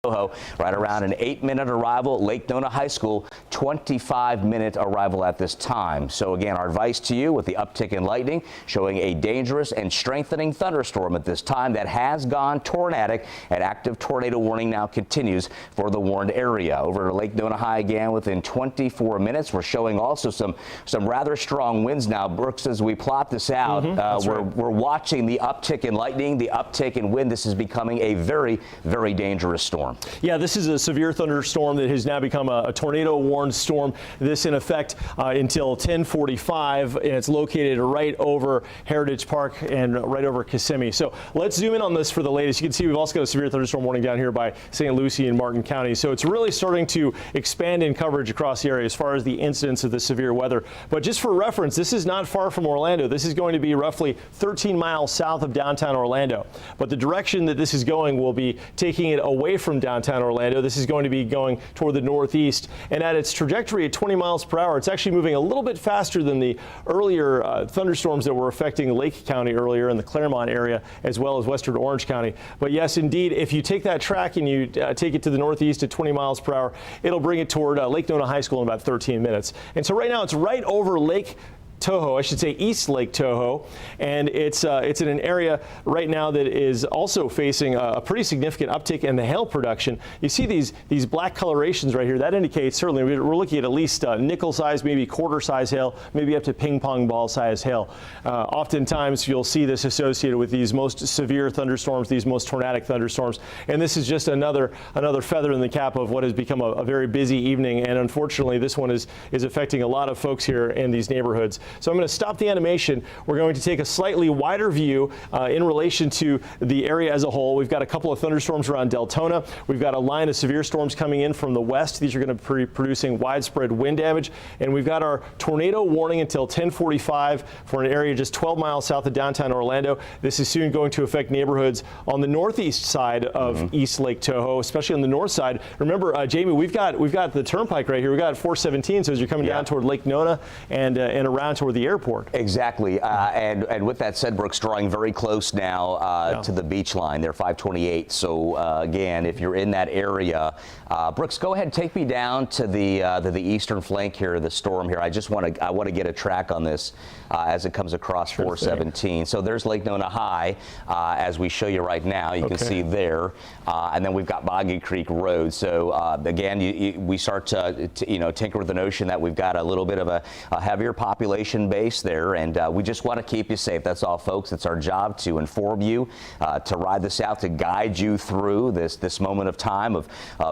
Right around an 8-minute arrival at Lake Nona High School, 25-minute arrival at this time. So again, our advice to you with the uptick in lightning showing a dangerous and strengthening thunderstorm at this time that has gone tornadic. An active tornado warning now continues for the warned area. Over to Lake Nona High again within 24 minutes. We're showing also some rather strong winds now. Brooks, as we plot this out, we're watching the uptick in lightning, the uptick in wind. This is becoming a very, very dangerous storm. Yeah, this is a severe thunderstorm that has now become a tornado warned storm. This in effect until 10:45, and it's located right over Heritage Park and right over Kissimmee. So let's zoom in on this for the latest. You can see we've also got a severe thunderstorm warning down here by St. Lucie and Martin County. So it's really starting to expand in coverage across the area as far as the incidence of the severe weather. But just for reference, this is not far from Orlando. This is going to be roughly 13 miles south of downtown Orlando. But the direction that this is going will be taking it away from downtown Orlando. This is going to be going toward the northeast, and at its trajectory at 20 miles per hour, it's actually moving a little bit faster than the earlier thunderstorms that were affecting Lake County earlier in the Claremont area, as well as western Orange County. But yes, indeed, if you take that track and you take it to the northeast at 20 miles per hour, it'll bring it toward Lake Nona High School in about 13 minutes. And so right now it's right over Lake Toho, I should say East Lake Toho, and it's in an area right now that is also facing a pretty significant uptick in the hail production. You see these black colorations right here. That indicates certainly we're looking at least nickel size, maybe quarter size hail, maybe up to ping pong ball size hail. Oftentimes you'll see this associated with these most severe thunderstorms, these most tornadic thunderstorms, and this is just another feather in the cap of what has become a very busy evening. And unfortunately, this one is affecting a lot of folks here in these neighborhoods. So I'm going to stop the animation. We're going to take a slightly wider view in relation to the area as a whole. We've got a couple of thunderstorms around Deltona. We've got a line of severe storms coming in from the west. These are going to be producing widespread wind damage. And we've got our tornado warning until 10:45 for an area just 12 miles south of downtown Orlando. This is soon going to affect neighborhoods on the northeast side of East Lake Toho, especially on the north side. Remember, Jamie, we've got the turnpike right here. We've got 417, so as you're coming down toward Lake Nona and around toward the airport. Exactly. And with that said, Brooks, drawing very close now to the beach line there, 528. So again, if you're in that area, Brooks, go ahead, take me down to the eastern flank here of the storm here. I want to get a track on this as it comes across 417. So there's Lake Nona High as we show you right now. You can see there, and then we've got Boggy Creek Road. So again, we start to tinker with the notion that we've got a little bit of a heavier population base there, and we just want to keep you safe. That's all, folks. It's our job to inform you, to ride this out, to guide you through this moment of time of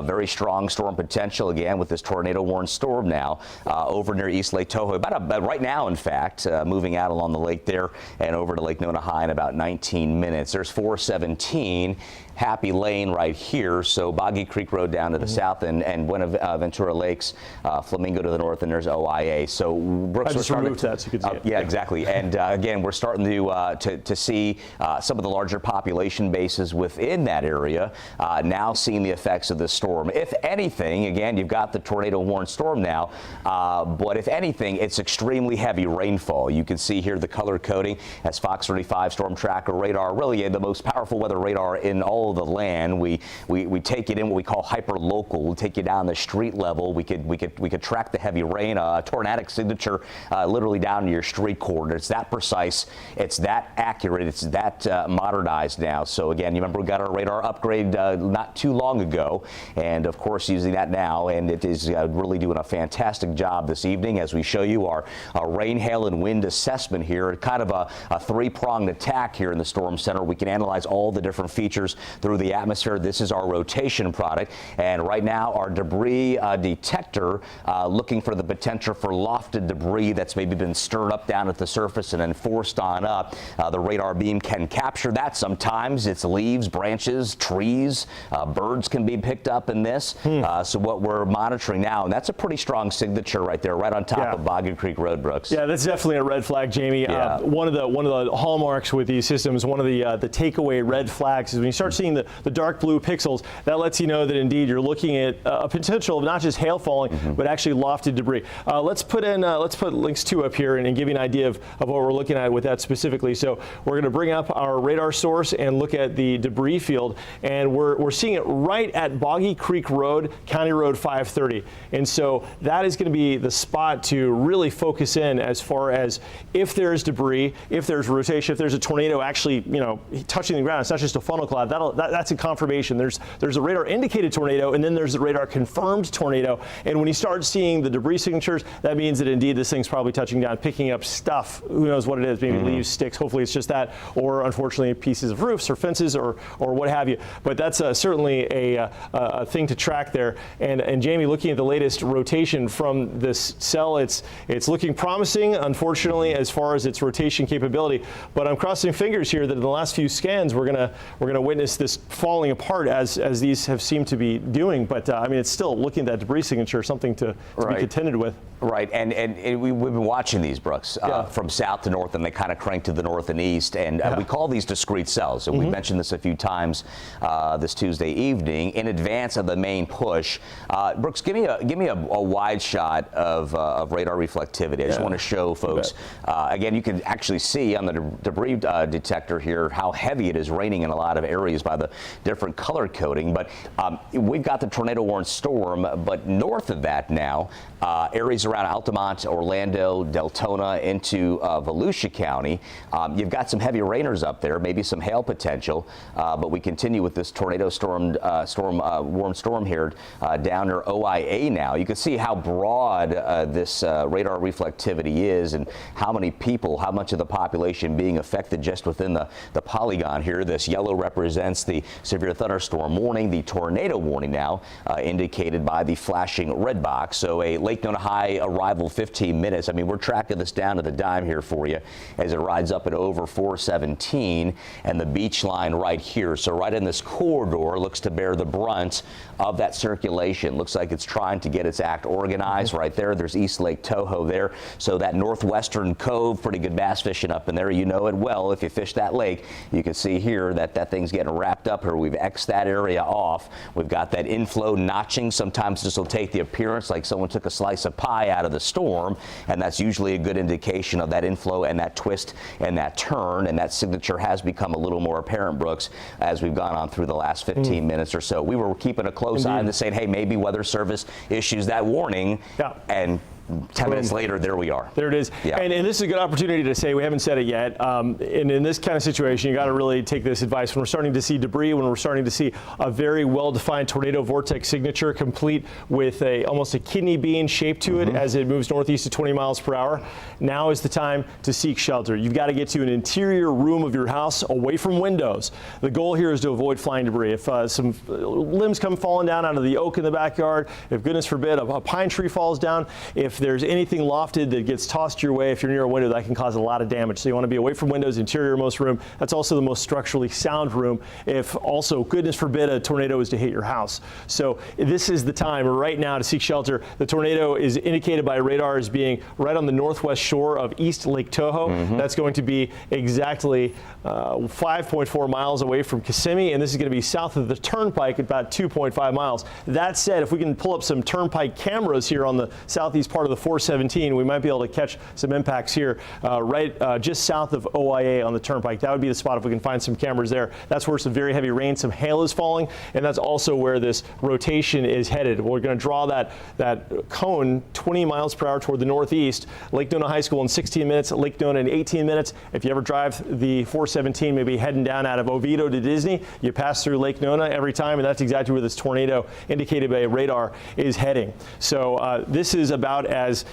very strong storm potential. Again, with this tornado warned storm now over near East Lake Toho, about right now, in fact, moving out along the lake there and over to Lake Nona High in about 19 minutes. There's 417. Happy Lane right here, so Boggy Creek Road down to the south, and Buenaventura Lakes, Flamingo to the north, and there's OIA. So Brooks, I just removed that so you could see it. Yeah, exactly. And again, we're starting to see some of the larger population bases within that area now seeing the effects of this storm. If anything, again, you've got the tornado warned storm now, but if anything, it's extremely heavy rainfall. You can see here the color coding as Fox 35 Storm Tracker radar, really the most powerful weather radar in all of the land. We take it in what we call hyper local. We take you down the street level. We could track the heavy rain, a tornadic signature, literally down to your street corner. It's that precise. It's that accurate. It's that modernized now. So again, you remember we got our radar upgrade not too long ago, and of course using that now, and it is really doing a fantastic job this evening as we show you our rain, hail, and wind assessment here. Kind of a three-pronged attack here in the Storm Center. We can analyze all the different features through the atmosphere. This is our rotation product, and right now our debris detector looking for the potential for lofted debris that's maybe been stirred up down at the surface and then forced on up. The radar beam can capture that. Sometimes it's leaves, branches, trees, birds can be picked up in this. So what we're monitoring now, and that's a pretty strong signature right there, right on top of Boggy Creek Road, Brooks. Yeah, that's definitely a red flag, Jamie. One of the hallmarks with these systems, one of the takeaway red flags is when you start seeing the dark blue pixels, that lets you know that indeed you're looking at a potential of not just hail falling, but actually lofted debris. Let's put links to view up here and give you an idea of what we're looking at with that specifically. So we're going to bring up our radar source and look at the debris field, and we're seeing it right at Boggy Creek Road, County Road 530. And so that is going to be the spot to really focus in as far as if there's debris, if there's rotation, if there's a tornado actually, touching the ground. It's not just a funnel cloud. That's a confirmation. There's a radar indicated tornado, and then there's the radar confirmed tornado. And when you start seeing the debris signatures, that means that indeed this thing's probably touching down, picking up stuff. Who knows what it is? Maybe leaves, sticks. Hopefully it's just that, or unfortunately pieces of roofs or fences or what have you. But that's certainly a thing to track there. And Jamie, looking at the latest rotation from this cell, it's looking promising, unfortunately, as far as its rotation capability. But I'm crossing fingers here that in the last few scans we're gonna witness this falling apart as these have seemed to be doing. But I mean, it's still looking at that debris signature, something to be contended with. Right, and we've been watching these, Brooks, from south to north, and they kind of crank to the north and east, and we call these discrete cells. And we mentioned this a few times this Tuesday evening in advance of the main push. Brooks, give me a wide shot of radar reflectivity. I just want to show folks. Again, you can actually see on the debris detector here how heavy it is raining in a lot of areas by the different color coding. But we've got the tornado-warned storm, but north of that now, areas around Altamont, Orlando, Deltona into Volusia County. You've got some heavy rainers up there, maybe some hail potential, but we continue with this tornado warm storm here down near OIA now. You can see how broad this radar reflectivity is and how many people, how much of the population being affected just within the polygon here. This yellow represents the severe thunderstorm warning, the tornado warning now indicated by the flashing red box. So a Lake Nona High arrival 15 minutes. I mean, we're tracking this down to the dime here for you as it rides up at over 417 and the beach line right here. So right in this corridor looks to bear the brunt of that circulation. Looks like it's trying to get its act organized right there. There's East Lake Toho there. So that northwestern cove, pretty good bass fishing up in there. You know it well if you fish that lake. You can see here that thing's getting wrapped up here. We've X'd that area off. We've got that inflow notching. Sometimes this will take the appearance like someone took a slice of pie out of the storm, and that's usually a good indication of that inflow and that twist and that turn, and that signature has become a little more apparent, Brooks, as we've gone on through the last 15 minutes or so. We were keeping a close eye and saying, hey, maybe Weather Service issues that warning, and 10 minutes later, there we are. There it is. Yeah. And this is a good opportunity to say, we haven't said it yet, and in this kind of situation, you got to really take this advice. When we're starting to see debris, when we're starting to see a very well-defined tornado vortex signature complete with almost a kidney bean shape to it as it moves northeast at 20 miles per hour, now is the time to seek shelter. You've got to get to an interior room of your house away from windows. The goal here is to avoid flying debris. If some limbs come falling down out of the oak in the backyard, if goodness forbid a pine tree falls down, if there's anything lofted that gets tossed your way, if you're near a window, that can cause a lot of damage. So you want to be away from windows, interior most room. That's also the most structurally sound room if also, goodness forbid, a tornado is to hit your house. So this is the time right now to seek shelter. The tornado is indicated by radar as being right on the northwest shore of East Lake Toho. That's going to be exactly 5.4 miles away from Kissimmee, and this is going to be south of the turnpike at about 2.5 miles. That said, if we can pull up some turnpike cameras here on the southeast part of the 417, we might be able to catch some impacts here just south of OIA on the turnpike. That would be the spot if we can find some cameras there. That's where some very heavy rain, some hail is falling, and that's also where this rotation is headed. We're going to draw that cone 20 miles per hour toward the northeast. Lake Nona High School in 16 minutes, Lake Nona in 18 minutes. If you ever drive the 417, maybe heading down out of Oviedo to Disney, you pass through Lake Nona every time, and that's exactly where this tornado indicated by radar is heading. So this is about as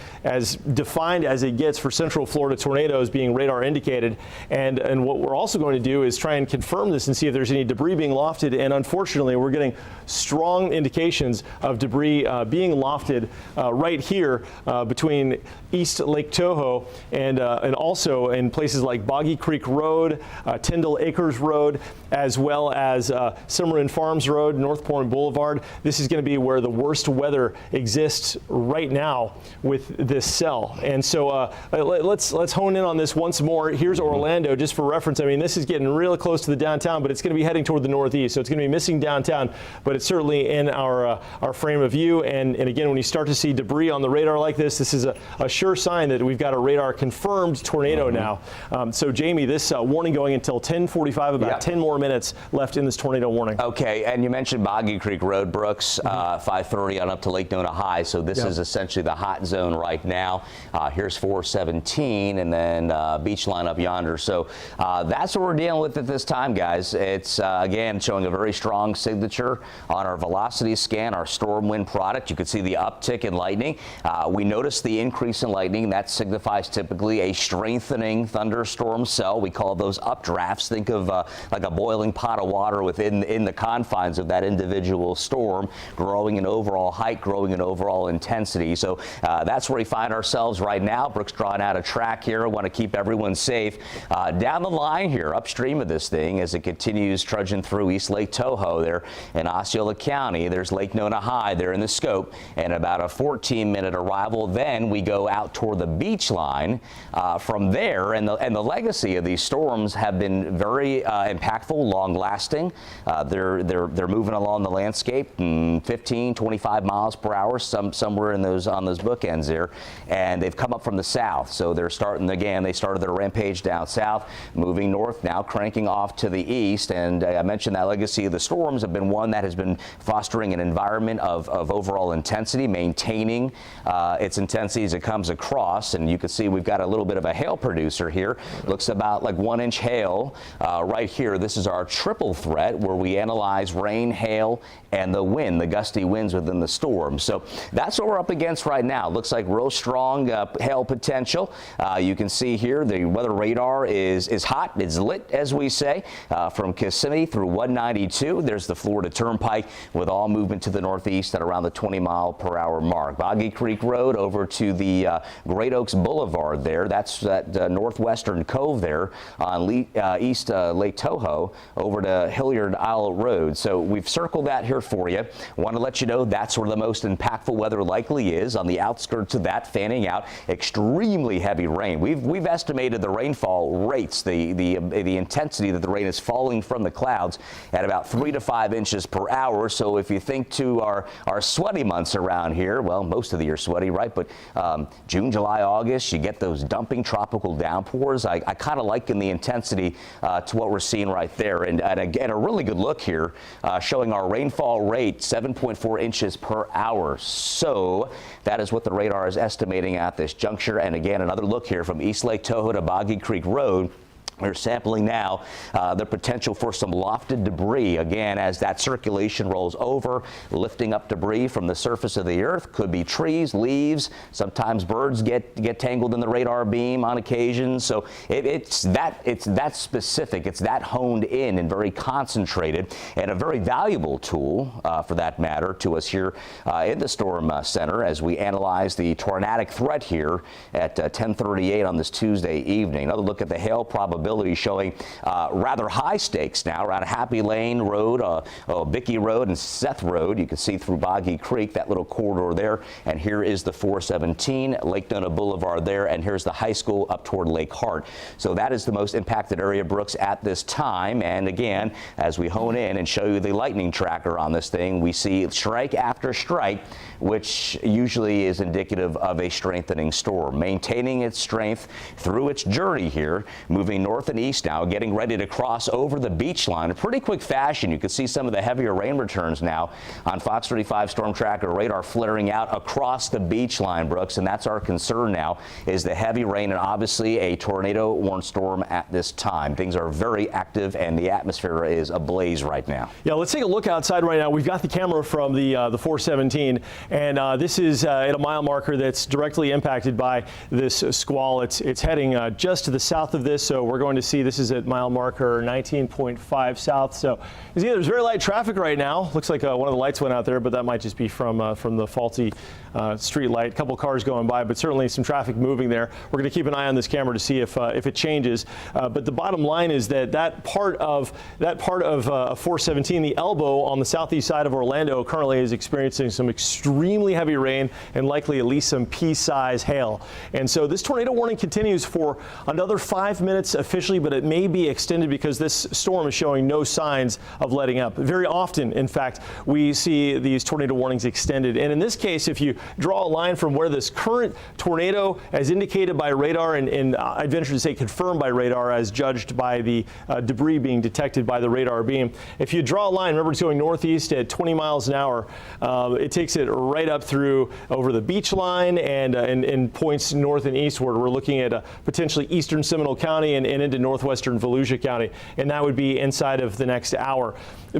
defined as it gets for Central Florida tornadoes being radar indicated. And what we're also going to do is try and confirm this and see if there's any debris being lofted. And unfortunately, we're getting strong indications of debris being lofted right here between East Lake Toho and also in places like Boggy Creek Road, Tyndall Acres Road, as well as Cimarron Farms Road, North Point Boulevard. This is going to be where the worst weather exists right now with this cell. And so let's hone in on this once more. Here's Orlando, just for reference. I mean, this is getting real close to the downtown, but it's going to be heading toward the northeast, so it's going to be missing downtown, but it's certainly in our frame of view. And again, when you start to see debris on the radar like this, this is a sure sign that we've got a radar confirmed tornado now. So Jamie, this warning going until 10:45, about 10 more minutes left in this tornado warning. Okay, and you mentioned Boggy Creek Road, Brooks, 5:30 on up to Lake Nona High. So this is essentially the hot zone right now. Here's 417 and then beach line up yonder. So that's what we're dealing with at this time, guys. It's again showing a very strong signature on our velocity scan, our storm wind product. You can see the uptick in lightning. We noticed the increase in lightning. That signifies typically a strengthening thunderstorm cell. We call those updrafts. Think of like a boiling pot of water within the confines of that individual storm, growing in overall height, growing in overall intensity. So that's where we find ourselves right now. Brooks drawing out a track here. I want to keep everyone safe. Down the line here, upstream of this thing, as it continues trudging through East Lake Toho there in Osceola County, there's Lake Nona High there in the scope, and about a 14-minute arrival. Then we go out toward the beach line from there, and the legacy of these storms have been very impactful, long-lasting. They're moving along the landscape 15, 25 miles per hour, somewhere on those bookends there, and they've come up from the south. So they're starting again. They started their rampage down south, moving north, now cranking off to the east. And I mentioned that legacy of the storms have been one that has been fostering an environment of overall intensity, maintaining its intensity as it comes across. And you can see we've got a little bit of a hail producer here. Looks about like 1-inch hail right here. This is our triple threat where we analyze rain, hail, and the wind, the gusty winds within the storm. So that's what we're up against right now. Looks like real strong hail potential. You can see here the weather radar is hot. It's lit, as we say, from Kissimmee through 192. There's the Florida Turnpike with all movement to the northeast at around the 20-mile-per-hour mark. Boggy Creek Road over to the Great Oaks Boulevard there. That's that northwestern cove there on East Lake Toho over to Hilliard Isle Road. So we've circled that here for you. Want to let you know that's where the most impactful weather likely is, on the outskirts of that, fanning out extremely heavy rain. We've estimated the rainfall rates, the intensity that the rain is falling from the clouds at about 3 to 5 inches per hour. So if you think to our sweaty months around here, well, most of the year sweaty, right? But June, July, August, you get those dumping tropical downpours. I kind of liken the intensity to what we're seeing right there. And again, a really good look here showing our rainfall rate, 7.4 inches per hour. So that is what the radar is estimating at this juncture. And again, another look here from East Lake Toho to Boggy Creek Road. We're sampling now the potential for some lofted debris, again, as that circulation rolls over, lifting up debris from the surface of the earth. Could be trees, leaves. Sometimes birds get tangled in the radar beam on occasion. So it's that specific. It's that honed in and very concentrated, and a very valuable tool, for that matter, to us here in the Storm Center as we analyze the tornadic threat here at 10:38 on this Tuesday evening. Another look at the hail probability showing rather high stakes now around Happy Lane Road, Bicky Road, and Seth Road. You can see through Boggy Creek, that little corridor there. And here is the 417 Lake Nona Boulevard there. And here's the high school up toward Lake Hart. So that is the most impacted area, Brooks, at this time. And again, as we hone in and show you the lightning tracker on this thing, we see strike after strike, which usually is indicative of a strengthening storm, maintaining its strength through its journey here, moving north and east now, getting ready to cross over the beach line in pretty quick fashion. You can see some of the heavier rain returns now on Fox 35 Storm Tracker radar flaring out across the beach line, Brooks, and that's our concern now, is the heavy rain and obviously a tornado warned storm at this time. Things are very active and the atmosphere is ablaze right now. Yeah, let's take a look outside right now. We've got the camera from the 417, and this is at a mile marker that's directly impacted by this squall. It's heading just to the south of this, so we're going to see, this is at mile marker 19.5 south. So you see there's very light traffic right now. Looks like one of the lights went out there, but that might just be from the faulty street light. A couple cars going by, but certainly some traffic moving there. We're going to keep an eye on this camera to see if it changes. But the bottom line is that part of 417, the elbow on the southeast side of Orlando, currently is experiencing some extremely heavy rain and likely at least some pea-size hail. And so this tornado warning continues for another 5 minutes officially, but it may be extended because this storm is showing no signs of letting up. Very often, in fact, we see these tornado warnings extended. And in this case, if you draw a line from where this current tornado, as indicated by radar, and I'd venture to say confirmed by radar as judged by the debris being detected by the radar beam, if you draw a line, remember it's going northeast at 20 miles an hour, it takes it right up through over the beach line and points north and eastward. We're looking at potentially eastern Seminole County and into northwestern Volusia County, and that would be inside of the next hour.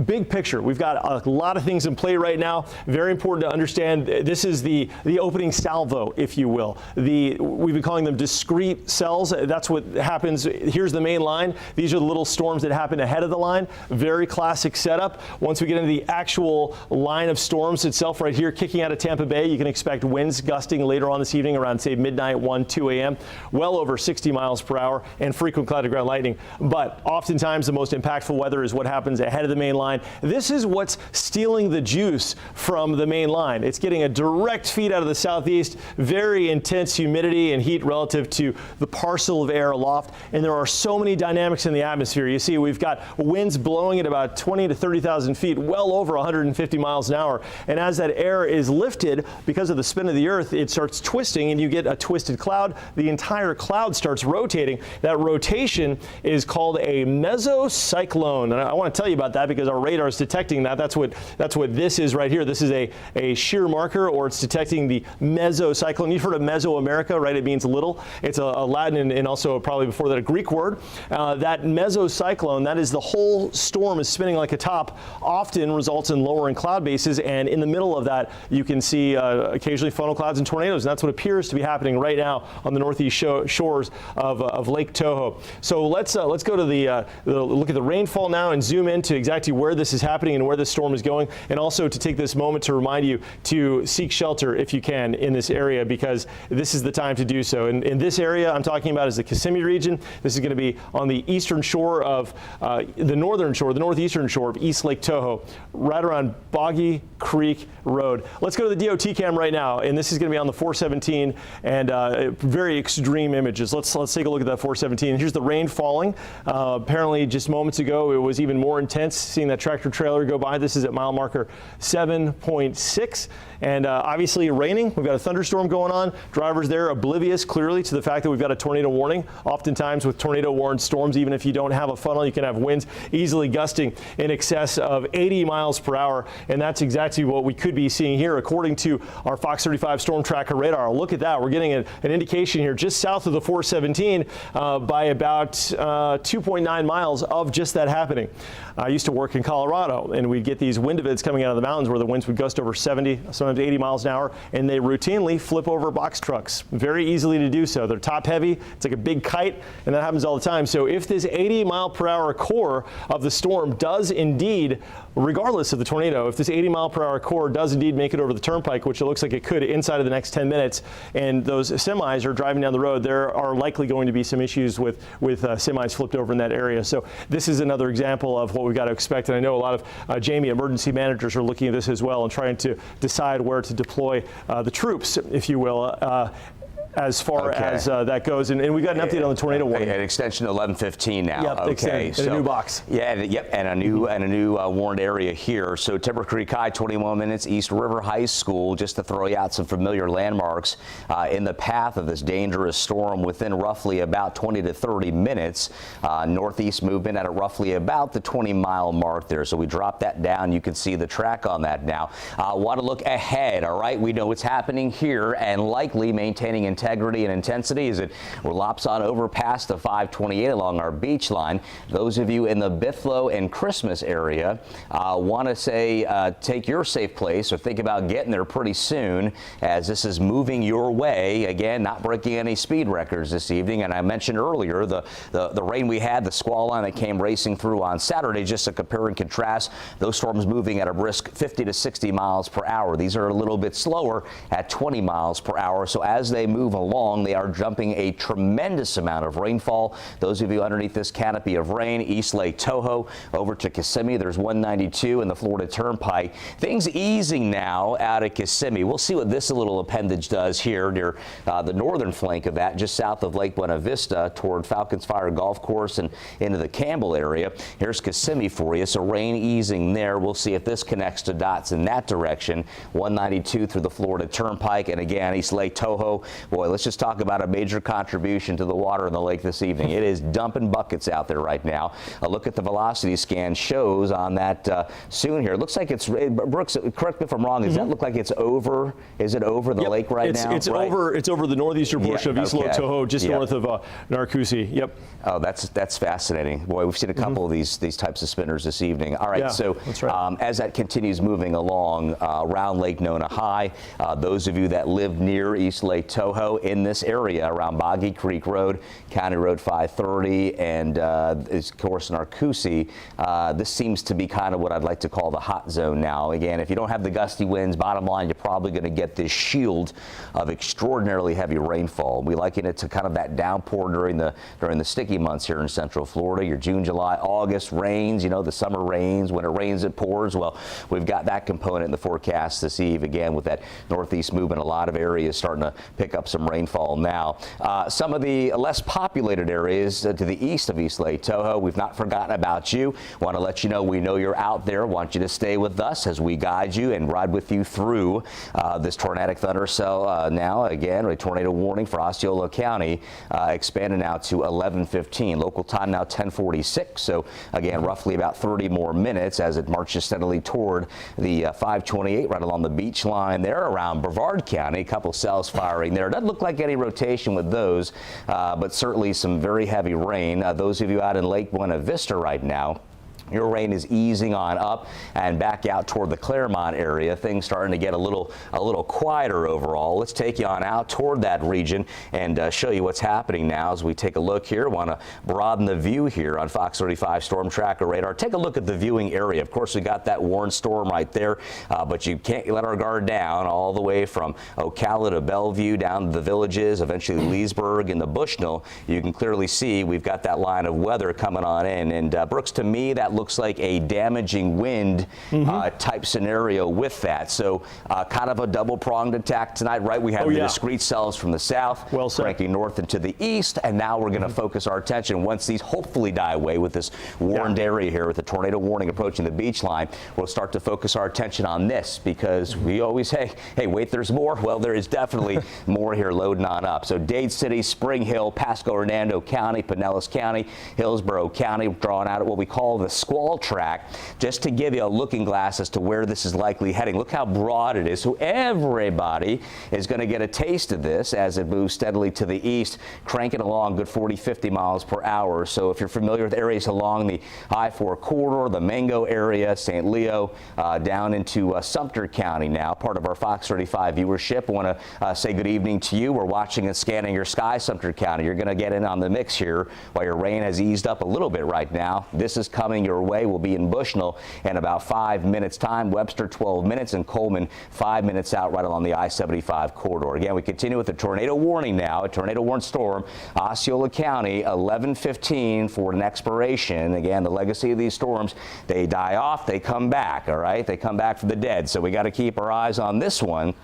Big picture, we've got a lot of things in play right now. Very important to understand, this is the opening salvo, if you will. We've been calling them discrete cells. That's what happens. Here's the main line. These are the little storms that happen ahead of the line. Very classic setup. Once we get into the actual line of storms itself right here, kicking out of Tampa Bay, you can expect winds gusting later on this evening around, say, midnight, 1, 2 a.m., well over 60 miles per hour, and frequent cloud to ground lightning. But oftentimes the most impactful weather is what happens ahead of the main line. This is what's stealing the juice from the main line. It's getting a direct feed out of the southeast, very intense humidity and heat relative to the parcel of air aloft, and there are so many dynamics in the atmosphere. You see, we've got winds blowing at about 20 to 30,000 feet, well over 150 miles an hour, and as that air is lifted because of the spin of the earth, it starts twisting and you get a twisted cloud. The entire cloud starts rotating. That rotation is called a mesocyclone, and I want to tell you about that because our radar is detecting that. That's what this is right here. This is a shear marker, or it's detecting the mesocyclone. You've heard of Mesoamerica, right? It means little. It's a Latin and also probably before that a Greek word. That mesocyclone, that is the whole storm is spinning like a top, often results in lowering cloud bases, and in the middle of that you can see occasionally funnel clouds and tornadoes, and that's what appears to be happening right now on the northeast shores of Lake Tahoe. So let's go to look at the rainfall now and zoom into exactly where this is happening and where this storm is going, and also to take this moment to remind you to seek shelter if you can in this area, because this is the time to do so. And in this area I'm talking about is the Kissimmee region. This is going to be on the eastern shore of the northeastern shore of East Lake Tahoe, right around Boggy Creek Road. Let's go to the DOT cam right now, and this is going to be on the 417 and very extreme images. Let's take a look at that 417. Here's the rain falling. Apparently just moments ago it was even more intense, seeing that tractor trailer go by. This is at mile marker 7.6, and obviously raining. We've got a thunderstorm going on. Drivers there oblivious clearly to the fact that we've got a tornado warning. Oftentimes with tornado warned storms, even if you don't have a funnel, you can have winds easily gusting in excess of 80 miles per hour, and that's exactly what we could be seeing here according to our Fox 35 storm tracker radar. Look at that. We're getting an indication here just south of the 417 by about 2.9 miles of just that happening. I used to work in Colorado, and we'd get these wind events coming out of the mountains where the winds would gust over 70, sometimes 80 miles an hour, and they routinely flip over box trucks. Very easily to do so. They're top heavy. It's like a big kite, and that happens all the time. So if this 80 mile per hour core of the storm does indeed, regardless of the tornado, if this 80 mile per hour core does indeed make it over the turnpike, which it looks like it could inside of the next 10 minutes, and those semis are driving down the road, there are likely going to be some issues with semis flipped over in that area. So this is another example of what we've got to expect. And I know a lot of Jamie emergency managers are looking at this as well and trying to decide where to deploy the troops, if you will, as far as that goes. And we got an update on the tornado warning. An extension to 11:15 now. Yep, okay, so a new box. Yeah, yep, and a new warned area here. So Timber Creek High, 21 minutes, East River High School, just to throw you out some familiar landmarks in the path of this dangerous storm within roughly about 20 to 30 minutes. Northeast movement at roughly about the 20-mile mark there. So we drop that down. You can see the track on that now. Want to look ahead, all right? We know what's happening here and likely maintaining intensity integrity and intensity as it lops on over past the 528 along our beach line. Those of you in the Bithlo and Christmas area want to say take your safe place or think about getting there pretty soon, as this is moving your way. Again, not breaking any speed records this evening. And I mentioned earlier the rain we had, the squall line that came racing through on Saturday. Just to compare and contrast, those storms moving at a brisk 50 to 60 miles per hour. These are a little bit slower at 20 miles per hour. So as they move along, they are jumping a tremendous amount of rainfall. Those of you underneath this canopy of rain, East Lake Tahoe over to Kissimmee, there's 192 in the Florida Turnpike. Things easing now out of Kissimmee. We'll see what this little appendage does here near the northern flank of that, just south of Lake Buena Vista toward Falcons Fire Golf Course and into the Campbell area. Here's Kissimmee for you. So rain easing there. We'll see if this connects to dots in that direction. 192 through the Florida Turnpike, and again, East Lake Tahoe. Boy, let's just talk about a major contribution to the water in the lake this evening. It is dumping buckets out there right now. A look at the velocity scan shows on that soon here. It looks like it's, Brooks, correct me if I'm wrong, does that look like it's over? Is it over the lake right now? It's over the northeastern portion of East Lake Tahoe, just north of Narcoossee. Yep. Oh, that's fascinating. Boy, we've seen a couple of these types of spinners this evening. All right, so as that continues moving along around Lake Nona High, those of you that live near East Lake Tahoe in this area around Boggy Creek Road, County Road 530, and of course Narcoossee, this seems to be kind of what I'd like to call the hot zone now. Again, if you don't have the gusty winds, bottom line, you're probably going to get this shield of extraordinarily heavy rainfall. We liken it to kind of that downpour during the sticky months here in Central Florida. Your June, July, August rains, you know, the summer rains. When it rains, it pours. Well, we've got that component in the forecast this eve. Again, with that northeast movement, a lot of areas starting to pick up some rainfall now. Some of the less populated areas to the east of East Lake Tahoe, we've not forgotten about you. Want to let you know we know you're out there. Want you to stay with us as we guide you and ride with you through this tornadic thunder cell. Now, again, a tornado warning for Osceola County expanded now to 11:15. Local time now 10:46. So again, roughly about 30 more minutes as it marches steadily toward the 528 right along the beach line there around Brevard County. A couple cells firing there. Doesn't look like any rotation with those, but certainly some very heavy rain. Those of you out in Lake Buena Vista right now, your rain is easing on up and back out toward the Claremont area. Things starting to get a little quieter overall. Let's take you on out toward that region and show you what's happening now as we take a look here. Want to broaden the view here on Fox 35 Storm Tracker radar. Take a look at the viewing area. Of course, we got that warned storm right there, but you can't let our guard down all the way from Ocala to Bellevue down to the villages, eventually Leesburg and the Bushnell. You can clearly see we've got that line of weather coming on in. And Brooks, to me, that looks like a damaging wind type scenario with that. So kind of a double-pronged attack tonight, right? We have the discrete cells from the south cranking north and to the east, and now we're going to focus our attention once these hopefully die away with this warned area here with the tornado warning approaching the beach line. We'll start to focus our attention on this because we always say, hey, wait, there's more. Well, there is definitely more here loading on up. So Dade City, Spring Hill, Pasco Hernando County, Pinellas County, Hillsborough County, drawing out at what we call the squall track, just to give you a looking glass as to where this is likely heading. Look how broad it is. So everybody is going to get a taste of this as it moves steadily to the east, cranking along good 40, 50 miles per hour. So if you're familiar with areas along the I-4 corridor, the Mango area, St. Leo, down into Sumter County now, part of our Fox 35 viewership. I want to say good evening to you. We're watching and scanning your sky, Sumter County. You're going to get in on the mix here while your rain has eased up a little bit right now. This is coming your way. We'll be in Bushnell in about 5 minutes time, Webster 12 minutes, and Coleman 5 minutes out right along the I-75 corridor. Again, we continue with the tornado warning now, a tornado warned storm, Osceola County, 11:15 for an expiration. Again, the legacy of these storms, they die off, they come back, all right? They come back from the dead, so we got to keep our eyes on this one,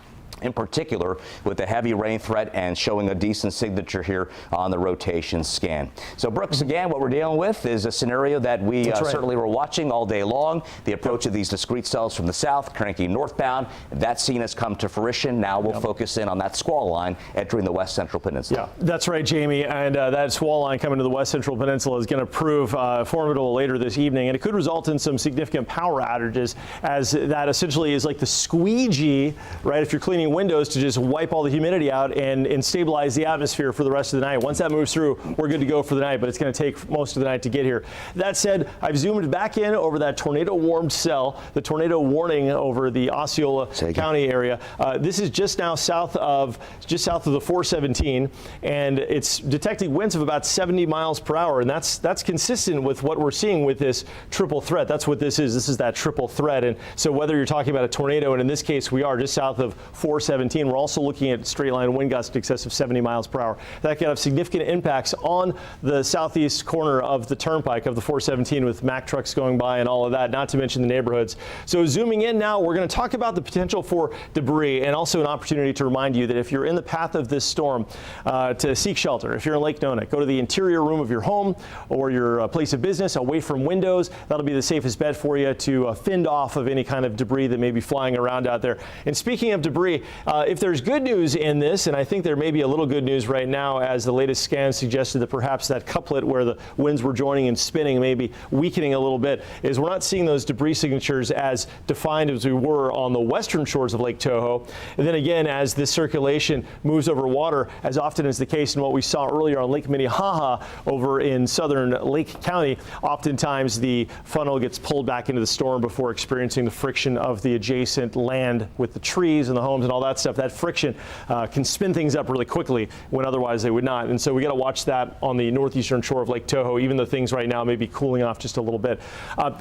in particular with the heavy rain threat and showing a decent signature here on the rotation scan. So Brooks, again, what we're dealing with is a scenario that we certainly were watching all day long. The approach of these discrete cells from the south cranking northbound. That scene has come to fruition. Now we'll focus in on that squall line entering the west central peninsula. Yeah, that's right, Jamie. And that squall line coming to the west central peninsula is going to prove formidable later this evening, and it could result in some significant power outages, as that essentially is like the squeegee, right? If you're cleaning opening windows to just wipe all the humidity out and stabilize the atmosphere for the rest of the night. Once that moves through, we're good to go for the night, but it's going to take most of the night to get here. That said, I've zoomed back in over that tornado warmed cell, the tornado warning over the Osceola County area. This is just south of the 417, and it's detecting winds of about 70 miles per hour, and that's consistent with what we're seeing with this triple threat. That's what this is. This is that triple threat. And so whether you're talking about a tornado, and in this case we are just south of 417, we're also looking at straight line wind gusts in excess of 70 miles per hour. That can have significant impacts on the southeast corner of the turnpike of the 417 with Mack trucks going by and all of that, not to mention the neighborhoods. So zooming in now, we're going to talk about the potential for debris and also an opportunity to remind you that if you're in the path of this storm, to seek shelter. If you're in Lake Nona, go to the interior room of your home or your place of business away from windows. That'll be the safest bet for you to fend off of any kind of debris that may be flying around out there. And speaking of debris, if there's good news in this, and I think there may be a little good news right now as the latest scans suggested that perhaps that couplet where the winds were joining and spinning may be weakening a little bit, is we're not seeing those debris signatures as defined as we were on the western shores of Lake Toho. And then again, as this circulation moves over water, as often is the case in what we saw earlier on Lake Minnehaha over in southern Lake County, oftentimes the funnel gets pulled back into the storm before experiencing the friction of the adjacent land with the trees and the homes and all that stuff. That friction can spin things up really quickly when otherwise they would not. And so we got to watch that on the northeastern shore of Lake Toho, even though things right now may be cooling off just a little bit.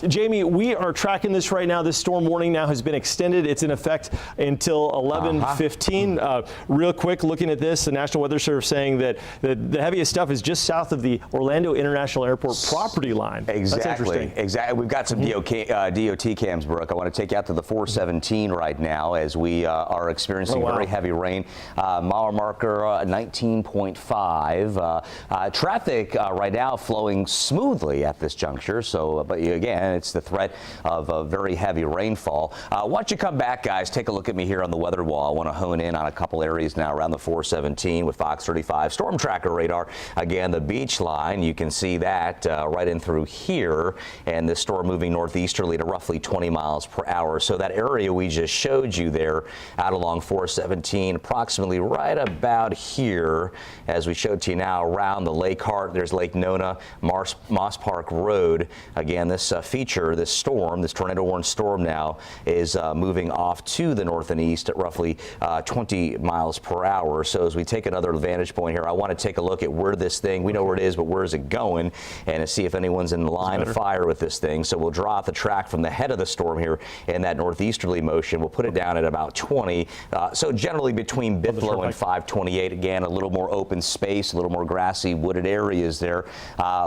Jamie, we are tracking this right now. This storm warning now has been extended. It's in effect until 11:15. Real quick, looking at this, the National Weather Service saying that the heaviest stuff is just south of the Orlando International Airport property line. Exactly. That's interesting. Exactly. We've got some DOT cams, Brooke. I want to take you out to the 417 right now as we are experiencing very heavy rain. Mile marker 19.5. Traffic right now flowing smoothly at this juncture. So, but again, it's the threat of a very heavy rainfall. Once you come back, guys, take a look at me here on the weather wall. I want to hone in on a couple areas now around the 417 with Fox 35 storm tracker radar. Again, the beach line, you can see that right in through here, and this storm moving northeasterly to roughly 20 miles per hour. So that area we just showed you there out along 417, approximately right about here, as we showed to you now around the Lake Hart. There's Lake Nona, Moss Park Road. Again, this feature, this storm, this tornado-warned storm now is moving off to the north and east at roughly 20 miles per hour. So as we take another vantage point here, I want to take a look at where this thing, we know where it is, but where is it going, and to see if anyone's in the line of fire with this thing. So we'll draw out the track from the head of the storm here in that northeasterly motion. We'll put it down at about 20. So generally between Bithlo and 528, again, a little more open space, a little more grassy, wooded areas there.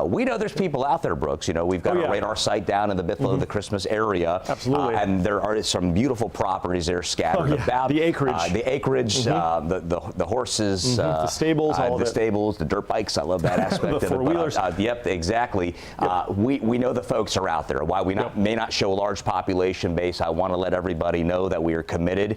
We know there's people out there, Brooks. You know, we've got a radar site down in the Bithlo, the Christmas area. The acreage. The horses. The stables, all of the it. stables, the dirt bikes. I love that aspect of it. Four-wheelers. Yep, exactly. We know the folks are out there. While we may not show a large population base, I want to let everybody know that we are committed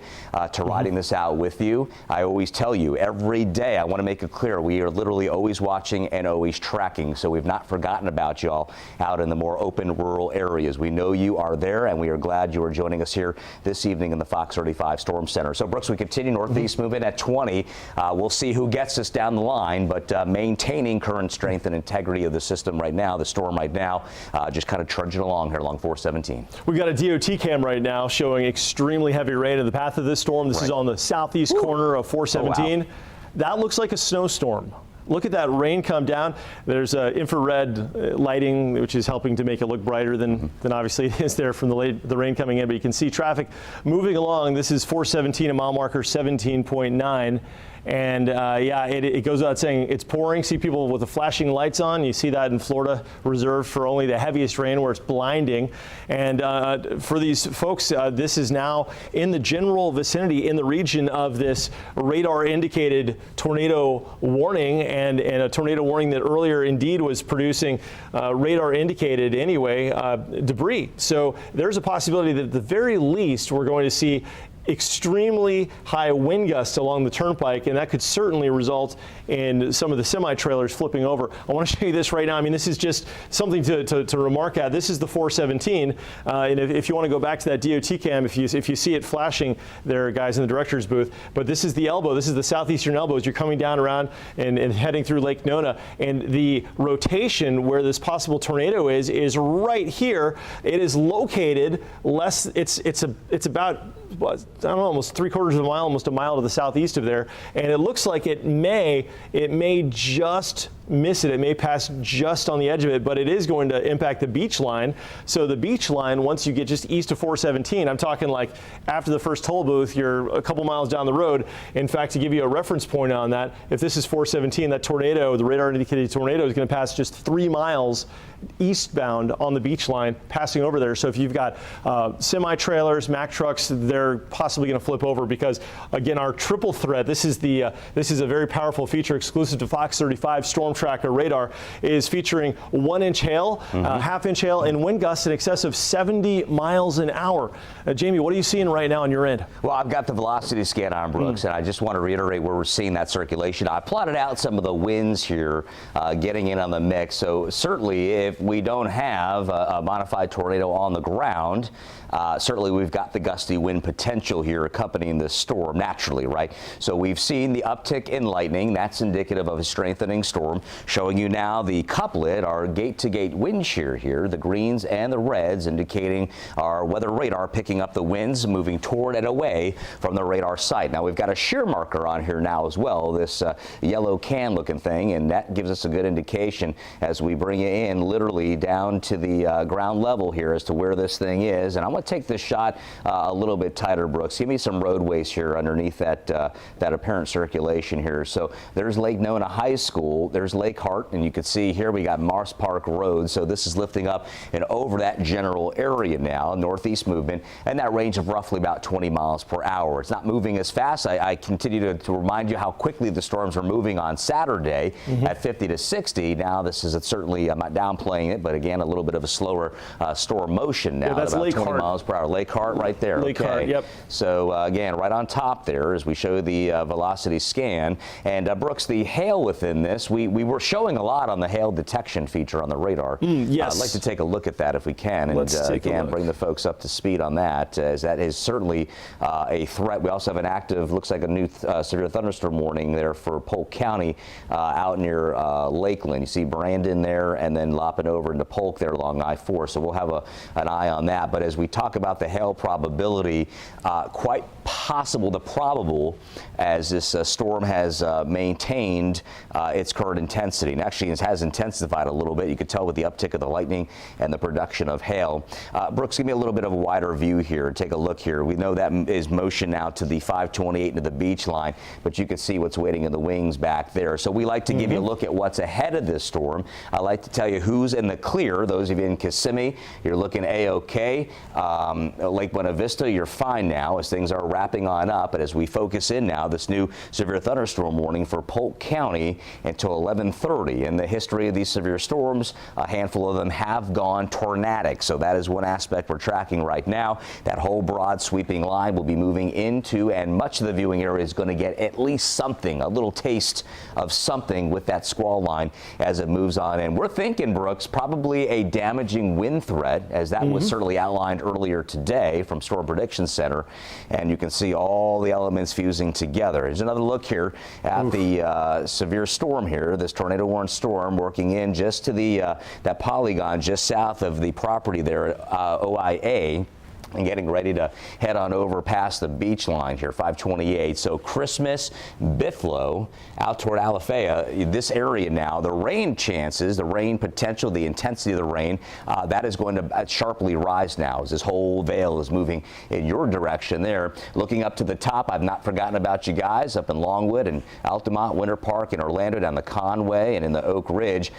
to riding this out with you. I always tell you, every day, I want to make it clear, we are literally always watching and always tracking. So we've not forgotten about y'all out in the more open rural areas. We know you are there, and we are glad you are joining us here this evening in the Fox 35 Storm Center. So, Brooks, we continue northeast, move in at 20. We'll see who gets us down the line, but maintaining current strength and integrity of the system right now, the storm right now, just kind of trudging along here along 417. We've got a DOT cam right now showing extremely heavy rain in the path of this storm. This is on the southeast corner of 417. Oh, wow. That looks like a snowstorm. Look at that rain come down. There's infrared lighting, which is helping to make it look brighter than obviously it is there from the rain coming in. But you can see traffic moving along. This is 417, a mile marker 17.9. And it goes without saying it's pouring. See people with the flashing lights on. You see that in Florida, reserved for only the heaviest rain where it's blinding. And for these folks, this is now in the general vicinity in the region of this radar indicated tornado warning and a tornado warning that earlier indeed was producing radar indicated anyway debris. So there's a possibility that at the very least we're going to see extremely high wind gusts along the turnpike, and that could certainly result in some of the semi-trailers flipping over. I want to show you this right now. I mean, this is just something to remark at. This is the 417, and if you want to go back to that DOT cam, if you see it flashing there, guys in the director's booth, but this is the elbow. This is the southeastern elbow as you're coming down around and heading through Lake Nona, and the rotation where this possible tornado is right here. It is located it's about, I don't know, almost 3/4 of a mile, almost a mile to the southeast of there, and it looks like it may just miss it. It may pass just on the edge of it, but it is going to impact the beach line. So the beach line, once you get just east of 417, I'm talking like after the first toll booth, you're a couple miles down the road. In fact, to give you a reference point on that, if this is 417, that tornado, the radar indicated tornado, is going to pass just 3 miles eastbound on the beach line, passing over there. So if you've got semi-trailers, Mack trucks, they're possibly going to flip over because, again, our triple threat, this is a very powerful feature exclusive to Fox 35 Storm Tracker radar, is featuring 1-inch hail, half-inch hail, and wind gusts in excess of 70 miles an hour. Jamie, what are you seeing right now on your end? Well, I've got the velocity scan on, Brooks, and I just want to reiterate where we're seeing that circulation. I plotted out some of the winds here getting in on the mix. So certainly if we don't have a modified tornado on the ground, certainly we've got the gusty wind potential here accompanying this storm naturally, right? So we've seen the uptick in lightning. That's indicative of a strengthening storm. Showing you now the couplet, our gate-to-gate wind shear here, the greens and the reds indicating our weather radar picking up the winds moving toward and away from the radar site. Now we've got a shear marker on here now as well, this yellow can looking thing, and that gives us a good indication as we bring it in literally down to the ground level here as to where this thing is. And I'm going to take this shot a little bit tighter, Brooks. Give me some roadways here underneath that apparent circulation here. So there's Lake Nona High School, there's Lake Hart, and you can see here we got Mars Park Road. So this is lifting up and over that general area now, northeast movement, and that range of roughly about 20 miles per hour. It's not moving as fast. I continue to remind you how quickly the storms are moving on Saturday at 50 to 60. Now this is certainly, I'm not downplaying it, but again, a little bit of a slower storm motion now. Yeah, that's at about Lake 20 Hart. miles per hour. Lake Hart right there. Lake Hart, yep. So again, right on top there as we show the velocity scan. And Brooks, the hail within this, we were showing a lot on the hail detection feature on the radar. Yes. I'd like to take a look at that if we can, and again, bring the folks up to speed on that, as that is certainly a threat. We also have an active, looks like a new severe thunderstorm warning there for Polk County out near Lakeland. You see Brandon there, and then lopping over into Polk there along I-4. So we'll have an eye on that. But as we talk about the hail probability, quite possible, the probable, as this storm has maintained its current intensity. And actually, it has intensified a little bit. You could tell with the uptick of the lightning and the production of hail. Brooks, give me a little bit of a wider view here. Take a look here. We know that is motion now to the 528 into the beach line, but you can see what's waiting in the wings back there. So we like to give you a look at what's ahead of this storm. I like to tell you who's in the clear. Those of you in Kissimmee, you're looking A-OK. Lake Buena Vista, you're fine now as things are wrapping on up. But as we focus in now, this new severe thunderstorm warning for Polk County until 11:30. In the history of these severe storms, a handful of them have gone tornadic. So that is one aspect we're tracking right now. That whole broad sweeping line will be moving into, and much of the viewing area is going to get at least something, a little taste of something with that squall line as it moves on. And we're thinking, Brooks, probably a damaging wind threat, as that was certainly outlined earlier today from Storm Prediction Center. And you can see all the elements fusing together. Here's another look here at the severe storm here, this tornado warned storm working in just to the that polygon just south of the property there at OIA. And getting ready to head on over past the beach line here, 528. So Christmas, Bithlo, out toward Alafaya, this area now, the rain chances, the rain potential, the intensity of the rain, that is going to sharply rise now as this whole veil is moving in your direction there. Looking up to the top, I've not forgotten about you guys up in Longwood and Altamont, Winter Park, and Orlando down the Conway and in the Oak Ridge.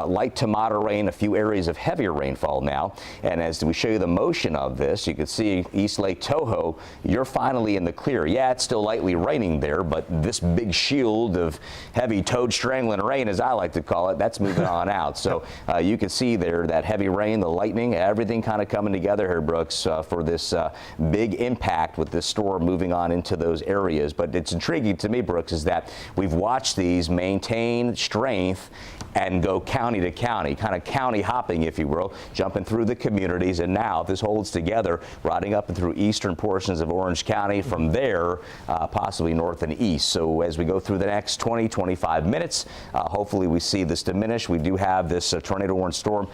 Light to moderate rain, a few areas of heavier rainfall now. And as we show you the motion of this, you can see East Lake Tahoe, you're finally in the clear. Yeah, it's still lightly raining there, but this big shield of heavy toad strangling rain, as I like to call it, that's moving on out. So you can see there that heavy rain, the lightning, everything kind of coming together here, Brooks, for this big impact with this storm moving on into those areas. But it's intriguing to me, Brooks, is that we've watched these maintain strength and go county to county, kind of county hopping, if you will, jumping through the communities. And now, if this holds together, riding up and through eastern portions of Orange County, from there, possibly north and east. So as we go through the next 20, 25 minutes, hopefully we see this diminish. We do have this tornado warning storm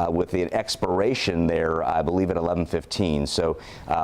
with the expiration there, I believe, at 11:15. So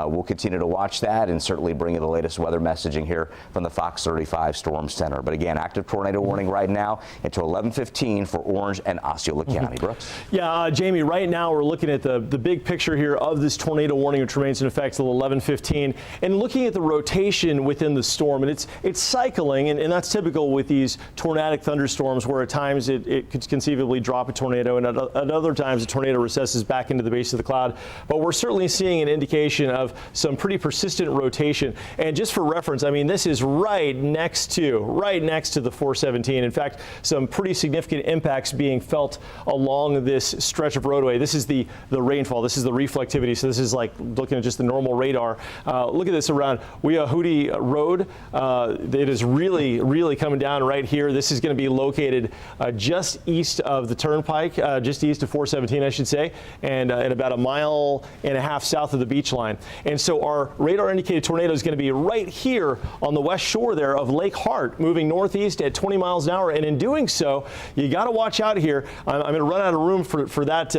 we'll continue to watch that and certainly bring you the latest weather messaging here from the Fox 35 Storm Center. But again, active tornado warning right now until 11:15 for Orange and Osceola County. Brooks? Yeah, Jamie, right now we're looking at the big picture here of this tornado warning, which remains in effect till 11:15, and looking at the rotation within the storm. And it's cycling, and that's typical with these tornadic thunderstorms, where at times it could conceivably drop a tornado, and at other times a tornado recesses back into the base of the cloud. But we're certainly seeing an indication of some pretty persistent rotation. And just for reference, I mean, this is right next to the 417. In fact, some pretty significant impacts being felt along this stretch of roadway. This is the rainfall. This is the reflectivity. So this is like looking at just the normal radar. Look at this around Weahootie Road. It is really coming down right here. This is going to be located just east of the turnpike, just east of 417, I should say, and about 1.5 miles south of the beach line. And so our radar indicated tornado is going to be right here on the west shore there of Lake Hart, moving northeast at 20 miles an hour. And in doing so, you got to watch out here. I'm going to run out of room for that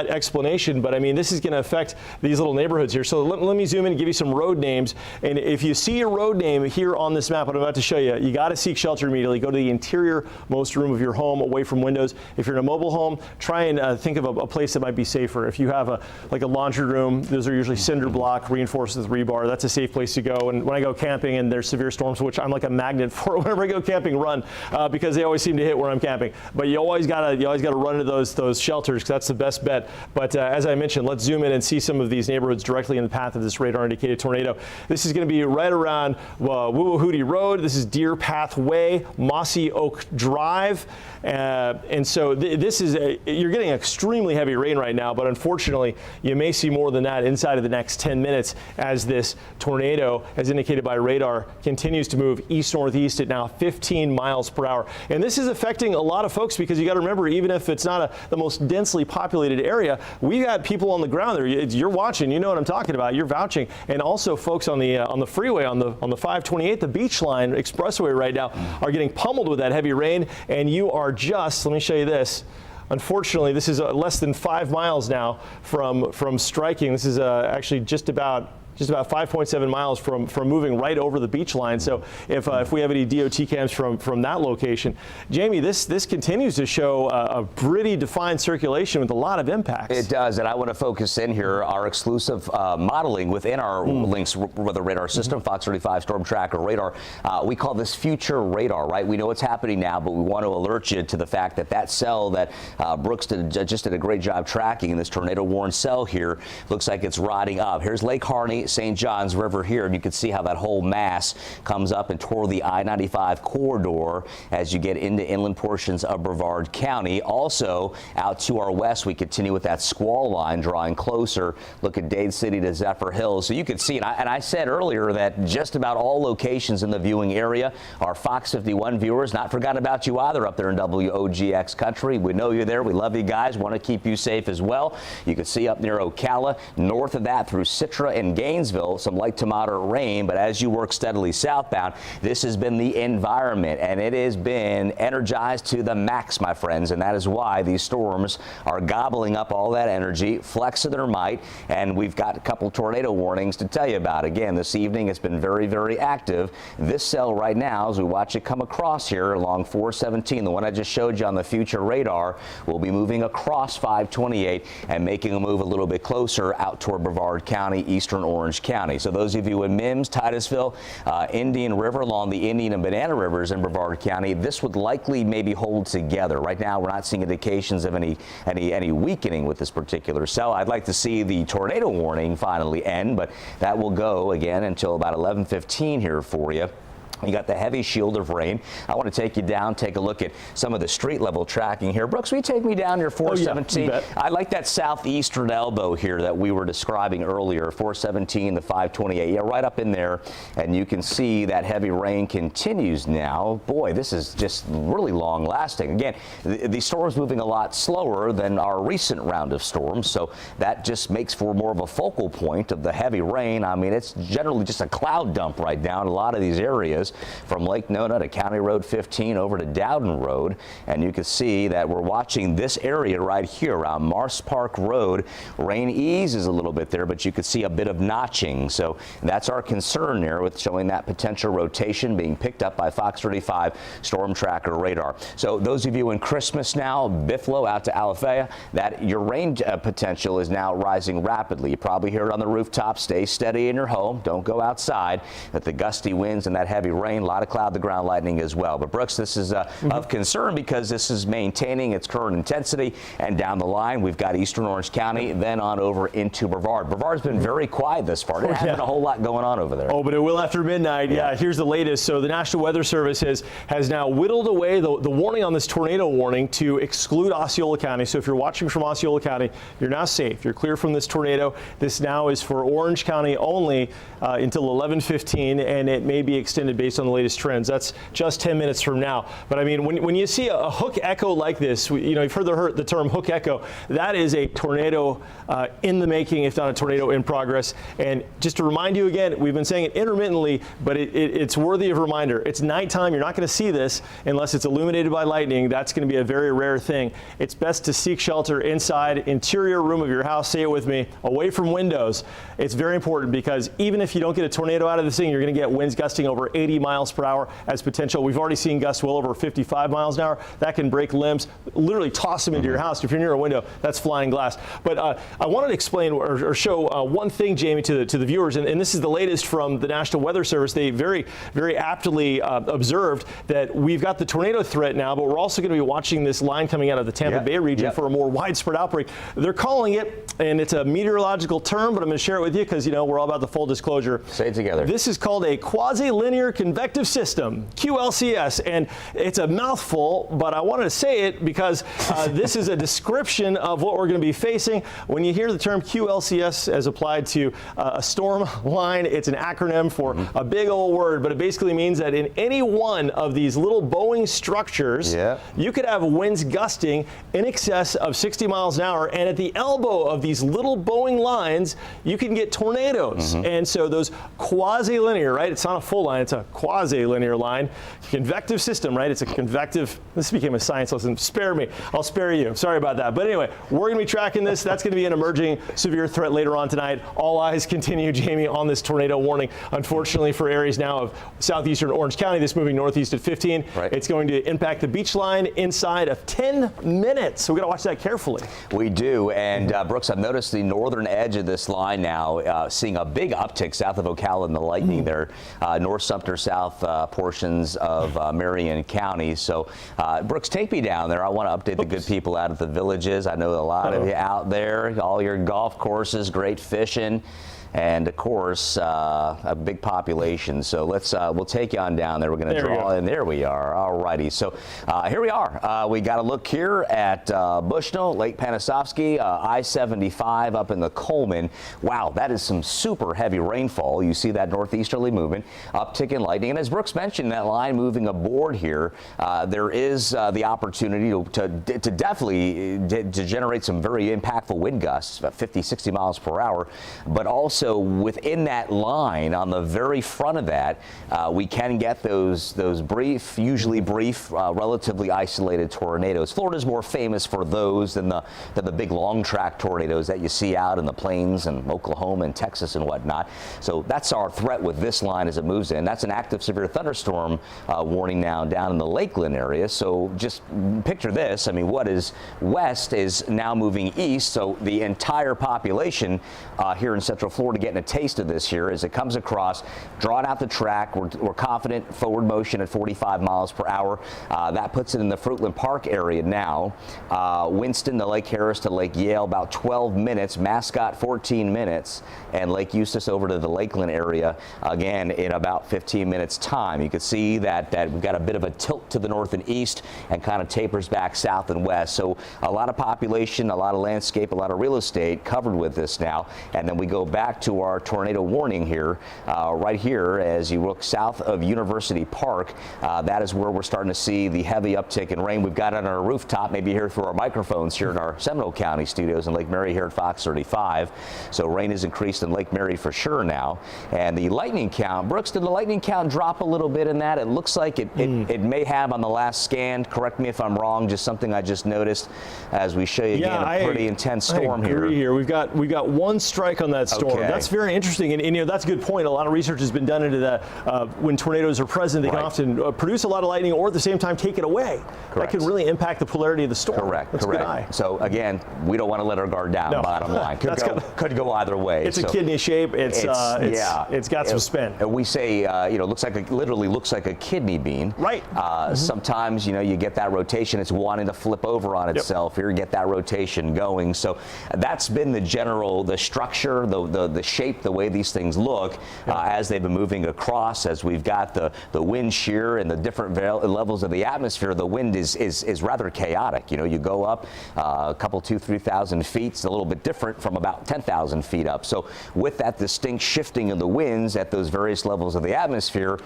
explanation, but I mean, this is going to affect these little neighborhoods here. So let me zoom in and give you some road names. And if you see a road name here on this map, what I'm about to show you, you got to seek shelter immediately. Go to the interior most room of your home, away from windows. If you're in a mobile home, try and think of a place that might be safer. If you have like a laundry room, those are usually cinder block reinforced with rebar. That's a safe place to go. And when I go camping and there's severe storms, which I'm like a magnet for, whenever I go camping, run, because they always seem to hit where I'm camping. But you always gotta run into those shelters, because that's the best bet. But as I mentioned, let's zoom in and see some of these neighborhoods directly in the path of this radar indicated tornado. This is going to be right around Weahootie Road. This is Deer Path Way, Mossy Oak Drive. And so this is you're getting extremely heavy rain right now, but unfortunately you may see more than that inside of the next 10 minutes as this tornado, as indicated by radar, continues to move east-northeast at now 15 miles per hour. And this is affecting a lot of folks, because you got to remember, even if it's not the most densely populated area, we got people on the ground there. You're watching, you know what I'm talking about, you're vouching. And also folks on the freeway, on the 528, the Beach Line Expressway right now, are getting pummeled with that heavy rain. And you are just, let me show you this. Unfortunately, this is less than 5 miles now from striking. This is actually just about 5.7 miles from moving right over the beach line. So if we have any DOT cams from that location, Jamie, this continues to show a pretty defined circulation with a lot of impacts. It does, and I want to focus in here our exclusive modeling within our Lynx weather radar system, Fox 35 Storm Tracker radar. We call this future radar, right? We know what's happening now, but we want to alert you to the fact that cell that Brooks just did a great job tracking in this tornado warned cell here looks like it's rotting up. Here's Lake Harney, St. Johns River here, and you can see how that whole mass comes up and toward the I-95 corridor as you get into inland portions of Brevard County. Also, out to our west, we continue with that squall line drawing closer. Look at Dade City to Zephyr Hills. So you can see, and I said earlier that just about all locations in the viewing area are Fox 51 viewers. Not forgotten about you either up there in WOGX country. We know you're there. We love you guys. Want to keep you safe as well. You can see up near Ocala, north of that through Citra and Gainesville, some light to moderate rain. But as you work steadily southbound, this has been the environment, and it has been energized to the max, my friends. And that is why these storms are gobbling up all that energy, flex of their might. And we've got a couple tornado warnings to tell you about. Again, this evening it's been very, very active. This cell right now, as we watch it come across here along 417, the one I just showed you on the future radar, will be moving across 528 and making a move a little bit closer out toward Brevard County, eastern Orange Orange County. So those of you in Mims, Titusville, Indian River, along the Indian and Banana Rivers in Brevard County, this would likely maybe hold together. Right now, we're not seeing indications of any weakening with this particular cell. I'd like to see the tornado warning finally end, but that will go again until about 11:15 here for you. You got the heavy shield of rain. I want to take you down, take a look at some of the street level tracking here. Brooks, will you take me down here, 417? Oh, yeah, I like that southeastern elbow here that we were describing earlier, 417 to 528. Yeah, right up in there. And you can see that heavy rain continues now. Boy, this is just really long lasting. Again, the storm's moving a lot slower than our recent round of storms, so that just makes for more of a focal point of the heavy rain. I mean, it's generally just a cloud dump right now in a lot of these areas, from Lake Nona to County Road 15 over to Dowden Road. And you can see that we're watching this area right here around Mars Park Road. Rain eases a little bit there, but you can see a bit of notching. So that's our concern there, with showing that potential rotation being picked up by Fox 35 storm tracker radar. So those of you in Christmas now, Buffalo out to Alafaya, that your rain potential is now rising rapidly. You probably hear it on the rooftop. Stay steady in your home. Don't go outside. But the gusty winds and that heavy rain, a lot of cloud to ground lightning as well. But Brooks, this is of concern because this is maintaining its current intensity, and down the line we've got eastern Orange County, then on over into Brevard. Brevard's been very quiet this far. There hasn't been a whole lot going on over there. Oh, but it will after midnight. Yeah, here's the latest. So the National Weather Service has now whittled away the warning on this tornado warning to exclude Osceola County. So if you're watching from Osceola County, you're now safe. You're clear from this tornado. This now is for Orange County only until 11:15, and it may be extended based on the latest trends. That's just 10 minutes from now. But I mean, when you see a hook echo like this, you've heard the term hook echo. That is a tornado in the making, if not a tornado in progress. And just to remind you again, we've been saying it intermittently, but it's worthy of reminder. It's nighttime. You're not going to see this unless it's illuminated by lightning. That's going to be a very rare thing. It's best to seek shelter inside, interior room of your house. Say it with me, away from windows. It's very important, because even if you don't get a tornado out of this thing, you're going to get winds gusting over 80 miles per hour as potential. We've already seen gusts well over 55 miles an hour. That can break limbs, literally toss them into your house. If you're near a window, that's flying glass. But I wanted to explain or show one thing, Jamie, to the viewers, and this is the latest from the National Weather Service. They very, very aptly observed that we've got the tornado threat now, but we're also going to be watching this line coming out of the Tampa Bay region for a more widespread outbreak. They're calling it, and it's a meteorological term, but I'm going to share it with you because, we're all about the full disclosure. Say it together. This is called a quasi-linear convective system, QLCS, and it's a mouthful, but I wanted to say it because this is a description of what we're going to be facing. When you hear the term QLCS as applied to a storm line, it's an acronym for a big old word, but it basically means that in any one of these little Boeing structures, you could have winds gusting in excess of 60 miles an hour, and at the elbow of these little Boeing lines, you can get tornadoes. And so those quasi-linear, right? It's not a full line, it's a quasi-linear line. Convective system, right? It's a convective. This became a science lesson. Spare me. I'll spare you. Sorry about that. But anyway, we're going to be tracking this. That's going to be an emerging severe threat later on tonight. All eyes continue, Jamie, on this tornado warning. Unfortunately for areas now of southeastern Orange County, this moving northeast at 15. It's going to impact the beach line inside of 10 minutes. So we've got to watch that carefully. We do. And Brooks, I've noticed the northern edge of this line now seeing a big uptick south of Ocala and the lightning there. North Sumter South portions of Marion County. So Brooks, take me down there. I want to update the good people out at the villages. I know a lot of you out there, all your golf courses, great fishing. And of course, a big population. So we'll take you on down there. We're going to draw in. There we are. All righty. So here we are. We got a look here at Bushnell, Lake Panisovsky, I-75 up in the Coleman. Wow, that is some super heavy rainfall. You see that northeasterly movement, uptick in lightning. And as Brooks mentioned, that line moving aboard here, there is the opportunity to definitely to generate some very impactful wind gusts, about 50, 60 miles per hour, but also within that line, on the very front of that, we can get those brief, usually brief, relatively isolated tornadoes. Florida's more famous for those than the big long track tornadoes that you see out in the plains and Oklahoma and Texas and whatnot. So that's our threat with this line as it moves in. That's an active severe thunderstorm warning now down in the Lakeland area. So just picture this. I mean, what is west is now moving east. So the entire population here in Central Florida getting a taste of this here as it comes across, drawing out the track. We're confident forward motion at 45 miles per hour. That puts it in the Fruitland Park area now. Winston to Lake Harris to Lake Yale, about 12 minutes. Mascot, 14 minutes. And Lake Eustis over to the Lakeland area, again, in about 15 minutes time. You can see that we've got a bit of a tilt to the north and east and kind of tapers back south and west. So a lot of population, a lot of landscape, a lot of real estate covered with this now. And then we go back to our tornado warning here, right here as you look south of University Park. That is where we're starting to see the heavy uptick in rain. We've got it on our rooftop, maybe here through our microphones here in our Seminole County studios in Lake Mary here at Fox 35. So rain has increased in Lake Mary for sure now. And the lightning count, Brooks, did the lightning count drop a little bit in that? It looks like it may have on the last scan. Correct me if I'm wrong, just something I just noticed as we show you again a pretty intense storm here. We've got one strike on that storm. Okay. That's very interesting, and you know, that's a good point. A lot of research has been done into that. When tornadoes are present, they can often produce a lot of lightning or at the same time take it away. Correct. That can really impact the polarity of the storm. Correct. That's correct. A good eye. So again, we don't want to let our guard down. No. Bottom line, could go either way. It's a kidney shape. It's got some spin. We say literally looks like a kidney bean. Right. Sometimes you get that rotation. It's wanting to flip over on itself. Here, get that rotation going. So that's been the structure, the shape, the way these things look as they've been moving across. As we've got the wind shear and the different levels of the atmosphere, the wind is rather chaotic. You go up a couple, 2,000-3,000 feet. It's a little bit different from about 10,000 feet up. So with that distinct shifting of the winds at those various levels of the atmosphere,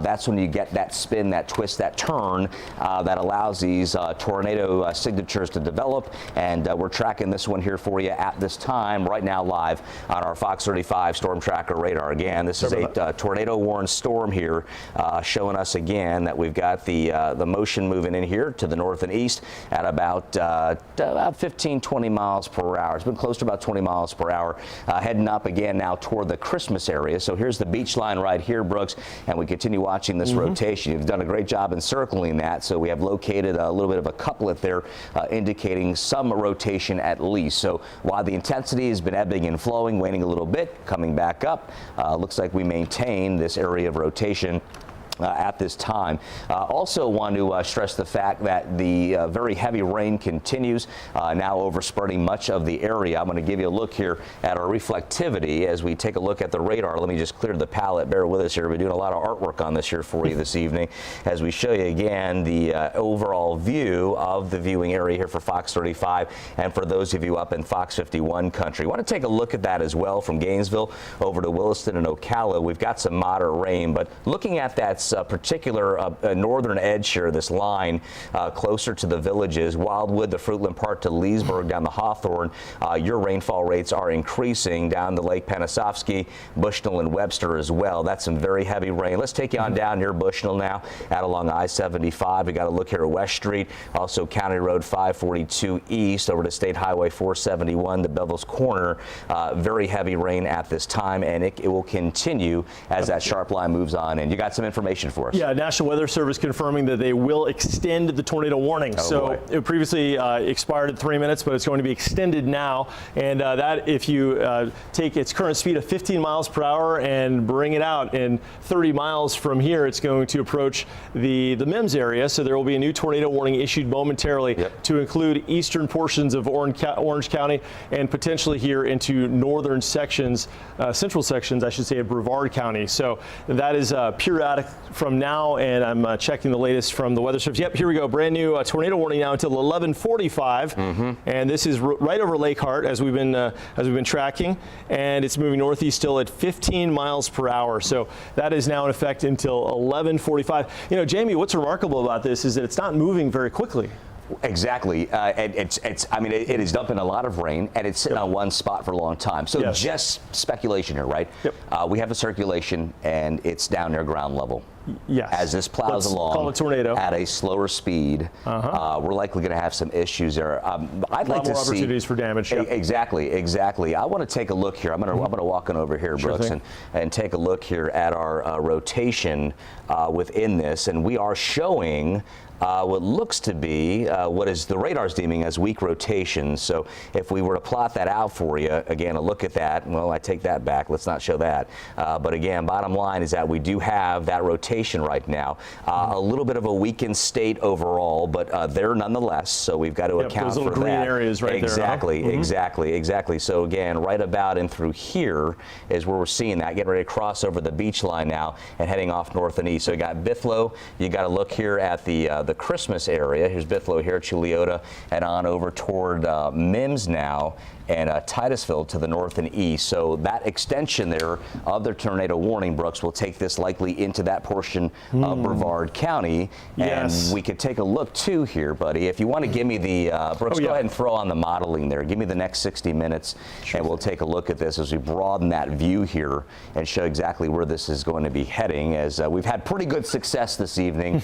that's when you get that spin, that twist, that turn that allows these tornado signatures to develop. And we're tracking this one here for you at this time, right now live on our Fox 35 Storm Tracker radar. Again, this is a tornado-warned storm here, showing us again that we've got the motion moving in here to the north and east at about 15-20 miles per hour. It's been close to about 20 miles per hour, heading up again now toward the Christmas area. So here's the beach line right here, Brooks, and we continue watching this rotation. You've done a great job encircling that, so we have located a little bit of a couplet there indicating some rotation at least. So while the intensity has been ebbing and flowing, waning a little bit, coming back up, looks like we maintain this area of rotation at this time. Also want to stress the fact that the very heavy rain continues, now overspreading much of the area. I'm going to give you a look here at our reflectivity as we take a look at the radar. Let me just clear the palette. Bear with us here. We're doing a lot of artwork on this here for you this evening as we show you again the overall view of the viewing area here for Fox 35 and for those of you up in Fox 51 country. I want to take a look at that as well from Gainesville over to Williston and Ocala. We've got some moderate rain, but looking at that particular northern edge here, this line closer to the villages, Wildwood, the Fruitland Park to Leesburg down the Hawthorne, your rainfall rates are increasing down to Lake Penasovsky, Bushnell and Webster as well. That's some very heavy rain. Let's take you on down near Bushnell now, out along I-75. We got to look here at West Street, also County Road 542 East over to State Highway 471 to Bevel's Corner. Very heavy rain at this time, and it will continue as that sharp line moves on. And you got some information for us. Yeah, National Weather Service confirming that they will extend the tornado warning. It previously expired at 3 minutes, but it's going to be extended now. And that, if you take its current speed of 15 miles per hour and bring it out in 30 miles from here, it's going to approach the MEMS area. So there will be a new tornado warning issued momentarily to include eastern portions of Orange County and potentially here into northern sections, central sections, I should say, of Brevard County. So that is periodic from now, and I'm checking the latest from the Weather Service. Yep, here we go. Brand new tornado warning now until 11:45, and this is right over Lake Hart as we've been tracking, and it's moving northeast still at 15 miles per hour. So that is now in effect until 11:45. You know, Jamie, what's remarkable about this is that it's not moving very quickly. Exactly. It is dumping a lot of rain, and it's sitting on one spot for a long time. So just speculation here, right? We have a circulation, and it's down near ground level. Yes. As this plows along call it tornado. at a slower speed, we're likely going to have some issues there. I'd like to see opportunities for damage. Yeah. Exactly. I want to take a look here. I'm going to walk on over here, Brooks, and take a look here at our rotation within this, and we are showing what looks to be what is the radar's deeming as weak rotation. So if we were to plot that out for you, again, a look at that, well, I take that back. Let's not show that. But again, bottom line is that we do have that rotation right now. A little bit of a weakened state overall, but there nonetheless. So we've got to account those little for green that. areas right exactly, there. Exactly. So again, right about and through here is where we're seeing that. Getting ready to cross over the beach line now and heading off north and east. So you got Bithlo. You got to look here at the Christmas area. Here's Bithlo here, Chuliota, and on over toward Mims now, and Titusville to the north and east. So that extension there of the tornado warning, Brooks, will take this likely into that portion of Brevard County. Yes. And we could take a look too here, buddy. If you want to give me the, Brooks, go ahead and throw on the modeling there. Give me the next 60 minutes, and we'll take a look at this as we broaden that view here and show exactly where this is going to be heading, as we've had pretty good success this evening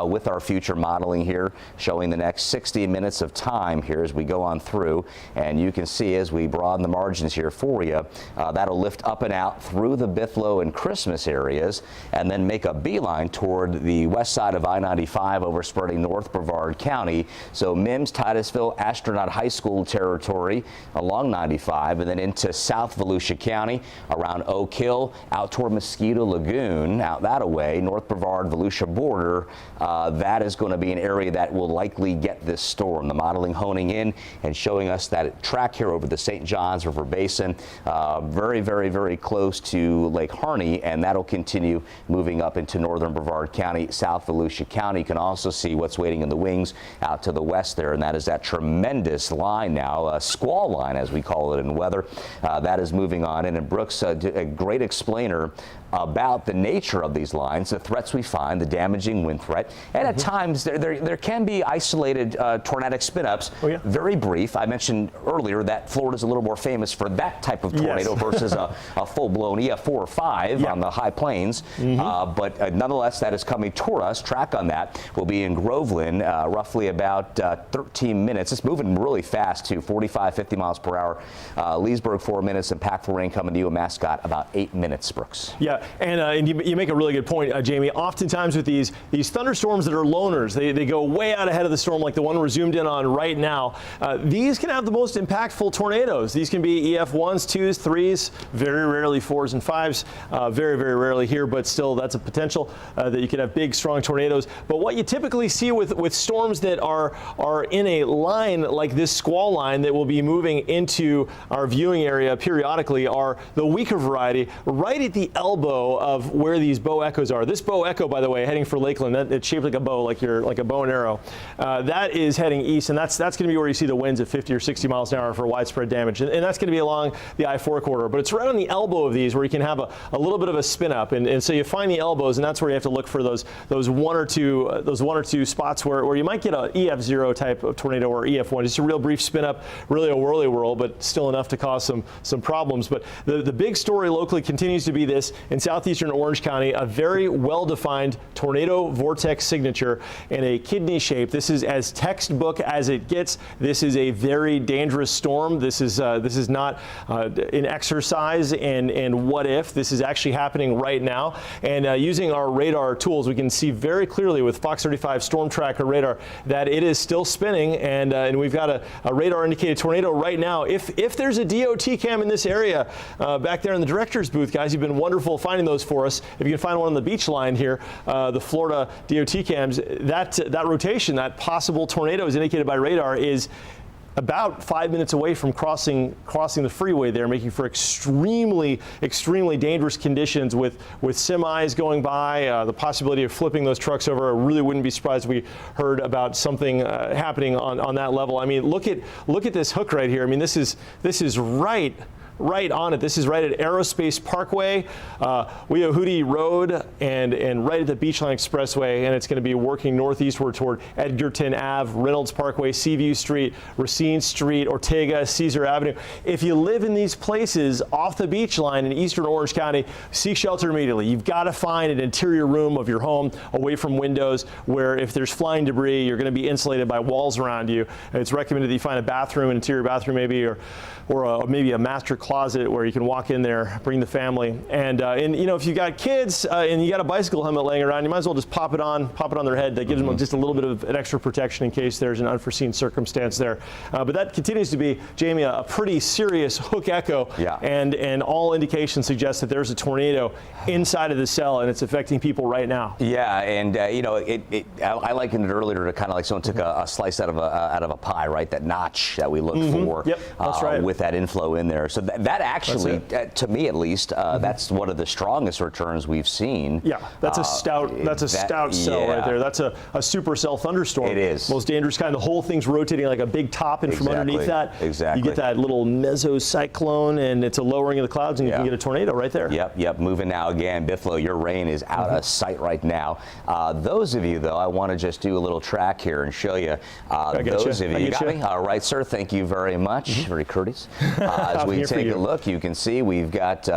with our future modeling here, showing the next 60 minutes of time here as we go on through. And you can see as we broaden the margins here for you, that'll lift up and out through the Bithlo and Christmas areas and then make a beeline toward the west side of I-95 over spreading north Brevard County. So Mims, Titusville, Astronaut High School territory along 95, and then into South Volusia County around Oak Hill, out toward Mosquito Lagoon, out that away, North Brevard, Volusia border. That is going to be an area that will likely get this storm. The modeling honing in and showing us that track here over the St. Johns River Basin, very close to Lake Harney, and that'll continue moving up into northern Brevard County, South Volusia County. You can also see what's waiting in the wings out to the west there, and that is that tremendous line now, a squall line as we call it in weather. That is moving on, and Brooks, a great explainer about the nature of these lines, the threats we find, the damaging wind threat, and at times there can be isolated tornadic spin-ups, very brief. I mentioned earlier that Florida's a little more famous for that type of tornado versus a full-blown EF4 or 5 on the high plains, but nonetheless that is coming toward us. Track on that will be in Groveland, roughly about 13 minutes. It's moving really fast too, 45, 50 miles per hour. Leesburg 4 minutes, impactful rain coming to you, Mascot about 8 minutes, Brooks. Yeah, and you make a really good point, Jamie. Oftentimes with these thunderstorms that are loners, they go way out ahead of the storm, like the one we're zoomed in on right now. These can have the most impactful tornadoes. These can be EF1s, 2s, 3s, very rarely 4s and 5s, very rarely here, but still that's a potential that you could have big, strong tornadoes. But what you typically see with storms that are in a line like this squall line that will be moving into our viewing area periodically are the weaker variety, right at the elbow of where these bow echoes are. This bow echo, by the way, heading for Lakeland, it's shaped like a bow, like a bow and arrow. That is heading east, and that's going to be where you see the winds at 50 or 60 miles an hour for widespread damage, and that's going to be along the I-4 corridor. But it's right on the elbow of these where you can have a little bit of a spin up, and so you find the elbows, and that's where you have to look for those one or two spots where you might get a EF0 type of tornado or EF1, just a real brief spin up, really a whirly whirl, but still enough to cause some problems. But the big story locally continues to be this in southeastern Orange County, a very well-defined tornado vortex signature in a kidney shape. This is as textbook as it gets. This is a very dangerous storm. This is not an exercise in what if. This is actually happening right now. And using our radar tools, we can see very clearly with Fox 35 Storm Tracker radar that it is still spinning, and we've got a radar indicated tornado right now. If there's a DOT cam in this area, back there in the director's booth, guys, you've been wonderful finding those for us. If you can find one on the beach line here, the Florida DOT cams, that rotation, that possible tornado is indicated by radar is about 5 minutes away from crossing the freeway there, making for extremely dangerous conditions with semis going by, the possibility of flipping those trucks over. I really wouldn't be surprised if we heard about something happening on that level. I mean, look at this hook right here. I mean, this is right right on it. This is right at Aerospace Parkway, Weohudi Road, and right at the Beachline Expressway, and it's going to be working northeastward toward Edgerton Ave, Reynolds Parkway, Seaview Street, Racine Street, Ortega, Caesar Avenue. If you live in these places off the beach line in eastern Orange County, seek shelter immediately. You've got to find an interior room of your home away from windows where if there's flying debris, you're going to be insulated by walls around you. And it's recommended that you find a bathroom, an interior bathroom maybe, or maybe a master closet where you can walk in there, bring the family. And you know, if you got kids and you got a bicycle helmet laying around, you might as well just pop it on their head. That gives them just a little bit of an extra protection in case there's an unforeseen circumstance there. But that continues to be, Jamie, a pretty serious hook echo. Yeah. And all indications suggest that there's a tornado inside of the cell and it's affecting people right now. Yeah, and you know, I likened it earlier to kind of like someone took a slice out of a pie, right? That notch that we look for. Yep, that's right. With that inflow in there. So that actually, to me at least, that's one of the strongest returns we've seen. Yeah, that's a stout. That's a stout cell right there. That's a supercell thunderstorm. It is most dangerous kind. The whole thing's rotating like a big top, and from underneath that, you get that little mesocyclone, and it's a lowering of the clouds, and you can get a tornado right there. Yep. Moving now again, Bithlo, your rain is out of sight right now. Those of you, though, I want to just do a little track here and show you. Those of you, you got me? All right, sir. Thank you very much. Very courteous. As we take a look, you can see we've got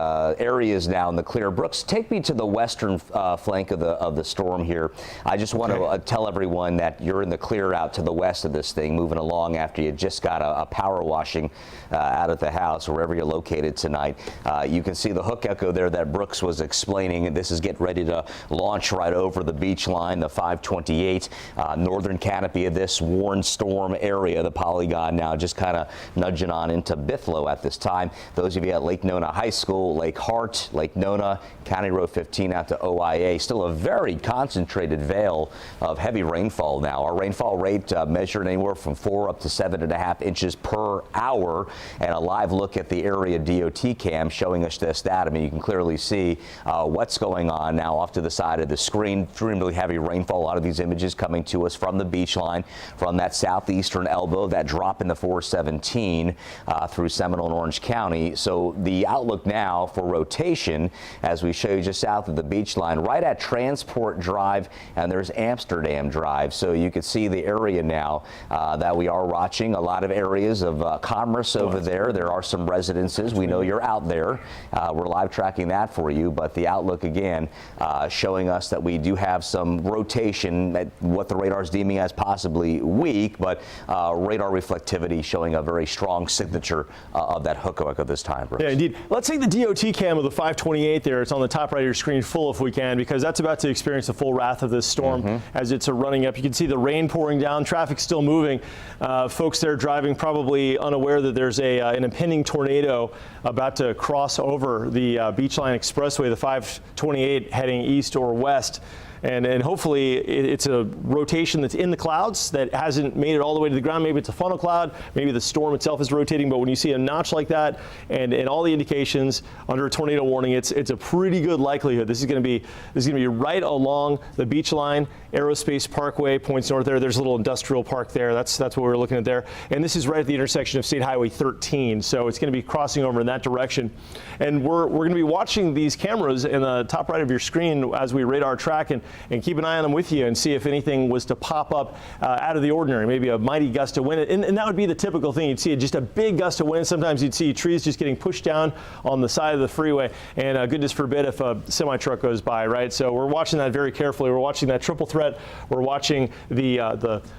areas now in the clear. Brooks, take me to the western flank of the storm here. I just want to tell everyone that you're in the clear out to the west of this thing, moving along after you just got a power washing out at the house, wherever you're located tonight. You can see the hook echo there that Brooks was explaining. This is getting ready to launch right over the beach line, the 528 northern canopy of this warned storm area. The polygon now just kind of nudging on into Bithlo at this time. Those of you at Lake Nona High School, Lake Hart, Lake Nona, County Road 15 out to OIA, still a very concentrated veil of heavy rainfall now. Our rainfall rate measured anywhere from 4 up to 7.5 inches per hour, and a live look at the area DOT cam showing us this stat. I mean, you can clearly see what's going on now off to the side of the screen. Extremely heavy rainfall. A lot of these images coming to us from the beach line, from that southeastern elbow, that drop in the 417 through Seminole and Orange County. So the outlook now for rotation, as we show you just south of the beach line, right at Transport Drive, and there's Amsterdam Drive. So you can see the area now that we are watching. A lot of areas of commerce over there. There are some residences. We know you're out there. We're live tracking that for you, but the outlook again showing us that we do have some rotation at what the radar is deeming as possibly weak, but radar reflectivity showing a very strong signature of that hook echo this time, Brooks. Yeah, indeed. Let's take the DOT cam of the 528 there. It's on the top right of your screen full if we can, because that's about to experience the full wrath of this storm as it's running up. You can see the rain pouring down, traffic still moving. Folks there driving probably unaware that there's an impending tornado about to cross over the Beachline Expressway, the 528 heading east or west. And hopefully it's a rotation that's in the clouds that hasn't made it all the way to the ground. Maybe it's a funnel cloud. Maybe the storm itself is rotating. But when you see a notch like that and all the indications under a tornado warning, it's a pretty good likelihood. This is going to be right along the beach line. Aerospace Parkway points north there. There's a little industrial park there. That's what we're looking at there. And this is right at the intersection of State Highway 13. So it's going to be crossing over in that direction. And we're going to be watching these cameras in the top right of your screen as we radar track and keep an eye on them with you and see if anything was to pop up out of the ordinary, maybe a mighty gust of wind. And that would be the typical thing. You'd see just a big gust of wind. Sometimes you'd see trees just getting pushed down on the side of the freeway. And goodness forbid if a semi-truck goes by, right? So we're watching that very carefully. We're watching that triple threat. We're watching the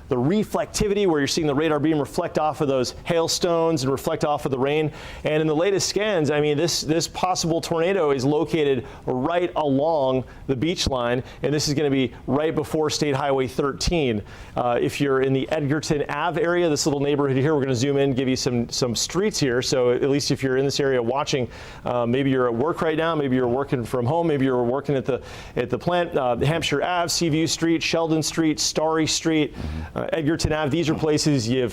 reflectivity, where you're seeing the radar beam reflect off of those hailstones and reflect off of the rain. And in the latest scans, I mean, this possible tornado is located right along the beach line, and this is going to be right before State Highway 13. If you're in the Edgerton Ave area, this little neighborhood here, we're going to zoom in, give you some streets here. So at least if you're in this area watching, maybe you're at work right now, maybe you're working from home, maybe you're working at the plant. Hampshire Ave, Seaview Street, Sheldon Street, Starry Street, Edgerton Ave. These are places you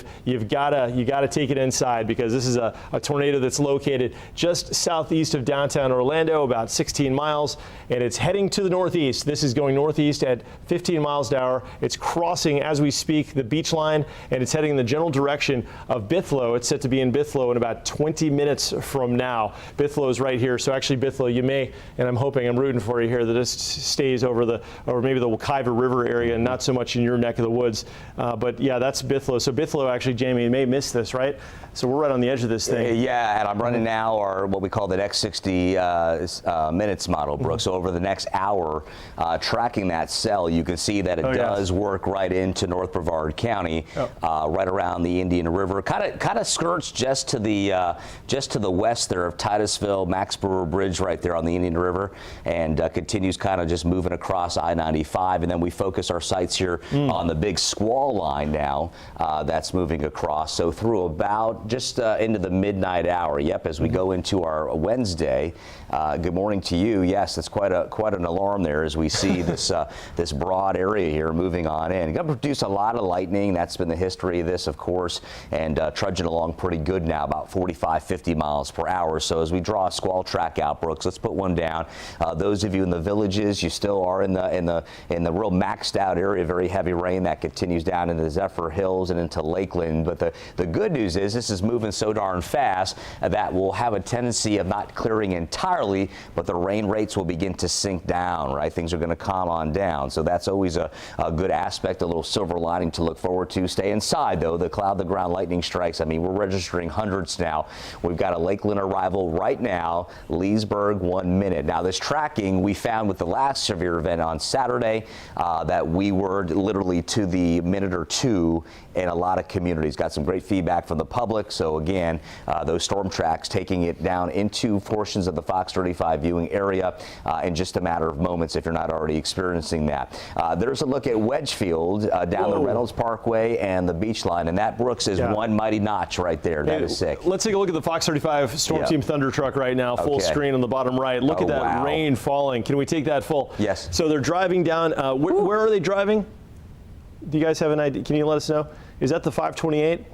got to take it inside, because this is a tornado that's located located just southeast of downtown Orlando, about 16 miles, and it's heading to the northeast. This is going northeast at 15 miles an hour. It's crossing, as we speak, the beach line, and it's heading in the general direction of Bithlo. It's set to be in Bithlo in about 20 minutes from now. Bithlo is right here, so actually Bithlo, you may, and I'm hoping, I'm rooting for you here, that this stays over maybe the Wekiva River area and not so much in your neck of the woods. But yeah, that's Bithlo. So Bithlo, actually, Jamie, you may miss this, right? So we're right on the edge of this thing. Yeah, and I'm running now what we call the next 60 minutes model, Brooks. So over the next hour, tracking that cell, you can see that it does work right into North Brevard County, right around the Indian River. Kind of skirts just to the west there of Titusville, Max Brewer Bridge right there on the Indian River, and continues kind of just moving across I-95. And then we focus our sights here on the big Squall line now that's moving across. So through about just into the midnight hour. Yep, as we go into our Wednesday. Good morning to you. Yes, it's quite an alarm there as we see this this broad area here moving on in. Going to produce a lot of lightning. That's been the history of this, of course, and trudging along pretty good now, about 45, 50 miles per hour. So as we draw a squall track out, Brooks, let's put one down. Those of you in the villages, you still are in the real maxed out area, very heavy rain that continues down into the Zephyr Hills and into Lakeland. But the good news is this is moving so darn fast that we'll have a tendency of not clearing entirely, but the rain rates will begin to sink down, right? Things are going to calm on down. So that's always a good aspect, a little silver lining to look forward to. Stay inside, though. The cloud-to-ground lightning strikes, I mean, we're registering hundreds now. We've got a Lakeland arrival right now, Leesburg, 1 minute. Now, this tracking we found with the last severe event on Saturday that we were literally to the minute or two in a lot of communities. Got some great feedback from the public. So again, those storm tracks taking it down into portions of the Fox 35 viewing area in just a matter of moments if you're not already experiencing that. There's a look at Wedgefield down the Reynolds Parkway and the beach line, and that, Brooks, is one mighty notch right there. That is sick. Let's take a look at the Fox 35 Storm Team Thunder truck right now, full screen on the bottom right. Look at that rain falling. Can we take that full? Yes. So they're driving down. Where are they driving? Do you guys have an idea? Can you let us know? Is that the 528,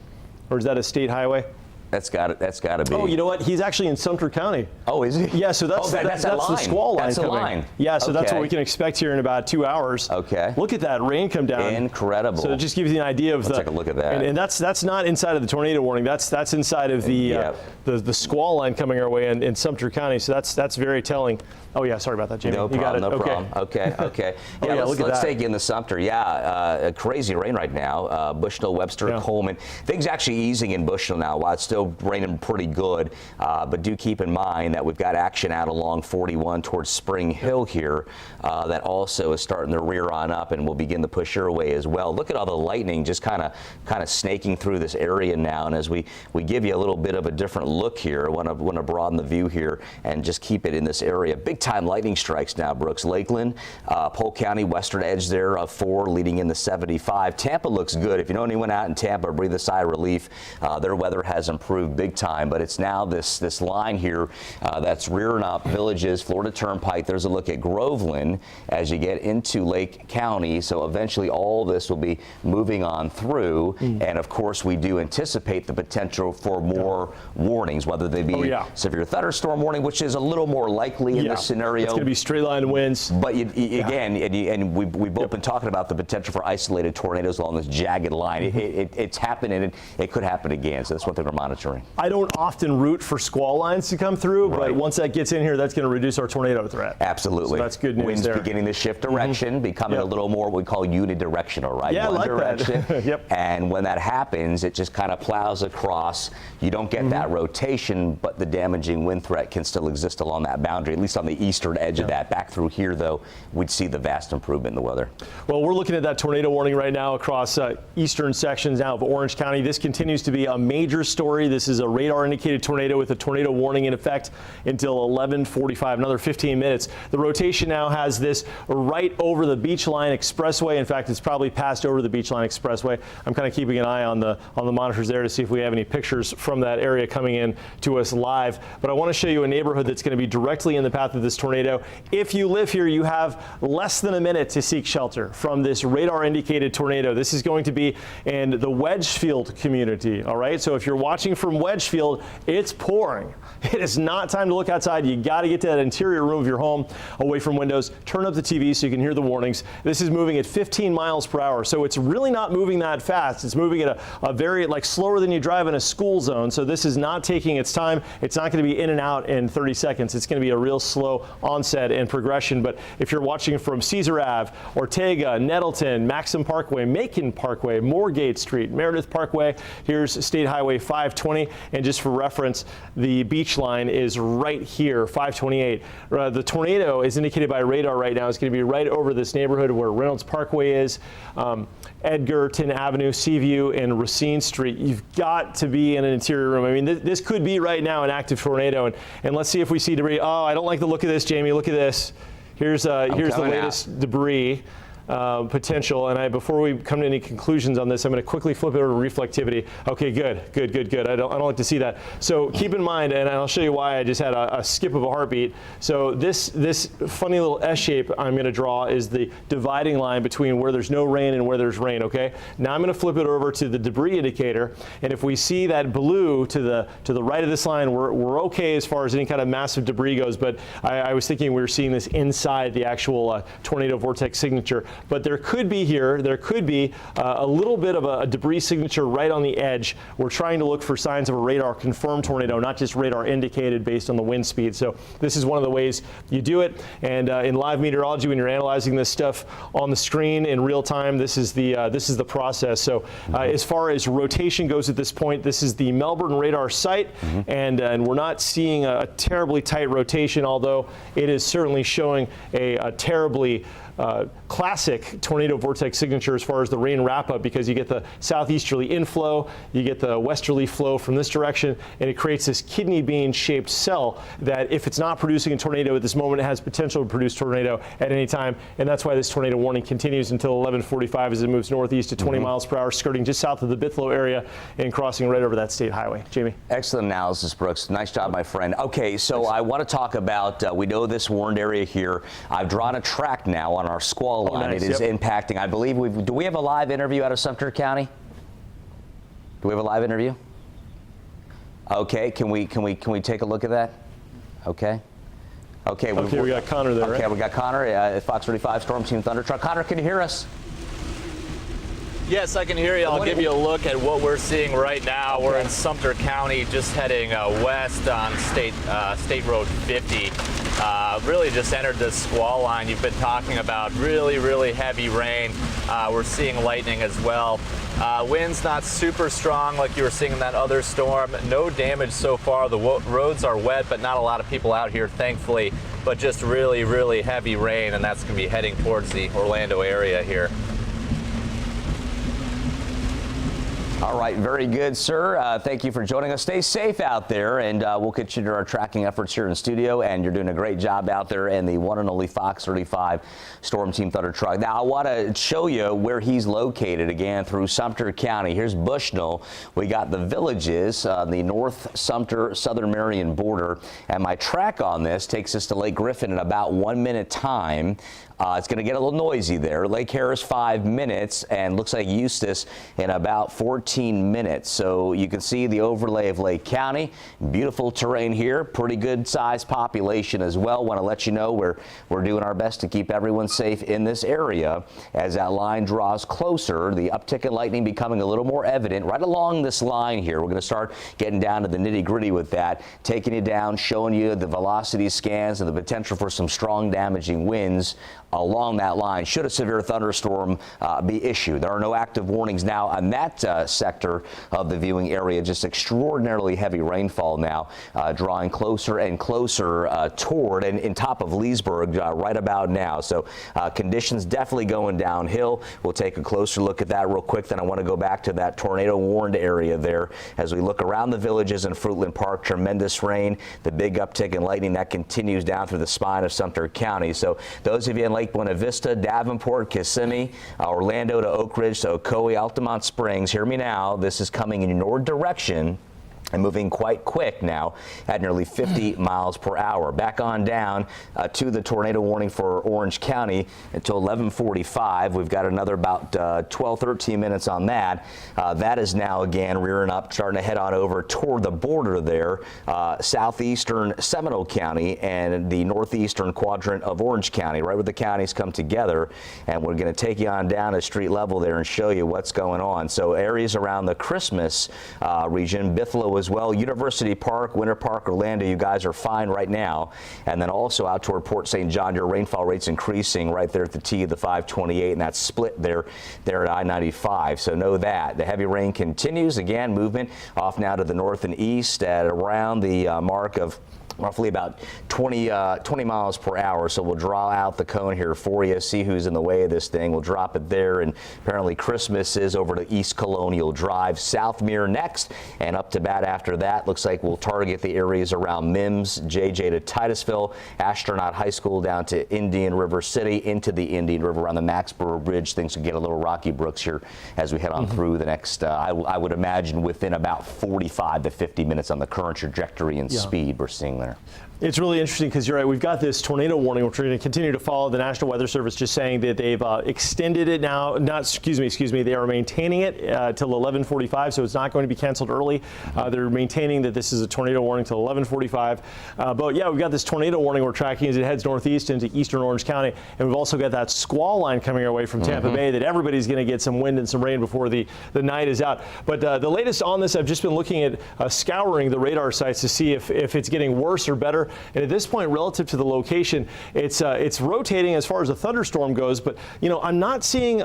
or is that a state highway? That's got to be. Oh, you know what? He's actually in Sumter County. Oh, is he? Yeah, so that's the Squall line coming. Line. Yeah, so that's what we can expect here in about 2 hours. Okay. Look at that rain come down. Incredible. So it just gives you an idea of Let's take a look at that. And that's not inside of the tornado warning. That's inside of the Squall line coming our way in Sumter County. So that's very telling. Oh yeah, sorry about that, Jamie. No problem. No problem. Okay. Yeah, let's take you in the Sumter. Yeah, crazy rain right now. Bushnell, Webster, Coleman. Things actually easing in Bushnell now. While it's still raining pretty good, but do keep in mind that we've got action out along 41 towards Spring Hill here that also is starting to rear on up and will begin to push your way as well. Look at all the lightning just kind of snaking through this area now, and as we give you a little bit of a different look here, I want to broaden the view here and just keep it in this area. Big time lightning strikes now, Brooks. Lakeland, Polk County, western edge there of 4 leading in the 75. Tampa looks good. If you know anyone out in Tampa, breathe a sigh of relief. Their weather has improved big time, but it's now this line here that's rearing up villages, Florida Turnpike. There's a look at Groveland as you get into Lake County. So eventually all this will be moving on through. And of course, we do anticipate the potential for more warnings, whether they be severe thunderstorm warning, which is a little more likely in this scenario. It's going to be straight line winds. But again, we've both been talking about the potential for isolated tornadoes along this jagged line. It's happening, and it could happen again. So that's what they're monitoring. I don't often root for squall lines to come through, but once that gets in here, that's going to reduce our tornado threat. Absolutely. So that's good news. Winds beginning to shift direction, becoming a little more what we call unidirectional, right? Yeah, One I like direction. that. And when that happens, it just kind of plows across. You don't get that rotation, but the damaging wind threat can still exist along that boundary, at least on the eastern edge of that. Back through here, though, we'd see the vast improvement in the weather. Well, we're looking at that tornado warning right now across eastern sections now of Orange County. This continues to be a major story. This is a radar-indicated tornado with a tornado warning in effect until 11:45, another 15 minutes. The rotation now has this right over the Beachline Expressway. In fact, it's probably passed over the Beachline Expressway. I'm kind of keeping an eye on the monitors there to see if we have any pictures from that area coming in to us live. But I want to show you a neighborhood that's going to be directly in the path of this tornado. If you live here, you have less than a minute to seek shelter from this radar-indicated tornado. This is going to be in the Wedgefield community, all right? So if you're watching watching from Wedgefield, it's pouring. It is not time to look outside. You got to get to that interior room of your home, away from windows. Turn up the TV so you can hear the warnings. This is moving at 15 miles per hour, so it's really not moving that fast. It's moving at a very, like, slower than you drive in a school zone, so this is not taking its time. It's not going to be in and out in 30 seconds. It's going to be a real slow onset and progression, but if you're watching from Caesar Ave, Ortega, Nettleton, Maxim Parkway, Macon Parkway, Moorgate Street, Meredith Parkway, here's State Highway 520, and just for reference, the beach line is right here, 528. The tornado is indicated by radar right now. It's going to be right over this neighborhood where Reynolds Parkway is, Edgerton Avenue, Seaview, and Racine Street. You've got to be in an interior room. I mean, this could be right now an active tornado, and let's see if we see debris. Oh, I don't like the look of this, Jamie. Look at this. Here's the latest debris potential. And before we come to any conclusions on this, I'm going to quickly flip it over to reflectivity. Okay, good. I don't like to see that. So keep in mind, and I'll show you why I just had a skip of a heartbeat. So this funny little S shape I'm going to draw is the dividing line between where there's no rain and where there's rain. Okay. Now I'm going to flip it over to the debris indicator, and if we see that blue to the right of this line, we're okay as far as any kind of massive debris goes. But I was thinking we were seeing this inside the actual tornado vortex signature. But there could be a little bit of a debris signature right on the edge. We're trying to look for signs of a radar confirmed tornado, not just radar indicated based on the wind speed. So this is one of the ways you do it. And in live meteorology, when you're analyzing this stuff on the screen in real time, this is the process. So as far as rotation goes at this point, this is the Melbourne radar site, and we're not seeing a terribly tight rotation, although it is certainly showing a terribly classic tornado vortex signature as far as the rain wrap up, because you get the southeasterly inflow, you get the westerly flow from this direction, and it creates this kidney bean shaped cell that, if it's not producing a tornado at this moment, it has potential to produce tornado at any time. And that's why this tornado warning continues until 11:45 as it moves northeast at 20 miles per hour, skirting just south of the Bithlow area and crossing right over that state highway. Jamie. Excellent analysis, Brooks. Nice job, my friend. Okay, so I want to talk about, we know this warned area here. I've drawn a track now on our squall line. Nice. It is impacting. I believe do we have a live interview out of Sumter County? Do we have a live interview? Okay, can we take a look at that? Okay, we got Connor there. Okay, right? we got Connor at Fox 35 Storm Team Thunder Truck. Connor, can you hear us? Yes, I can hear you. I'll give you a look at what we're seeing right now. Okay. We're in Sumter County, just heading west on State Road 50. Really just entered this squall line you've been talking about. Really heavy rain. We're seeing lightning as well. Winds not super strong like you were seeing in that other storm. No damage so far. The roads are wet, but not a lot of people out here, thankfully. But just really heavy rain, and that's going to be heading towards the Orlando area here. All right, very good, sir. Thank you for joining us. Stay safe out there, and we'll continue our tracking efforts here in the studio, and you're doing a great job out there in the one and only Fox 35 Storm Team Thunder Truck. Now, I want to show you where he's located again through Sumter County. Here's Bushnell. We got the villages, the North Sumter, Southern Marion border, and my track on this takes us to Lake Griffin in about 1 minute time. It's going to get a little noisy there. Lake Harris 5 minutes, and looks like Eustis in about 14 minutes. So you can see the overlay of Lake County. Beautiful terrain here. Pretty good sized population as well. Want to let you know we're doing our best to keep everyone safe in this area. As that line draws closer, the uptick in lightning becoming a little more evident right along this line here. We're going to start getting down to the nitty gritty with that, taking you down, showing you the velocity scans and the potential for some strong damaging winds along that line should a severe thunderstorm be issued. There are no active warnings now on that sector of the viewing area. Just extraordinarily heavy rainfall now drawing closer and closer toward and in top of Leesburg right about now. So conditions definitely going downhill. We'll take a closer look at that real quick. Then I want to go back to that tornado warned area there as we look around the villages in Fruitland Park. Tremendous rain, the big uptick in lightning that continues down through the spine of Sumter County. So those of you in Lake Buena Vista, Davenport, Kissimmee, Orlando to Oak Ridge to Ocoee, Altamont Springs, hear me now. This is coming in your direction and moving quite quick now at nearly 50 miles per hour. Back on down to the tornado warning for Orange County until 11:45. We've got another about 12, 13 minutes on that. That is now again rearing up, starting to head on over toward the border there, southeastern Seminole County and the northeastern quadrant of Orange County, right where the counties come together. And we're going to take you on down to street level there and show you what's going on. So areas around the Christmas region, Bithlo as well, University Park, Winter Park, Orlando, you guys are fine right now. And then also out toward Port St. John, your rainfall rates increasing right there at the T of the 528, and that's split there at I-95. So know that. The heavy rain continues. Again, movement off now to the north and east at around the mark of roughly about 20 miles per hour. So we'll draw out the cone here for you, see who's in the way of this thing. We'll drop it there, and apparently Christmas is over to East Colonial Drive. Southmere next, and up to bat after that. Looks like we'll target the areas around Mims, JJ to Titusville, Astronaut High School down to Indian River City, into the Indian River around the Maxborough Bridge. Things will get a little rocky, Brooks, here as we head on through the next, I would imagine, within about 45 to 50 minutes on the current trajectory and speed we're seeing there. It's really interesting because you're right. We've got this tornado warning, which we're going to continue to follow. The National Weather Service just saying that they've extended it now. Excuse me. They are maintaining it till 11:45, so it's not going to be canceled early. They're maintaining that this is a tornado warning till 11:45. But yeah, we've got this tornado warning we're tracking as it heads northeast into eastern Orange County, and we've also got that squall line coming our way from Tampa Bay that everybody's going to get some wind and some rain before the night is out. But the latest on this, I've just been looking at scouring the radar sites to see if it's getting worse or better. And at this point, relative to the location, it's rotating as far as a thunderstorm goes. But I'm not seeing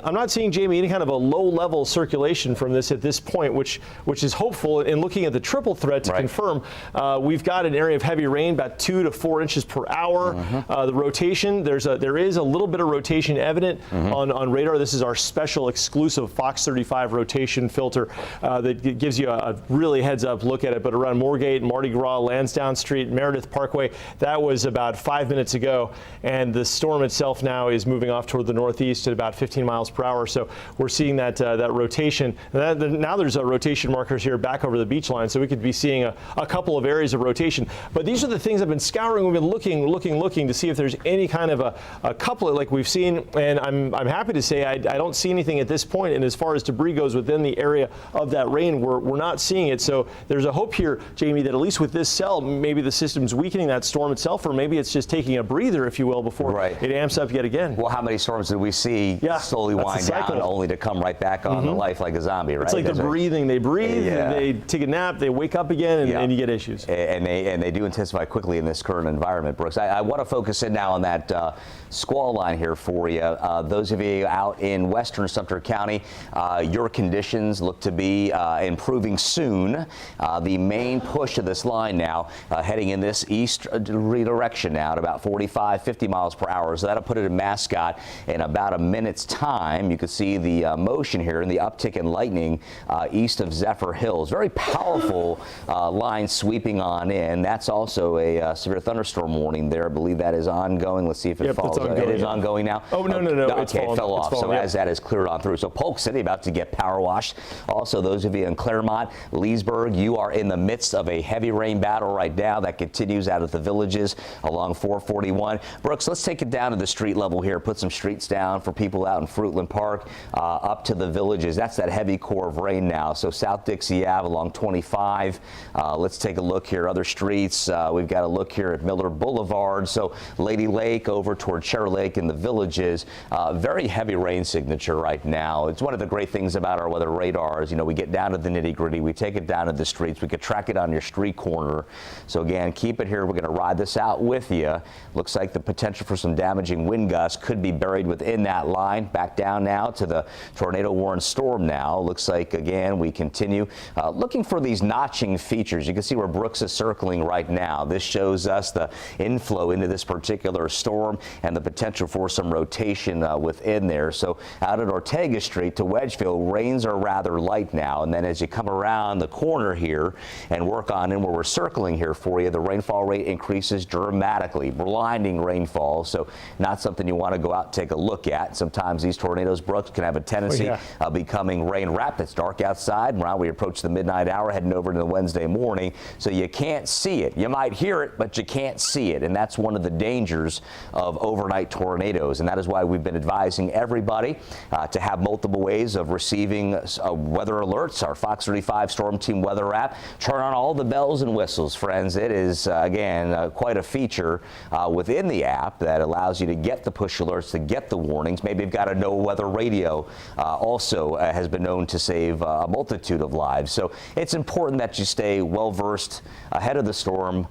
Jamie any kind of a low-level circulation from this at this point, which is hopeful. In looking at the triple threat to confirm, we've got an area of heavy rain, about 2 to 4 inches per hour. The rotation, there is a little bit of rotation evident on radar. This is our special exclusive Fox 35 rotation filter that gives you a really heads-up look at it. But around Moorgate, Mardi Gras, Lansdowne Street, Meredith Parkway, that was about 5 minutes ago, and the storm itself now is moving off toward the northeast at about 15 miles per hour. So we're seeing that rotation. Now there's rotation markers here back over the beach line, so we could be seeing a couple of areas of rotation. But these are the things I've been scouring. We've been looking to see if there's any kind of a couplet like we've seen, and I'm happy to say I don't see anything at this point. And as far as debris goes within the area of that rain, we're not seeing it. So there's a hope here, Jamie, that at least with this cell, maybe the system's weakening that storm itself, or maybe it's just taking a breather, if you will, before it amps up yet again. Well, how many storms did we see slowly wind down only to come right back on to life like a zombie, right? It's like the breathing. They breathe, they take a nap, they wake up again, and you get issues. And they do intensify quickly in this current environment, Brooks. I want to focus in now on that squall line here for you. Those of you out in western Sumter County, your conditions look to be improving soon. The main push of this line now heading in this east redirection now at about 45, 50 miles per hour. So that'll put it in Mascot in about a minute's time. You can see the motion here and the uptick in lightning east of Zephyr Hills. Very powerful line sweeping on in. That's also a severe thunderstorm warning there. I believe that is ongoing. Let's see if it falls. It is ongoing now. Oh, no. Okay, it fell off. So as that is cleared on through. So Polk City about to get power washed. Also, those of you in Claremont, Leesburg, you are in the midst of a heavy rain battle right now that continues out of the villages along 441. Brooks, let's take it down to the street level here. Put some streets down for people out in Fruitland Park, up to the villages. That's that heavy core of rain now. So South Dixie Ave along 25. Let's take a look here. Other streets. We've got a look here at Miller Boulevard. So Lady Lake over toward Cherry Lake in the villages. Very heavy rain signature right now. It's one of the great things about our weather radars. We get down to the nitty gritty. We take it down to the streets. We could track it on your street corner. So again, keep it here. We're going to ride this out with you. Looks like the potential for some damaging wind gusts could be buried within that line. Back down now to the tornado warned storm now. Looks like, again, we continue looking for these notching features. You can see where Brooks is circling right now. This shows us the inflow into this particular storm and the potential for some rotation within there. So out at Ortega Street to Wedgeville, rains are rather light now. And then as you come around the corner here and work on in where we're circling here for you, the rainfall rate rate increases dramatically, blinding rainfall. So not something you want to go out and take a look at. Sometimes these tornadoes, Brooks, can have a tendency of becoming rain wrapped. It's dark outside. Now we approach the midnight hour, heading over to the Wednesday morning, so you can't see it. You might hear it, but you can't see it, and that's one of the dangers of overnight tornadoes, and that is why we've been advising everybody to have multiple ways of receiving weather alerts. Our Fox 35 Storm Team weather app. Turn on all the bells and whistles, friends. It is, again, quite a feature within the app that allows you to get the push alerts, to get the warnings. Maybe you've got a no weather radio, also has been known to save a multitude of lives. So it's important that you stay well versed ahead of the storm,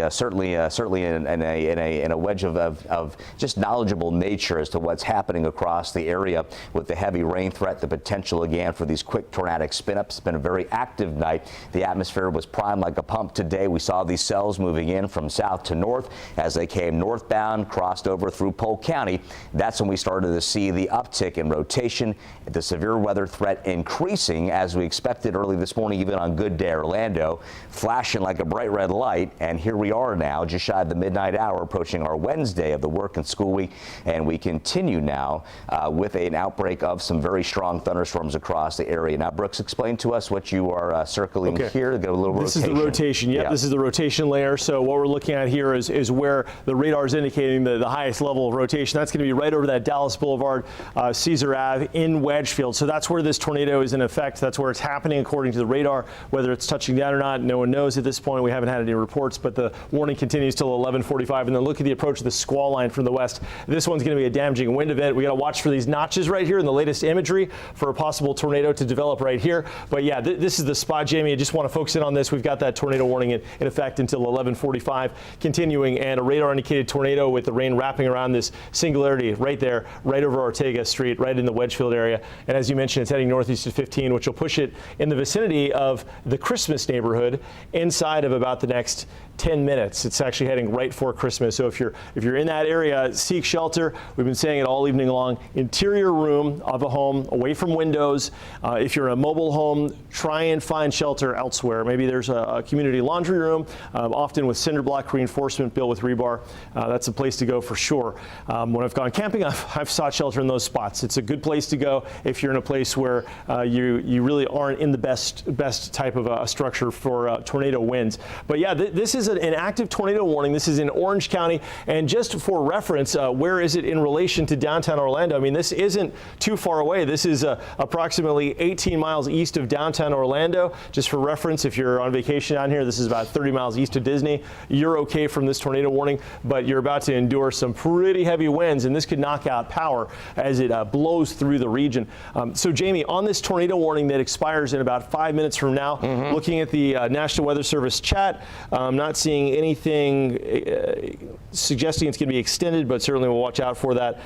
certainly in a wedge of just knowledgeable nature as to what's happening across the area with the heavy rain threat, the potential again for these quick tornadic spin-ups. It's been a very active night. The atmosphere was primed like a pump today. We saw these cells moving in from south to north as they came northbound, crossed over through Polk County. That's when we started to see the uptick in rotation, the severe weather threat increasing as we expected early this morning, even on good day Orlando, flashing like a bright red light. And here we are now, just shy of the midnight hour, approaching our Wednesday of the work and school week. And we continue now with an outbreak of some very strong thunderstorms across the area. Now, Brooks, explain to us what you are circling here. Get a little This rotation. is the rotation. Yep, this is the rotation layer. So what we're looking at here is where the radar is indicating the highest level of rotation. That's going to be right over that Dallas Boulevard, Caesar Ave in Wedgefield. So that's where this tornado is in effect. That's where it's happening according to the radar. Whether it's touching down or not, no one knows at this point. We haven't had any reports, but the warning continues till 11:45. And then look at the approach of the squall line from the west. This one's going to be a damaging wind event. We got to watch for these notches right here in the latest imagery for a possible tornado to develop right here. But yeah, this is the spot, Jamie. I just want to focus in on this. We've got that tornado warning in effect until 11:45, continuing, and a radar indicated tornado with the rain wrapping around this singularity right there, right over Ortega Street, right in the Wedgefield area. And as you mentioned, it's heading northeast at 15, which will push it in the vicinity of the Christmas neighborhood inside of about the next 10 minutes. It's actually heading right for Christmas. So if you're in that area, seek shelter. We've been saying it all evening long. Interior room of a home, away from windows. If you're in a mobile home, try and find shelter elsewhere. Maybe there's a community laundry room, often with cinder block reinforcement built with rebar. That's a place to go for sure. When I've gone camping, I've sought shelter in those spots. It's a good place to go if you're in a place where you really aren't in the best type of a structure for tornado winds. But yeah, this is an active tornado warning. This is in Orange County. And just for reference, where is it in relation to downtown Orlando? I mean, this isn't too far away. This is approximately 18 miles east of downtown Orlando. Just for reference, if you're on vacation down here, this is about 30 miles east of Disney. You're okay from this tornado warning, but you're about to endure some pretty heavy winds, and this could knock out power as it blows through the region. So, Jamie, on this tornado warning that expires in about 5 minutes from now, looking at the National Weather Service chat, not seeing anything suggesting it's going to be extended, but certainly we'll watch out for that.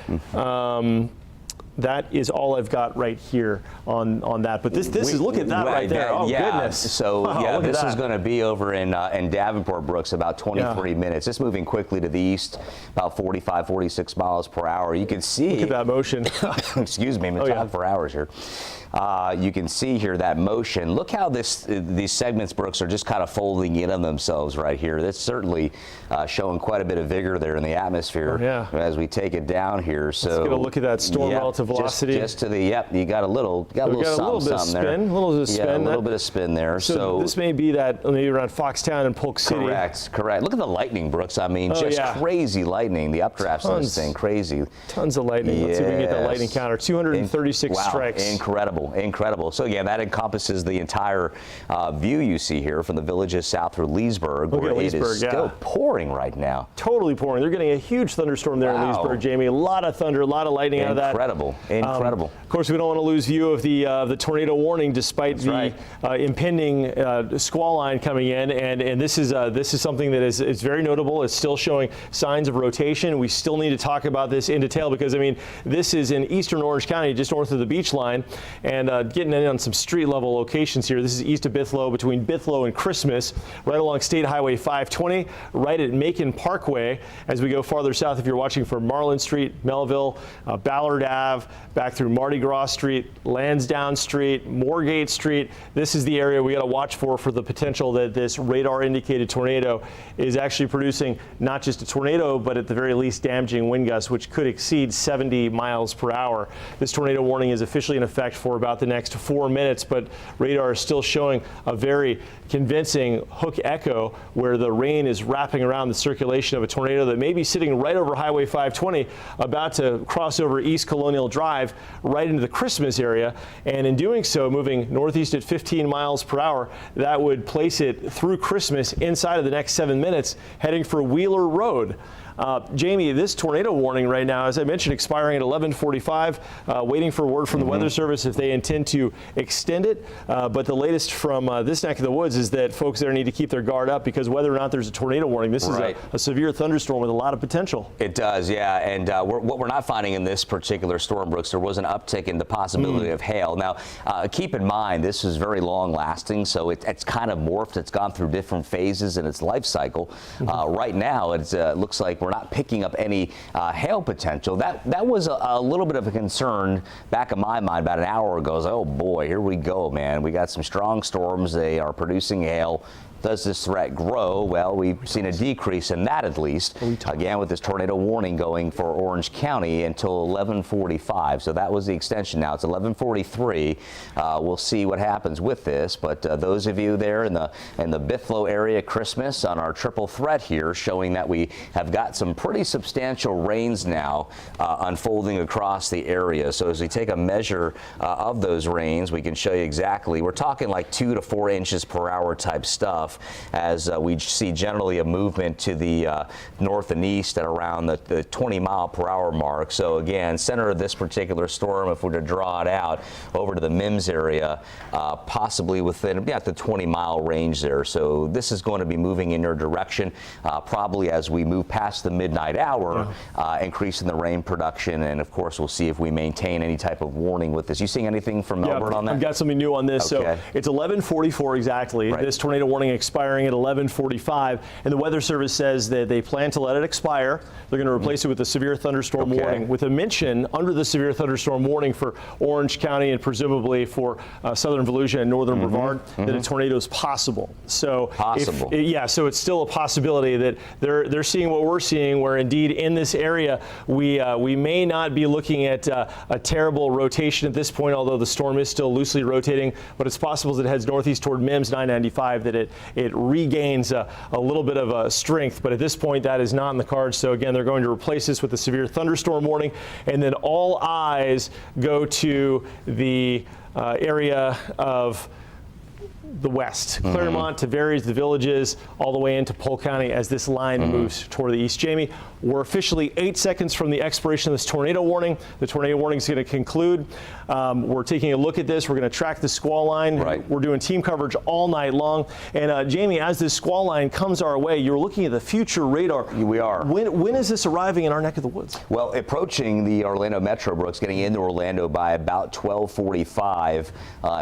That is all I've got right here on that. But this is, look at that right there. Oh, goodness. So, wow, this is going to be over in Davenport, Brooks, about 23 minutes. It's moving quickly to the east, about 45, 46 miles per hour. You can see. Look at that motion. Excuse me, I'm going to talk for hours here. You can see here that motion. Look how these segments, Brooks, are just kind of folding in on themselves right here. That's certainly showing quite a bit of vigor there in the atmosphere as we take it down here. So let's get a look at that storm relative velocity. Just to the you got a little bit of spin there. A little bit of spin there. So this may be that maybe around Foxtown and Polk City. Correct. Look at the lightning, Brooks. I mean, crazy lightning. The updrafts on this thing, crazy. Tons of lightning. Let's see if we can get that lightning counter. 236 strikes. Incredible. So again, that encompasses the entire view you see here from the villages south through Leesburg, where it is still pouring right now. Totally pouring. They're getting a huge thunderstorm there in Leesburg, Jamie. A lot of thunder, a lot of lightning out of that. Incredible. Of course, we don't want to lose view of the tornado warning, despite the impending squall line coming in. And this is something that is very notable. It's still showing signs of rotation. We still need to talk about this in detail because, I mean, this is in eastern Orange County, just north of the beach line, and getting in on some street level locations here. This is east of Bithlo, between Bithlo and Christmas, right along State Highway 520, right at Macon Parkway. As we go farther south, if you're watching from Marlin Street, Melville, Ballard Ave, Ave, back through Mardi Gras Street, Lansdowne Street, Moorgate Street. This is the area we got to watch for the potential that this radar indicated tornado is actually producing not just a tornado, but at the very least damaging wind gusts, which could exceed 70 miles per hour. This tornado warning is officially in effect for about the next 4 minutes, but radar is still showing a very convincing hook echo where the rain is wrapping around the circulation of a tornado that may be sitting right over Highway 520, about to cross over East Colonial Drive right into the Christmas area, and in doing so moving northeast at 15 miles per hour. That would place it through Christmas inside of the next 7 minutes, heading for Wheeler Road. Jamie, this tornado warning right now, as I mentioned, expiring at 11:45, waiting for word from the Weather Service if they intend to extend it. But the latest from this neck of the woods is that folks there need to keep their guard up, because whether or not there's a tornado warning, this is a severe thunderstorm with a lot of potential. It does, yeah. And what we're not finding in this particular storm, Brooks, there was an uptick in the possibility of hail. Now, keep in mind, this is very long lasting, so it's kind of morphed. It's gone through different phases in its life cycle. Right now, it looks like we're not picking up any hail potential. That was a little bit of a concern back in my mind about an hour ago. I was like, oh boy, here we go, man. We got some strong storms. They are producing hail. Does this threat grow? Well, we've seen a decrease in that, at least. Again, with this tornado warning going for Orange County until 11:45. So that was the extension. Now it's 11:43. We'll see what happens with this. But those of you there in the Bithlo area, Christmas on our triple threat here, showing that we have got some pretty substantial rains now unfolding across the area. So as we take a measure of those rains, we can show you exactly. We're talking like 2 to 4 inches per hour type stuff, as we see generally a movement to the north and east at around the 20 mile per hour mark. So again, center of this particular storm, if we're to draw it out over to the Mims area, possibly within the 20 mile range there. So this is going to be moving in your direction, probably as we move past the midnight hour, increasing the rain production. And of course, we'll see if we maintain any type of warning with this. You seeing anything from Melbourne on that? I've got something new on this. Okay. So it's 11:44 exactly. Right. This tornado warning expiring at 11:45, and the Weather Service says that they plan to let it expire. They're going to replace it with a severe thunderstorm warning, with a mention under the severe thunderstorm warning for Orange County and presumably for southern Volusia and northern Brevard that a tornado is possible. So so it's still a possibility that they're seeing what we're seeing, where indeed in this area we may not be looking at a terrible rotation at this point, although the storm is still loosely rotating. But it's possible as it heads northeast toward Mims 995 that it regains a little bit of strength, but at this point that is not in the cards. So again, they're going to replace this with a severe thunderstorm warning, and then all eyes go to the area of the west, Claremont to Verries, the Villages, all the way into Polk County as this line moves toward the east. Jamie, we're officially 8 seconds from the expiration of this tornado warning. The tornado warning is going to conclude. We're taking a look at this. We're going to track the squall line. We're doing team coverage all night long. And Jamie, as this squall line comes our way, you're looking at the future radar. We are. When is this arriving in our neck of the woods? Well, approaching the Orlando Metro, Brooks, getting into Orlando by about 12:45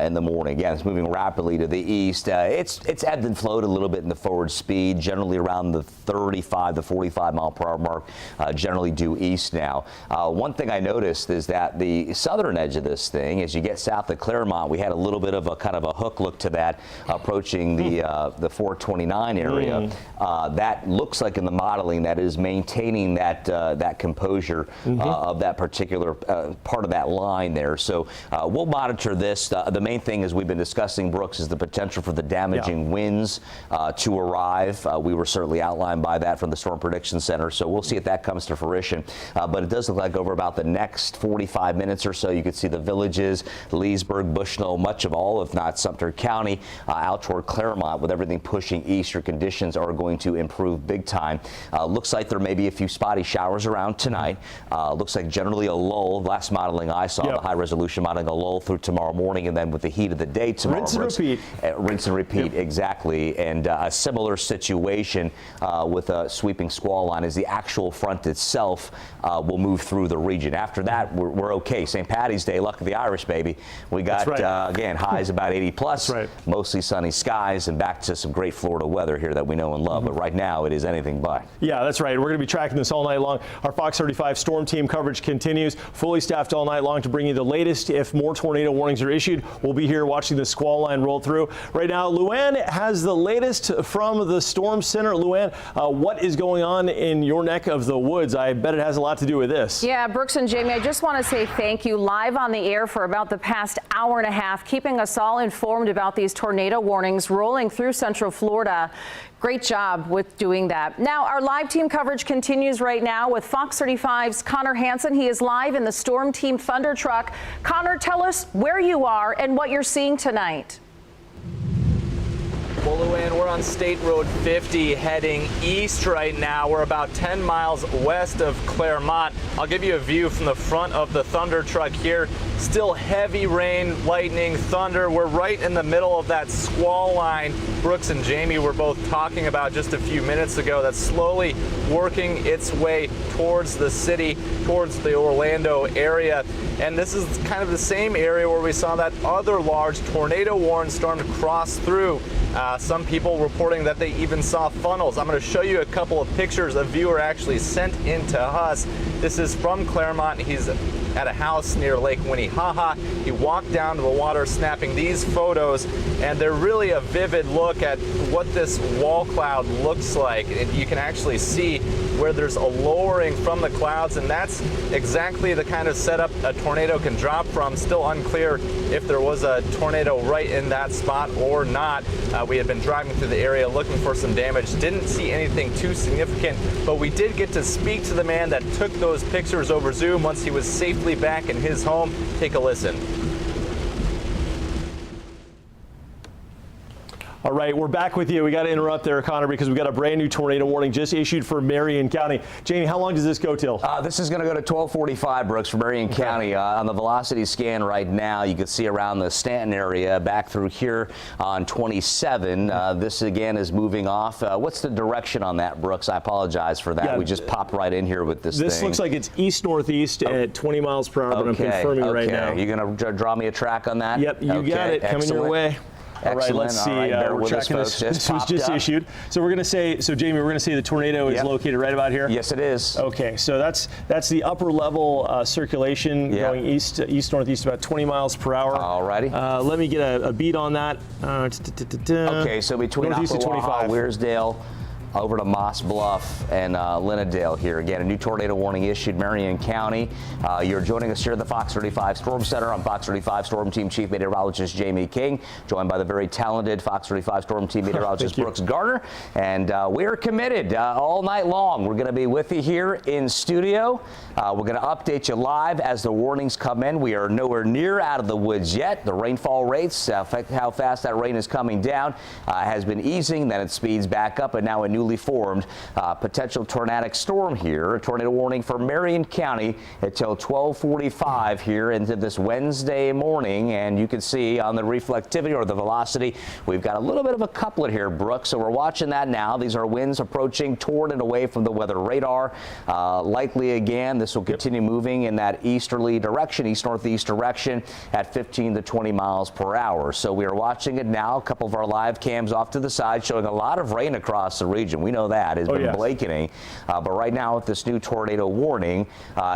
in the morning. Again, it's moving rapidly to the east. It's ebbed and flowed a little bit in the forward speed, generally around the 35 to 45 mile per hour mark, generally due east now. One thing I noticed is that the southern edge of this thing, as you get south of Claremont, we had a little bit of a kind of a hook look to that approaching the 429 area. That looks like in the modeling that is maintaining that composure of that particular part of that line there. So we'll monitor this. The main thing, as we've been discussing, Brooks, is the potential for the damaging winds to arrive. We were certainly outlined by that from the Storm Prediction Center, so we'll see if that comes to fruition. But it does look like over about the next 45 minutes or so, you could see the Villages, Leesburg, Bushnell, much of all, if not Sumter County, out toward Claremont. With everything pushing east, your conditions are going to improve big time. Looks like there may be a few spotty showers around tonight. Looks like generally a lull. Last modeling I saw, the high resolution modeling, a lull through tomorrow morning, and then with the heat of the day tomorrow. Rinse and repeat. rinse and repeat, exactly. And a similar situation with a sweeping squall line is the actual front itself will move through the region. After that, we're okay. St. Patty's Day, luck of the Irish, baby. We got, again, highs about 80 plus, mostly sunny skies, and back to some great Florida weather here that we know and love. But right now, it is anything but. Yeah, that's right. We're going to be tracking this all night long. Our Fox 35 storm team coverage continues, fully staffed all night long to bring you the latest. If more tornado warnings are issued, we'll be here watching the squall line roll through. Right now, Luann has the latest from the Storm Center. Luann, what is going on in your neck of the woods? I bet it has a lot to do with this. Yeah, Brooks and Jamie, I just want to say thank you live on the air for about the past hour and a half, keeping us all informed about these tornado warnings rolling through Central Florida. Great job with doing that. Now, our live team coverage continues right now with Fox 35's Connor Hansen. He is live in the Storm Team Thunder Truck. Connor, tell us where you are and what you're seeing tonight. Well, Luann, we're on State Road 50 heading east right now. We're about 10 miles west of Claremont. I'll give you a view from the front of the Thunder Truck here. Still heavy rain, lightning, thunder. We're right in the middle of that squall line Brooks and Jamie were both talking about just a few minutes ago, that's slowly working its way towards the city, towards the Orlando area. And this is kind of the same area where we saw that other large tornado warning storm cross through. Some people reporting that they even saw funnels. I'm going to show you a couple of pictures a viewer actually sent in to us. This is from Claremont. He's at a house near Lake Winnehaha. He walked down to the water snapping these photos, and they're really a vivid look at what this wall cloud looks like. You can actually see where there's a lowering from the clouds, and that's exactly the kind of setup a tornado can drop from. Still unclear if there was a tornado right in that spot or not. We had been driving through the area looking for some damage. Didn't see anything too significant, but we did get to speak to the man that took those pictures over Zoom once he was safely back in his home. Take a listen. All right, we're back with you. We got to interrupt there, Connor, because we got a brand new tornado warning just issued for Marion County. Jamie, how long does this go till? This is going to go to 1245, Brooks, for Marion County. On the velocity scan right now, you can see around the Stanton area, back through here on 27. This, again, is moving off. What's the direction on that, Brooks? I apologize for that. We just popped right in here with this thing. This looks like it's east-northeast at 20 miles per hour, but I'm confirming right now. You're going to draw me a track on that? Yep, you got it. Coming your way. All right, let's see. We're tracking this. This was just issued. So we're going to say, Jamie, we're going to say the tornado is located right about here? Yes, it is. Okay, so that's the upper level circulation going east-northeast about 20 miles per hour. All righty. Let me get a beat on that. Okay, so between Ocklawaha, Weirsdale, over to Moss Bluff and Linnedale here. Again, a new tornado warning issued Marion County. You're joining us here at the Fox 35 Storm Center. I'm Fox 35 Storm Team Chief Meteorologist Jamie King, joined by the very talented Fox 35 Storm Team Meteorologist Brooks Garner. And we're committed all night long. We're going to be with you here in studio. We're going to update you live as the warnings come in. We are nowhere near out of the woods yet. The rainfall rates, how fast that rain is coming down, has been easing. Then it speeds back up, and now a newly formed potential tornadic storm here. A tornado warning for Marion County until 12:45 here into this Wednesday morning. And you can see on the reflectivity or the velocity, we've got a little bit of a couplet here, Brooks. So we're watching that now. These are winds approaching toward and away from the weather radar. Likely again, this will continue moving in that easterly direction, east-northeast direction at 15 to 20 miles per hour. So we are watching it now. A couple of our live cams off to the side showing a lot of rain across the region. We know that has been blanketing, but right now with this new tornado warning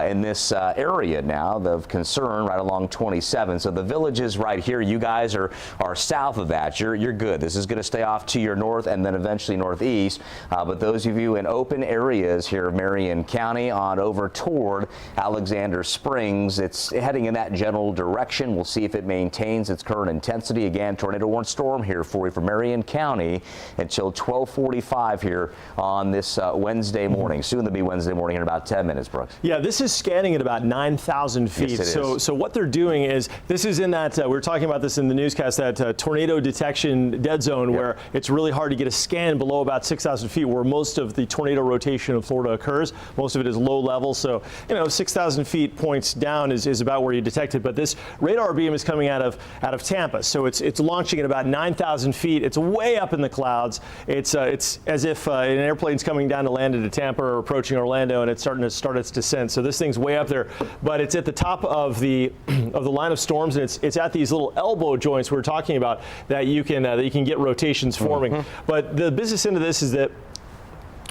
in this area now of concern right along 27. So the villages right here, you guys are south of that. You're good. This is going to stay off to your north and then eventually northeast. But those of you in open areas here of Marion County on over toward Alexander Springs, it's heading in that general direction. We'll see if it maintains its current intensity. Again, tornado warning storm here for you for Marion County until 12:45 here here on this Wednesday morning, soon to be Wednesday morning in about 10 minutes, Brooks. Yeah, this is scanning at about 9,000 feet. Yes, it is. So what they're doing is, this is in that, we were talking about this in the newscast, that tornado detection dead zone, where it's really hard to get a scan below about 6,000 feet, where most of the tornado rotation of Florida occurs. Most of it is low level, so 6,000 feet points down is about where you detect it. But this radar beam is coming out of Tampa, so it's launching at about 9,000 feet. It's way up in the clouds. It's as if an airplane's coming down to land into Tampa or approaching Orlando, and it's starting to start its descent. So this thing's way up there, but it's at the top of the line of storms, and it's at these little elbow joints we were talking about that you can get rotations forming. But the business end of this is that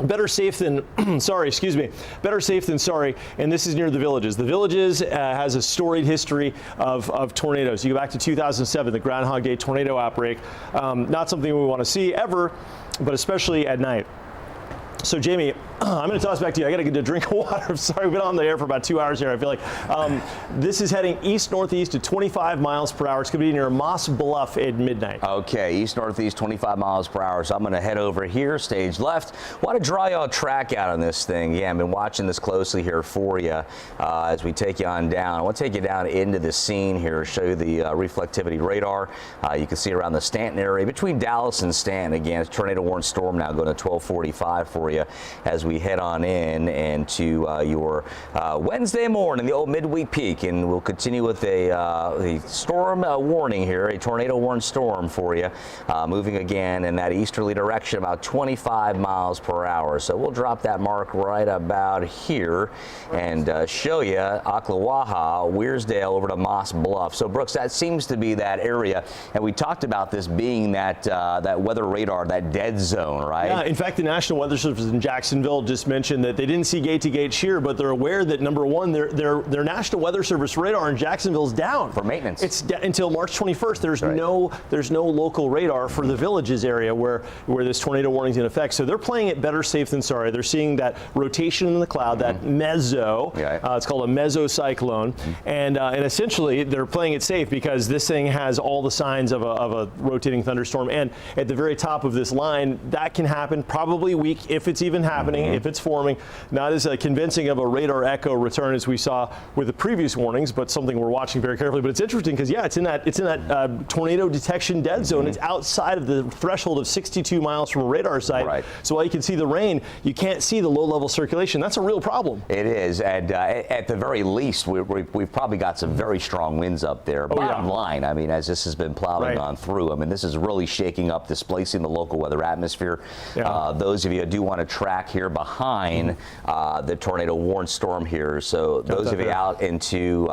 better safe than sorry, better safe than sorry, and this is near the Villages. The Villages has a storied history of tornadoes. You go back to 2007, the Groundhog Day tornado outbreak. Not something we want to see ever, but especially at night. So Jamie, I'm going to toss back to you. I got to get a drink of water. I'm sorry, we've been on the air for about 2 hours here. I feel like this is heading east-northeast at 25 miles per hour. It's going to be near Moss Bluff at midnight. Okay, east-northeast, 25 miles per hour. So I'm going to head over here, stage left. Want to draw y'all a track out on this thing. Yeah, I've been watching this closely here for you as we take you on down. I want to take you down into the scene here, show you the reflectivity radar. You can see around the Stanton area between Dallas and Stanton. Again, it's tornado warned storm now going to 1245 for you as we head on in and to your Wednesday morning, the old midweek peak, and we'll continue with the storm warning here, a tornado warned storm for you, moving again in that easterly direction about 25 miles per hour. So we'll drop that mark right about here and show you Ocklawaha, Weirsdale over to Moss Bluff. So Brooks, that seems to be that area, and we talked about this being that that weather radar, that dead zone, right? Yeah, in fact, the National Weather Service in Jacksonville just mentioned that they didn't see gate-to-gate shear, but they're aware that, number one, their National Weather Service radar in Jacksonville is down for maintenance. It's until March 21st. There's no local radar for the Villages area where this tornado warning is in effect. So they're playing it better safe than sorry. They're seeing that rotation in the cloud, that meso. It's called a mesocyclone, and essentially they're playing it safe because this thing has all the signs of a rotating thunderstorm. And at the very top of this line, that can happen probably weak if it's even happening, if it's forming. Not as convincing of a radar echo return as we saw with the previous warnings, but something we're watching very carefully. But it's interesting because it's in that tornado detection dead zone. It's outside of the threshold of 62 miles from a radar site. Right. So while you can see the rain, you can't see the low-level circulation. That's a real problem. It is, and at the very least, we've probably got some very strong winds up there. Bottom line, I mean, as this has been plowing on through, I mean, this is really shaking up, displacing the local weather atmosphere. Those of you who do want to track here behind the tornado warned storm here. So those of you out into,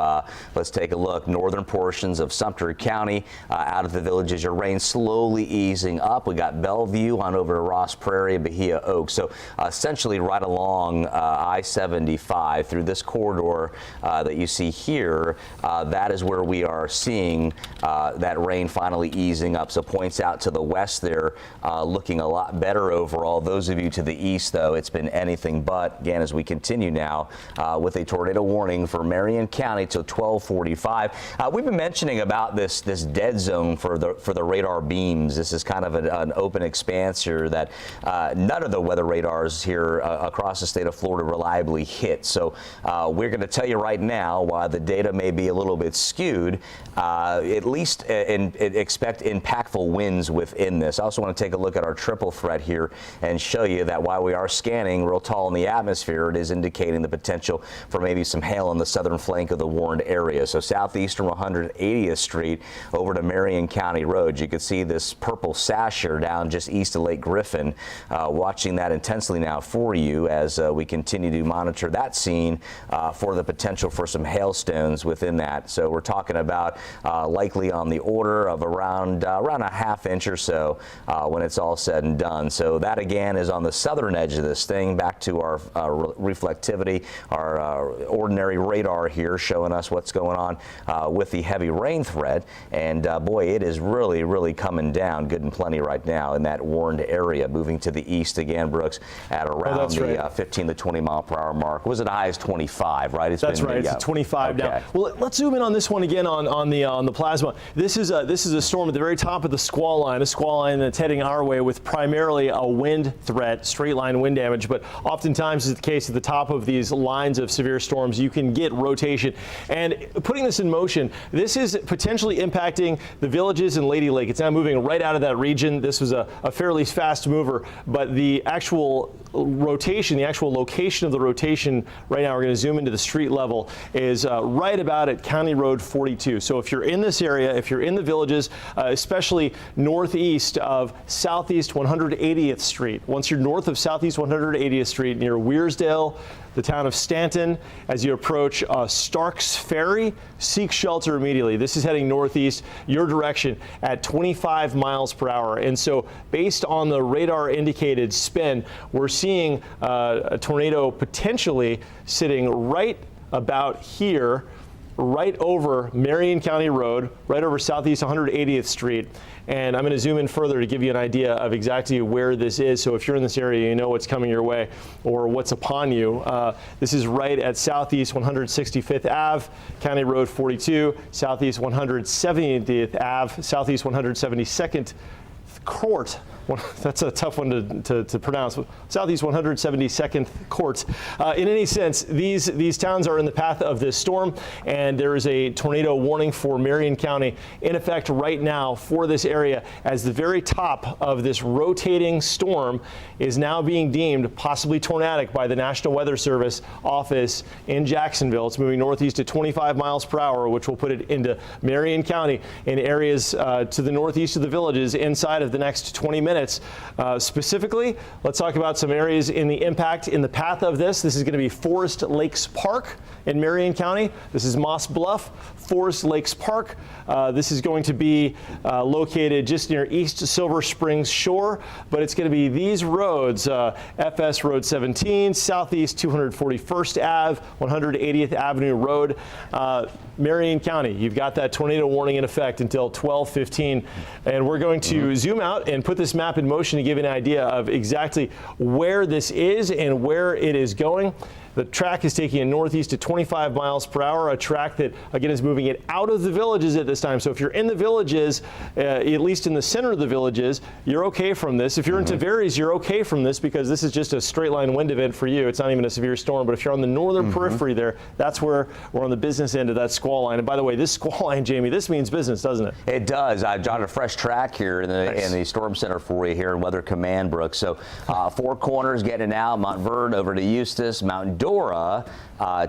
let's take a look, northern portions of Sumter County, out of the Villages, your rain slowly easing up. We got Bellevue on over to Ross Prairie and Bahia Oaks. So essentially right along I-75 through this corridor that you see here, that is where we are seeing that rain finally easing up. So points out to the west there, looking a lot better overall. Those of you to the east, though, it's been anything but. Again, as we continue now with a tornado warning for Marion County till 1245. We've been mentioning about this dead zone for the radar beams. This is kind of an open expanse here that none of the weather radars here across the state of Florida reliably hit. So we're going to tell you right now, while the data may be a little bit skewed, at least expect impactful winds within this. I also want to take a look at our triple threat here and show you that while we are scanning real tall in the atmosphere, it is indicating the potential for maybe some hail on the southern flank of the warned area. So southeastern 180th Street over to Marion County Road. You can see this purple sash here down just east of Lake Griffin. Watching that intensely now for you as we continue to monitor that scene for the potential for some hailstones within that. So we're talking about likely on the order of around a half inch or so when it's all said and done. So that again is on the southern edge of the first thing, back to our reflectivity, our ordinary radar here showing us what's going on with the heavy rain threat. And boy, it is really, really coming down good and plenty right now in that warned area, moving to the east again, Brooks, at around the 15 to 20 mile per hour mark. Was it high as 25, right? That's right. It's 25 now. Well, let's zoom in on this one again on the plasma. This is a storm at the very top of the squall line, a squall line that's heading our way with primarily a wind threat, straight line wind damage. But oftentimes, is the case at the top of these lines of severe storms, you can get rotation. And putting this in motion, this is potentially impacting the Villages and Lady Lake. It's now moving right out of that region. This was a fairly fast mover, but the actual rotation, the actual location of the rotation right now, we're going to zoom into the street level, is right about at County Road 42. So if you're in this area, if you're in the Villages, especially northeast of Southeast 180th Street, once you're north of Southeast 180th Street near Weirsdale, the town of Stanton, as you approach Starks Ferry, seek shelter immediately. This is heading northeast, your direction, at 25 miles per hour. And so based on the radar indicated spin, we're seeing a tornado potentially sitting right about here, right over Marion County Road, right over Southeast 180th Street. And I'm going to zoom in further to give you an idea of exactly where this is. So if you're in this area, you know what's coming your way or what's upon you. This is right at Southeast 165th Ave, County Road 42, Southeast 170th Ave, Southeast 172nd Court. That's a tough one to pronounce. Southeast 172nd Court. In any sense, these towns are in the path of this storm, and there is a tornado warning for Marion County in effect right now for this area, as the very top of this rotating storm is now being deemed possibly tornadic by the National Weather Service office in Jacksonville. It's moving northeast at 25 miles per hour, which will put it into Marion County in areas to the northeast of the Villages inside of the next 20 minutes. Specifically, let's talk about some areas in the impact in the path of this. This is going to be Forest Lakes Park in Marion County. This is Moss Bluff, Forest Lakes Park. This is going to be located just near East Silver Springs Shore, but it's going to be these roads, FS Road 17, Southeast 241st Ave, 180th Avenue Road, Marion County. You've got that tornado warning in effect until 12:15, and we're going to zoom out and put this map in motion to give you an idea of exactly where this is and where it is going. The track is taking it northeast at 25 miles per hour, a track that, again, is moving it out of the Villages at this time. So if you're in the Villages, at least in the center of the Villages, you're okay from this. If you're in Tavares, you're okay from this because this is just a straight line wind event for you. It's not even a severe storm. But if you're on the northern periphery there, that's where we're on the business end of that squall line. And by the way, this squall line, Jamie, this means business, doesn't it? It does. I've jotted a fresh track here in the Storm Center for you here in Weather Command, Brooks. So Four Corners getting it out, Montverde over to Eustis, Mount Dora,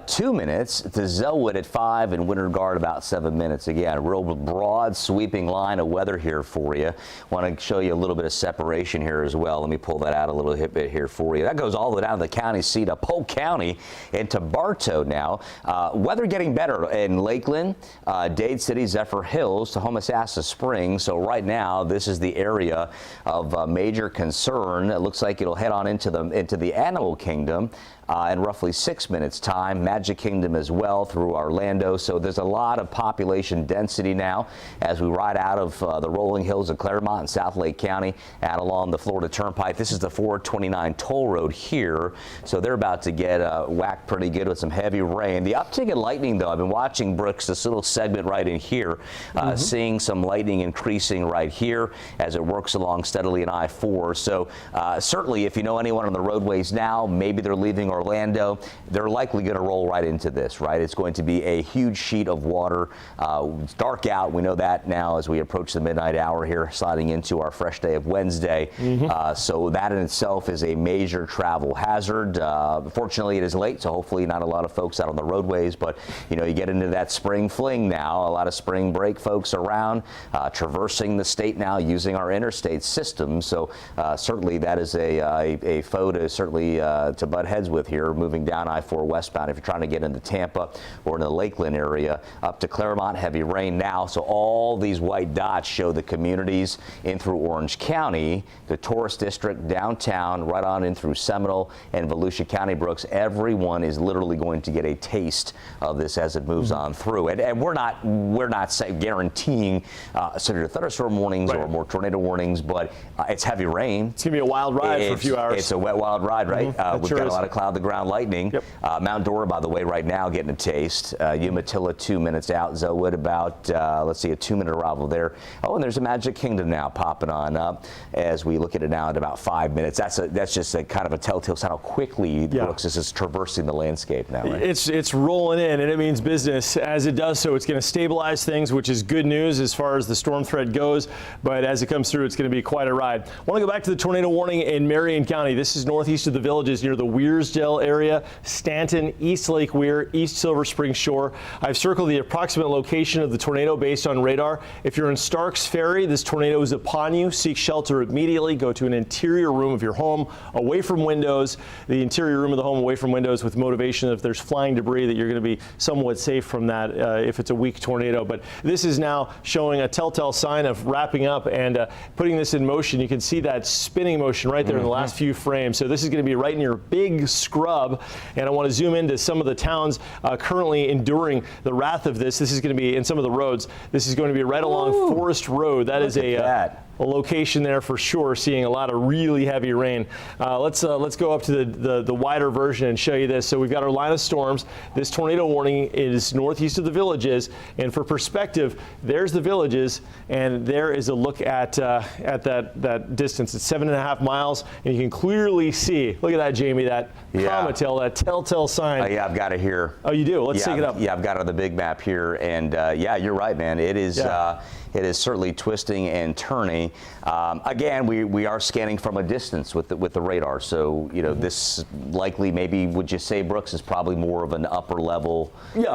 2 minutes, to Zellwood at 5, and Winter Guard about 7 minutes. Again, a real broad sweeping line of weather here for you. Want to show you a little bit of separation here as well. Let me pull that out a little bit here for you. That goes all the way down to the county seat of Polk County into Bartow now. Weather getting better in Lakeland, Dade City, Zephyr Hills to Homosassa Springs. So right now, this is the area of major concern. It looks like it'll head on into the Animal Kingdom in roughly 6 minutes time. Magic Kingdom as well through Orlando. So there's a lot of population density now as we ride out of the rolling hills of Claremont and South Lake County out along the Florida Turnpike. This is the 429 toll road here. So they're about to get whacked pretty good with some heavy rain. The uptick in lightning, though, I've been watching, Brooks, this little segment right in here, seeing some lightning increasing right here as it works along steadily in I-4. So certainly if you know anyone on the roadways now, maybe they're leaving Orlando, they're likely going to roll right into this, right? It's going to be a huge sheet of water. It's dark out. We know that now as we approach the midnight hour here, sliding into our fresh day of Wednesday. So that in itself is a major travel hazard. Fortunately, it is late, so hopefully not a lot of folks out on the roadways, but you know, you get into that spring fling now. A lot of spring break folks around, traversing the state now using our interstate system. So certainly that is a foe to certainly to butt heads with with here, moving down I-4 westbound. If you're trying to get into Tampa or in the Lakeland area, up to Claremont, heavy rain now. So all these white dots show the communities in through Orange County, the tourist district, downtown, right on in through Seminole and Volusia County, Brooks. Everyone is literally going to get a taste of this as it moves on through. And we're not guaranteeing severe thunderstorm warnings or more tornado warnings, but it's heavy rain. It's going to be a wild ride for a few hours. It's a wet, wild ride, right? We've sure got is. a lot of cloud-to-ground lightning. Yep. Mount Dora, by the way, right now getting a taste. Umatilla 2 minutes out. Zellwood about, let's see, a 2-minute arrival there. Oh, and there's a Magic Kingdom now popping on up as we look at it now at about 5 minutes. That's just a kind of a telltale sign how quickly Brooks is traversing the landscape now, right? It's rolling in, and it means business. As it does so, it's going to stabilize things, which is good news as far as the storm threat goes. But as it comes through, it's going to be quite a ride. I want to go back to the tornado warning in Marion County. This is northeast of the Villages near the Weirsdale area, Stanton, East Lake Weir, East Silver Spring Shore. I've circled the approximate location of the tornado based on radar. If you're in Starks Ferry, this tornado is upon you. Seek shelter immediately. Go to an interior room of your home, away from windows, the interior room of the home away from windows, with motivation that if there's flying debris that you're going to be somewhat safe from that if it's a weak tornado. But this is now showing a telltale sign of wrapping up and putting this in motion. You can see that spinning motion right there in the last few frames. So this is going to be right in your big scrub. And I want to zoom into some of the towns currently enduring the wrath of this. This is going to be in some of the roads. This is going to be right along Forest Road. That is a location there for sure, seeing a lot of really heavy rain. Let's go up to the wider version and show you this. So we've got our line of storms. This tornado warning is northeast of the Villages, and for perspective, there's the Villages, and there is a look at that distance. It's 7.5 miles, and you can clearly see. Look at that, Jamie. That comet-tail, that telltale sign. Yeah, I've got it here. Oh, you do? Let's take it up. Yeah, I've got it on the big map here, and yeah, you're right, man. It is. It is certainly twisting and turning. Again, we are scanning from a distance with the radar, so you know this likely, maybe would you say, Brooks, is probably more of an upper level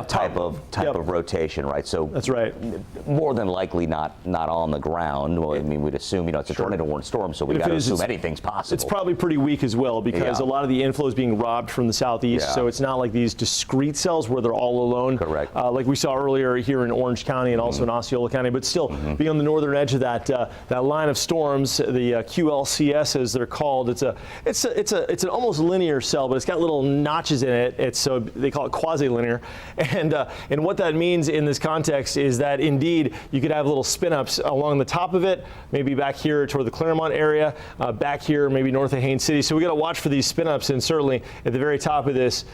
type of rotation, right? So that's right. More than likely not on the ground. Well, I mean, we'd assume it's a tornado warning storm, so we got to assume anything's possible. It's probably pretty weak as well because a lot of the inflow is being robbed from the southeast, so it's not like these discrete cells where they're all alone. Correct. Like we saw earlier here in Orange County and also in Osceola County, but still be on the northern edge of that line of storms, the QLCS as they're called. It's an almost linear cell, but it's got little notches in it. It's so they call it quasi-linear, and what that means in this context is that indeed you could have little spin-ups along the top of it, maybe back here toward the Claremont area, back here maybe north of Haines City. So we got to watch for these spin-ups, and certainly at the very top of this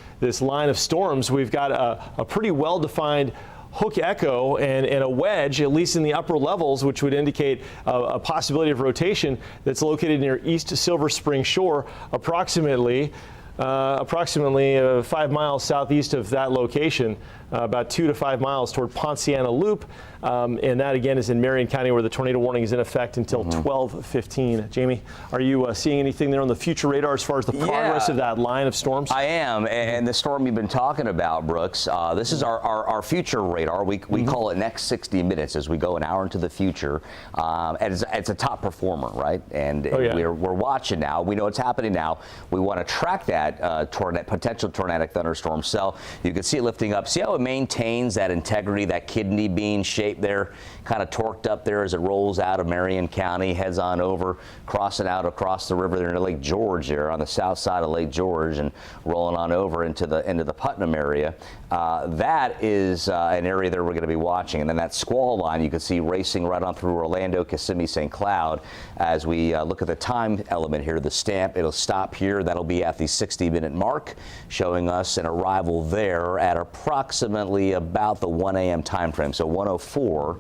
line of storms, we've got a pretty well-defined hook echo and a wedge, at least in the upper levels, which would indicate a possibility of rotation that's located near East Silver Spring Shore, approximately 5 miles southeast of that location, about 2 to 5 miles toward Ponciana Loop. And that, again, is in Marion County, where the tornado warning is in effect until 12:15. Jamie, are you seeing anything there on the future radar as far as the progress of that line of storms? I am. And the storm you've been talking about, Brooks, this is our future radar. We call it next 60 minutes as we go an hour into the future. And it's a top performer, right? And we're watching now. We know what's happening now. We want to track that potential tornadic thunderstorm cell. You can see it lifting up. See how it maintains that integrity, that kidney bean shape there, kind of torqued up there as it rolls out of Marion County, heads on over, crossing out across the river there into Lake George there on the south side of Lake George and rolling on over into the Putnam area. That is an area that we're going to be watching. And then that squall line you can see racing right on through Orlando, Kissimmee, St. Cloud. As we look at the time element here, the stamp, it'll stop here. That'll be at the 60-minute mark, showing us an arrival there at approximately about the 1 a.m. time frame. So 1:04,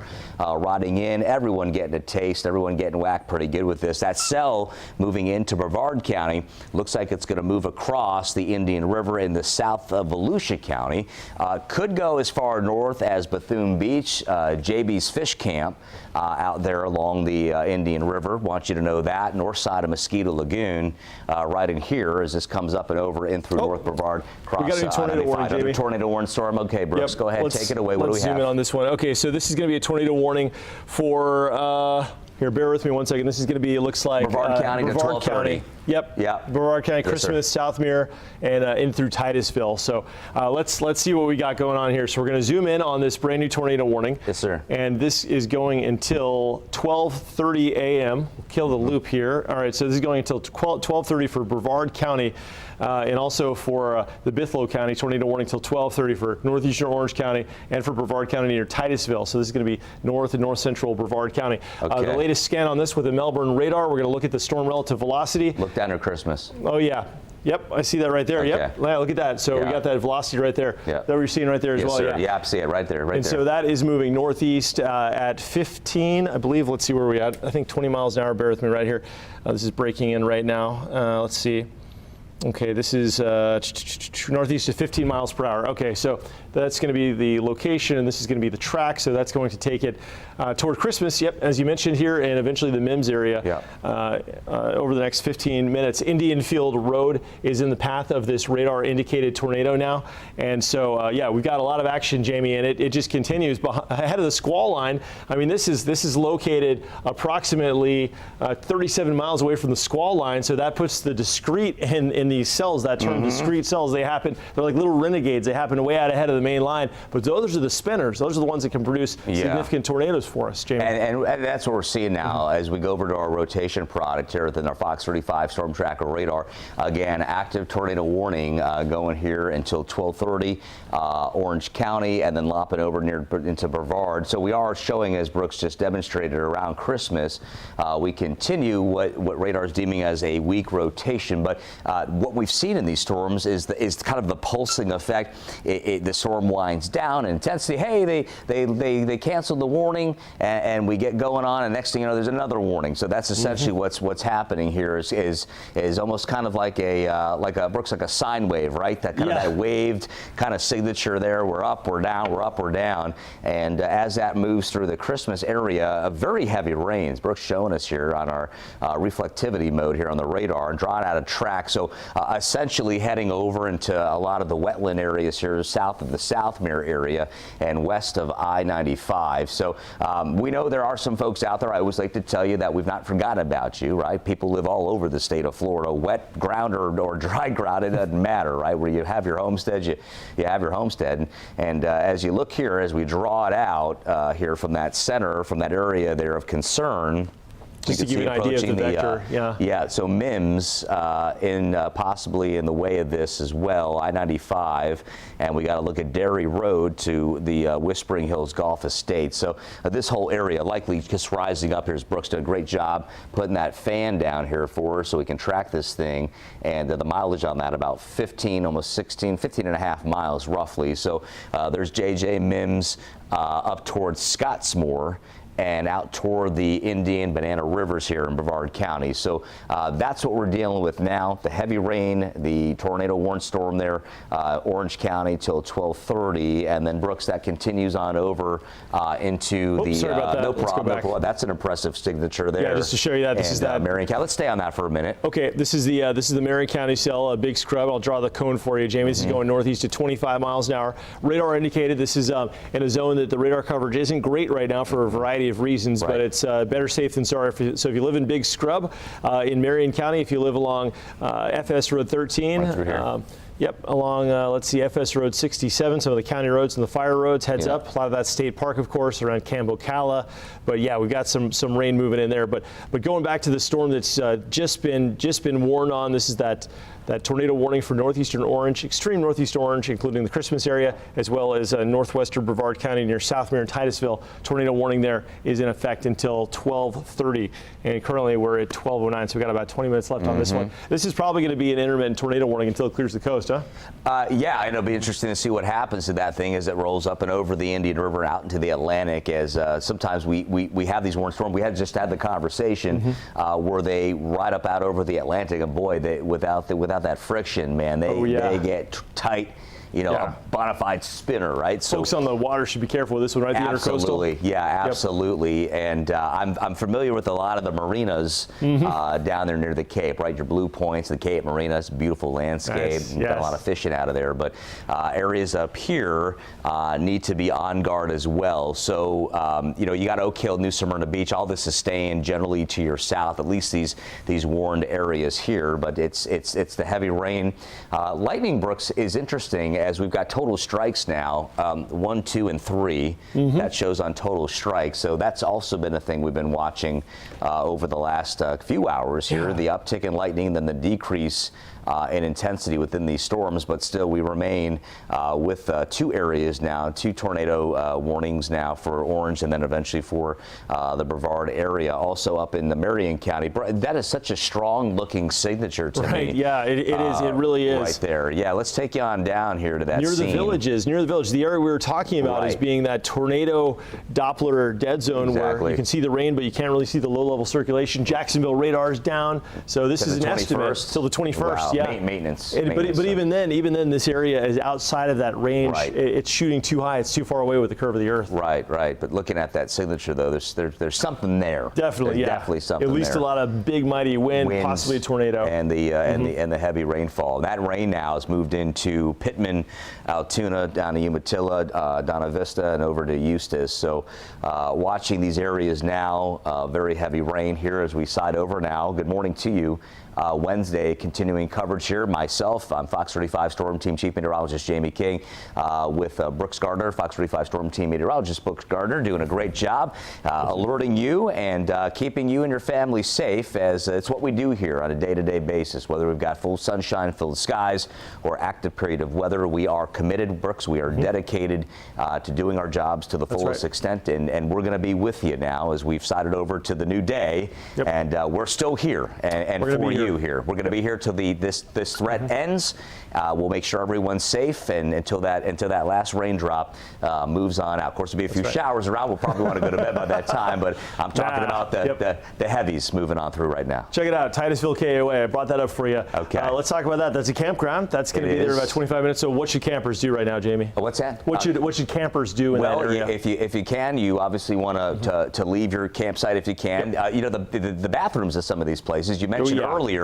riding in, everyone getting a taste, everyone getting whacked pretty good with this. That cell moving into Brevard County looks like it's going to move across the Indian River in the south of Volusia County. Could go as far north as Bethune Beach, JB's Fish Camp out there along the Indian River. Want you to know that. North side of Mosquito Lagoon, right in here as this comes up and over in through North Brevard. We got a tornado warning, Jamie. Tornado warning storm. Okay, Brooks, go ahead, take it away. What do we have? Let's zoom in on this one. Okay, so this is going to be a tornado warning for, here, bear with me one second. This is going to be, it looks like Brevard County to 12:30. Yep. Yeah. Brevard County, Yes, Christmas, Southmere, and in through Titusville. So let's see what we got going on here. So we're going to zoom in on this brand new tornado warning. Yes, sir. And this is going until 12:30 a.m. Kill the loop here. All right. So this is going until 12:30 for Brevard County. And also for the Bithlo County, tornado warning until 12:30 for northeastern Orange County and for Brevard County near Titusville. So this is going to be north and north central Brevard County. Okay. The latest scan on this with the Melbourne radar, we're going to look at the storm relative velocity. Look down at Christmas. Oh, yeah. Yep, I see that right there. Okay. Yep, yeah, look at that. So we got that velocity right there. Yeah. That we're seeing right there as Yes, well. sir. Yeah. Yeah, I see it right there. And so that is moving northeast at 15, I believe. Let's see where we're at. I think 20 miles an hour. Bear with me right here. This is breaking in right now. Let's see. Okay, this is northeast of 15 miles per hour. Okay, so that's going to be the location, and this is going to be the track. So that's going to take it toward Christmas. Yep, as you mentioned here, and eventually the Mims area. Over the next 15 minutes. Indian Field Road is in the path of this radar-indicated tornado now, and so yeah, we've got a lot of action, Jamie, and it just continues ahead of the squall line. I mean, this is located approximately 37 miles away from the squall line, so that puts the discrete in these cells. That term, discrete cells, they're like little renegades. They happen way out ahead of the main line, but those are the spinners. Those are the ones that can produce significant tornadoes for us, Jamie. And that's what we're seeing now as we go over to our rotation product here within our Fox 35 Storm Tracker radar. Again, active tornado warning going here until 12:30, Orange County, and then lopping over into Brevard. So we are showing, as Brooks just demonstrated, around Christmas, we continue what radar is deeming as a weak rotation. But what we've seen in these storms is kind of the pulsing effect. The storm winds down in intensity. Hey, they canceled the warning, and we get going on, and next thing you know, there's another warning. So that's essentially what's happening here is almost kind of like a Brooks, like a sine wave, right? That kind of that waved kind of signature there. We're up, we're down, we're up, we're down, and as that moves through the Christmas area, very heavy rains. Brooks showing us here on our reflectivity mode here on the radar, drawing out a track. So essentially heading over into a lot of the wetland areas here south of the Southmere area and west of I-95. So we know there are some folks out there. I always like to tell you that we've not forgotten about you, right? People live all over the state of Florida, wet ground or dry ground, it doesn't matter, right? Where you have your homestead, you have your homestead. And as you look here, as we draw it out here from that center, from that area there of concern, just to give you an idea of the vector, yeah. So Mims possibly in the way of this as well, I-95, and we got to look at Dairy Road to the Whispering Hills Golf Estate. So this whole area likely just rising up here. As Brooks did a great job putting that fan down here for us so we can track this thing, and the mileage on that about 15, almost 15 and a half miles roughly. So there's JJ Mims up towards Scottsmore and out toward the Indian Banana Rivers here in Brevard County. So that's what we're dealing with now. The heavy rain, the tornado warning storm there, Orange County till 12:30, and then Brooks, that continues on over into sorry about that. no Let's go problem. back. That's an impressive signature there. Yeah, just to show you that this is that Marion County. Let's stay on that for a minute. Okay, this is the Marion County cell, a big scrub. I'll draw the cone for you, Jamie. This is going northeast at 25 miles an hour. Radar indicated this is in a zone that the radar coverage isn't great right now for a variety of reasons, but it's better safe than sorry. So if you live in Big Scrub in Marion County, if you live along FS Road 13, right through here. Along, let's see, FS Road 67, some of the county roads and the fire roads, heads up. A lot of that state park, of course, around Cambo-Cala. But yeah, we've got some rain moving in there. But going back to the storm that's just been warned on, this is that tornado warning for northeastern Orange, extreme northeast Orange, including the Christmas area, as well as northwestern Brevard County near Southmere and Titusville. Tornado warning there is in effect until 12:30, and currently we're at 12:09, so we've got about 20 minutes left on this one. This is probably going to be an intermittent tornado warning until it clears the coast, huh? Yeah, and it'll be interesting to see what happens to that thing as it rolls up and over the Indian River out into the Atlantic. As sometimes we have these warning storms. We had just had the conversation where they ride up out over the Atlantic, and boy, without that friction, man, they get tight Yeah. a bona fide spinner, right? So folks on the water should be careful with this one, right? The intercoastal. Absolutely, yeah, absolutely. And I'm familiar with a lot of the marinas down there near the Cape, right? Your Blue Points, the Cape Marinas, beautiful landscape. Nice. We've got a lot of fishing out of there, but areas up here need to be on guard as well. So you got Oak Hill, New Smyrna Beach. All this is staying generally to your south, at least these warned areas here. But it's the heavy rain. Lightning, Brooks, is interesting as we've got total strikes now, 1, 2, and 3. That shows on total strikes. So that's also been a thing we've been watching over the last few hours here. The uptick in lightning, then the decrease in intensity within these storms, but still we remain with 2 areas now, 2 tornado warnings now for Orange and then eventually for the Brevard area. Also up in the Marion County. That is such a strong looking signature to me. Yeah, it is. It really is. Right there. Yeah, let's take you on down here to that near scene. the village. The area we were talking about is being that tornado Doppler dead zone where you can see the rain, but you can't really see the low level circulation. Jacksonville radar's down. So this is an estimate till the 21st. Wow. Yeah. Maintenance. But even then, this area is outside of that range. Right. It's shooting too high. It's too far away with the curve of the Earth. Right. But looking at that signature, though, there's something there. Definitely, Definitely something at least there. A lot of big, mighty winds, possibly a tornado. And the heavy rainfall. And that rain now has moved into Pittman, Altoona, down to Umatilla, Donna Vista, and over to Eustis. So watching these areas now, very heavy rain here as we side over now. Good morning to you. Wednesday, continuing coverage here. Myself, I'm Fox 35 Storm Team Chief Meteorologist Jamie King with Brooks Gardner, Fox 35 Storm Team Meteorologist Brooks Gardner, doing a great job alerting you and keeping you and your family safe, as it's what we do here on a day-to-day basis. Whether we've got full sunshine, filled skies, or active period of weather, we are committed, Brooks. We are dedicated to doing our jobs to the fullest extent, and we're going to be with you now as we've sided over to the new day, and we're still here and for you. Here. We're going to be here till this threat ends. We'll make sure everyone's safe, and until that last raindrop moves on out. Of course, there'll be a few showers around. We'll probably want to go to bed by that time, but I'm talking about the heavies moving on through right now. Check it out, Titusville KOA. I brought that up for you. Okay. Let's talk about that. That's a campground. That's going to be there in about 25 minutes. So what should campers do right now, Jamie? What's that? What should campers do in that area? If you can, you obviously want to leave your campsite if you can. The bathrooms of some of these places you mentioned earlier.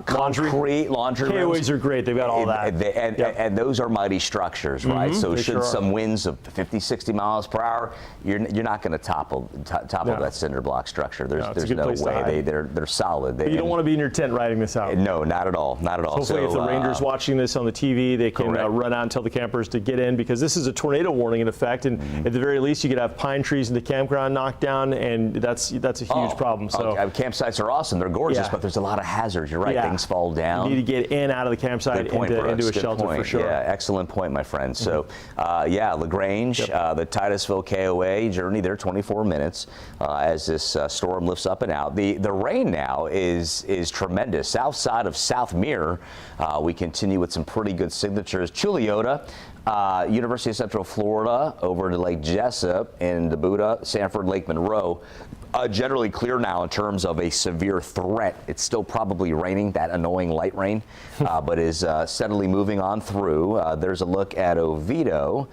Concrete, laundry rooms. KOAs are great. They've got all that. And those are mighty structures, right? So should some winds of 50, 60 miles per hour, you're not going to topple that cinder block structure. There's no way. They're solid. You don't want to be in your tent riding this out. No, not at all. Not at all. Hopefully, if the Rangers watching this on the TV, they can run out and tell the campers to get in, because this is a tornado warning in effect, and at the very least, you could have pine trees in the campground knocked down, and that's a huge problem. So campsites are awesome. They're gorgeous, but there's a lot of hazards. You're right. Things fall down. You need to get in, out of the campsite, into a shelter for sure. Yeah, excellent point, my friend. So, LaGrange, the Titusville KOA journey there, 24 minutes as this storm lifts up and out. The rain now is tremendous. South side of South Mirror, we continue with some pretty good signatures. Chuliota, University of Central Florida, over to Lake Jessup, and Buda, Sanford, Lake Monroe. Generally clear now in terms of a severe threat. It's still probably raining, that annoying light rain, but is steadily moving on through. There's a look at Oviedo.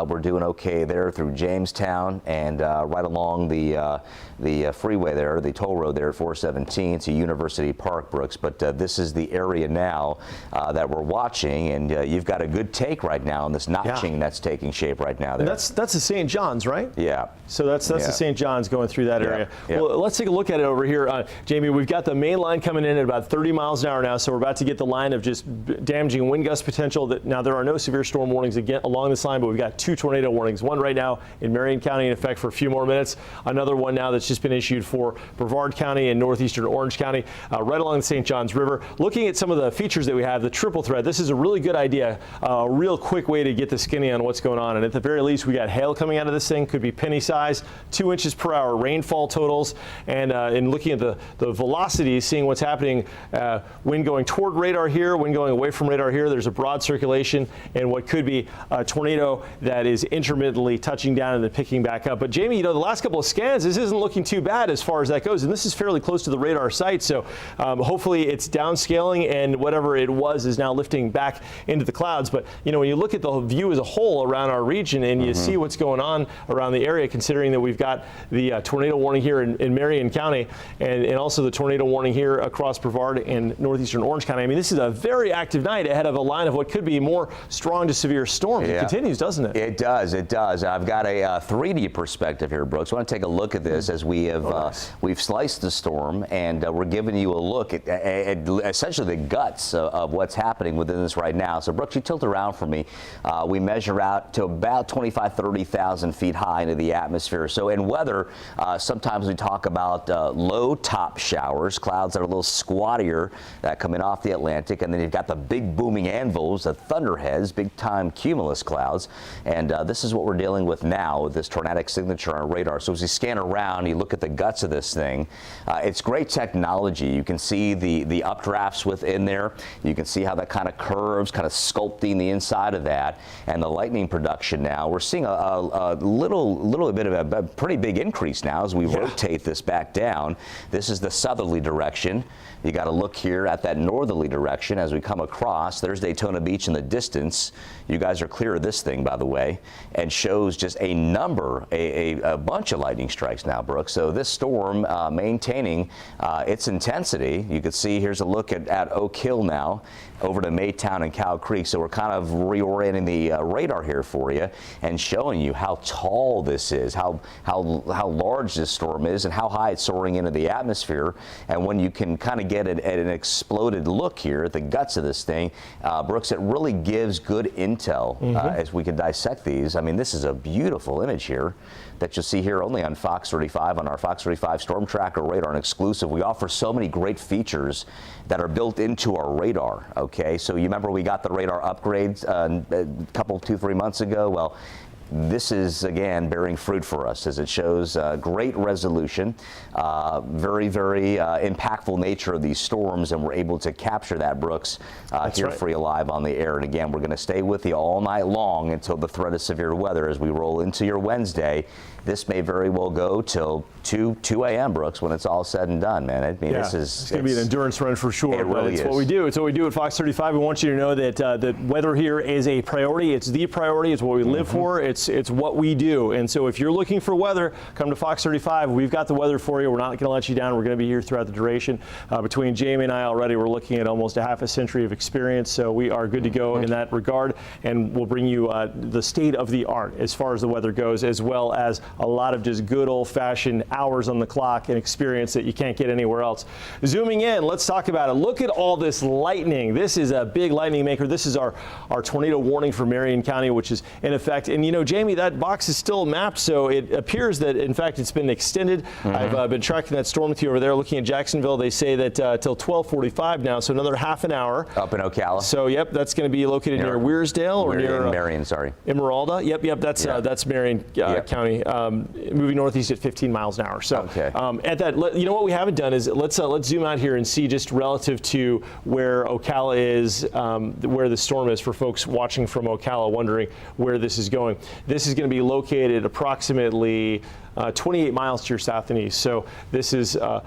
We're doing okay there through Jamestown and right along the freeway there, the toll road there at 417 to University Park, Brooks. But this is the area now that we're watching, and you've got a good take right now on this notching that's taking shape right now there. And that's the St. John's, right? Yeah. So that's the St. John's going through that area. Yeah. Well, let's take a look at it over here. Jamie, we've got the main line coming in at about 30 miles an hour now, so we're about to get the line of just damaging wind gust potential. Now, there are no severe storm warnings again along this line, but we've got 2 tornado warnings. One right now in Marion County in effect for a few more minutes. Another one now that's just been issued for Brevard County and northeastern Orange County, right along the St. Johns River. Looking at some of the features that we have, the triple threat, this is a really good idea, a real quick way to get the skinny on what's going on. And at the very least, we got hail coming out of this thing, could be penny size, 2 inches per hour rainfall. rainfall totals and in looking at the velocity, seeing what's happening, wind going toward radar here, wind going away from radar here. There's a broad circulation and what could be a tornado that is intermittently touching down and then picking back up. But Jamie, the last couple of scans, this isn't looking too bad as far as that goes, and this is fairly close to the radar site. So hopefully it's downscaling and whatever it was is now lifting back into the clouds. But when you look at the view as a whole around our region and you see what's going on around the area, considering that we've got the tornado warning here in Marion County and also the tornado warning here across Brevard and northeastern Orange County. I mean, this is a very active night ahead of a line of what could be more strong to severe storms. Yeah. It continues, doesn't it? It does. It does. I've got a 3D perspective here, Brooks. I want to take a look at this as we have we've sliced the storm, and we're giving you a look at essentially the guts of what's happening within this right now. So, Brooks, you tilt around for me. We measure out to about 30,000 feet high into the atmosphere. So in weather, sometimes we talk about low top showers, clouds that are a little squattier that come in off the Atlantic, and then you've got the big booming anvils, the thunderheads, big time cumulus clouds, and this is what we're dealing with now with this tornadic signature on our radar. So as you scan around, you look at the guts of this thing. It's great technology. You can see the updrafts within there. You can see how that kind of curves, kind of sculpting the inside of that, and the lightning production now. We're seeing a little bit of a pretty big increase now as we rotate this back down. This is the southerly direction. You got to look here at that northerly direction as we come across. There's Daytona Beach in the distance. You guys are clear of this thing, by the way, and shows just a bunch of lightning strikes now, Brooks. So this storm maintaining its intensity. You can see here's a look at Oak Hill now over to Maytown and Cow Creek. So we're kind of reorienting the radar here for you and showing you how tall this is, how large this storm is, and how high it's soaring into the atmosphere. And when you can kind of get an exploded look here at the guts of this thing, Brooks, it really gives good intel as we can dissect these. I mean, this is a beautiful image here that you'll see here only on Fox 35, on our Fox 35 Storm Tracker radar, an exclusive. We offer so many great features that are built into our radar, okay? So you remember we got the radar upgrades a couple, 2-3 months ago? Well, this is, again, bearing fruit for us as it shows great resolution, very, very impactful nature of these storms, and we're able to capture that, Brooks, here for you live on the air. And again, we're going to stay with you all night long until the threat of severe weather as we roll into your Wednesday. This may very well go till 2 a.m., Brooks, when it's all said and done, man. I mean, it's going to be an endurance run for sure. It really is. It's what we do. It's what we do at Fox 35. We want you to know that the weather here is a priority. It's the priority. It's what we live for. It's what we do. And so if you're looking for weather, come to Fox 35. We've got the weather for you. We're not going to let you down. We're going to be here throughout the duration. Between Jamie and I already, we're looking at almost a half a century of experience. So we are good to go in that regard. And we'll bring you the state of the art as far as the weather goes, as well as a lot of just good old-fashioned hours on the clock and experience that you can't get anywhere else. Zooming in, let's talk about it. Look at all this lightning. This is a big lightning maker. This is our tornado warning for Marion County, which is in effect. And Jamie, that box is still mapped, so it appears that, in fact, it's been extended. I've been tracking that storm with you over there, looking at Jacksonville. They say that till 12:45 now, so another half an hour. Up in Ocala. So, yep, that's going to be located near Wearsdale or near Marion, sorry. Emeralda. Yep, that's Marion County. Moving northeast at 15 miles an hour. So at that, what we haven't done is let's zoom out here and see just relative to where Ocala is, where the storm is for folks watching from Ocala, wondering where this is going. This is going to be located approximately 28 miles to your south and east. So this is a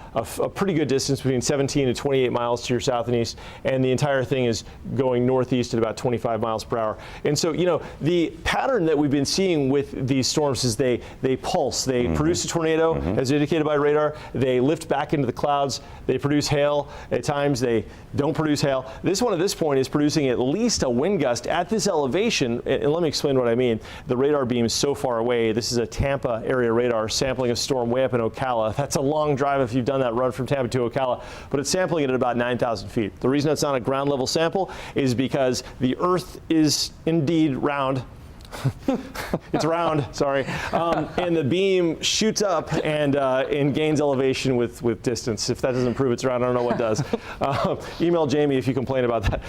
pretty good distance, between 17 and 28 miles to your south and east, and the entire thing is going northeast at about 25 miles per hour. And so, the pattern that we've been seeing with these storms is they pulse. They produce a tornado, as indicated by radar. They lift back into the clouds. They produce hail. At times, they don't produce hail. This one at this point is producing at least a wind gust at this elevation. And let me explain what I mean. The radar beam is so far away. This is a Tampa area radar sampling a storm way up in Ocala. That's a long drive if you've done that run from Tampa to Ocala, but it's sampling it at about 9,000 feet. The reason it's not a ground level sample is because the Earth is indeed round. It's round, sorry. And the beam shoots up and gains elevation with distance. If that doesn't prove it's round, I don't know what does. Email Jamie if you complain about that.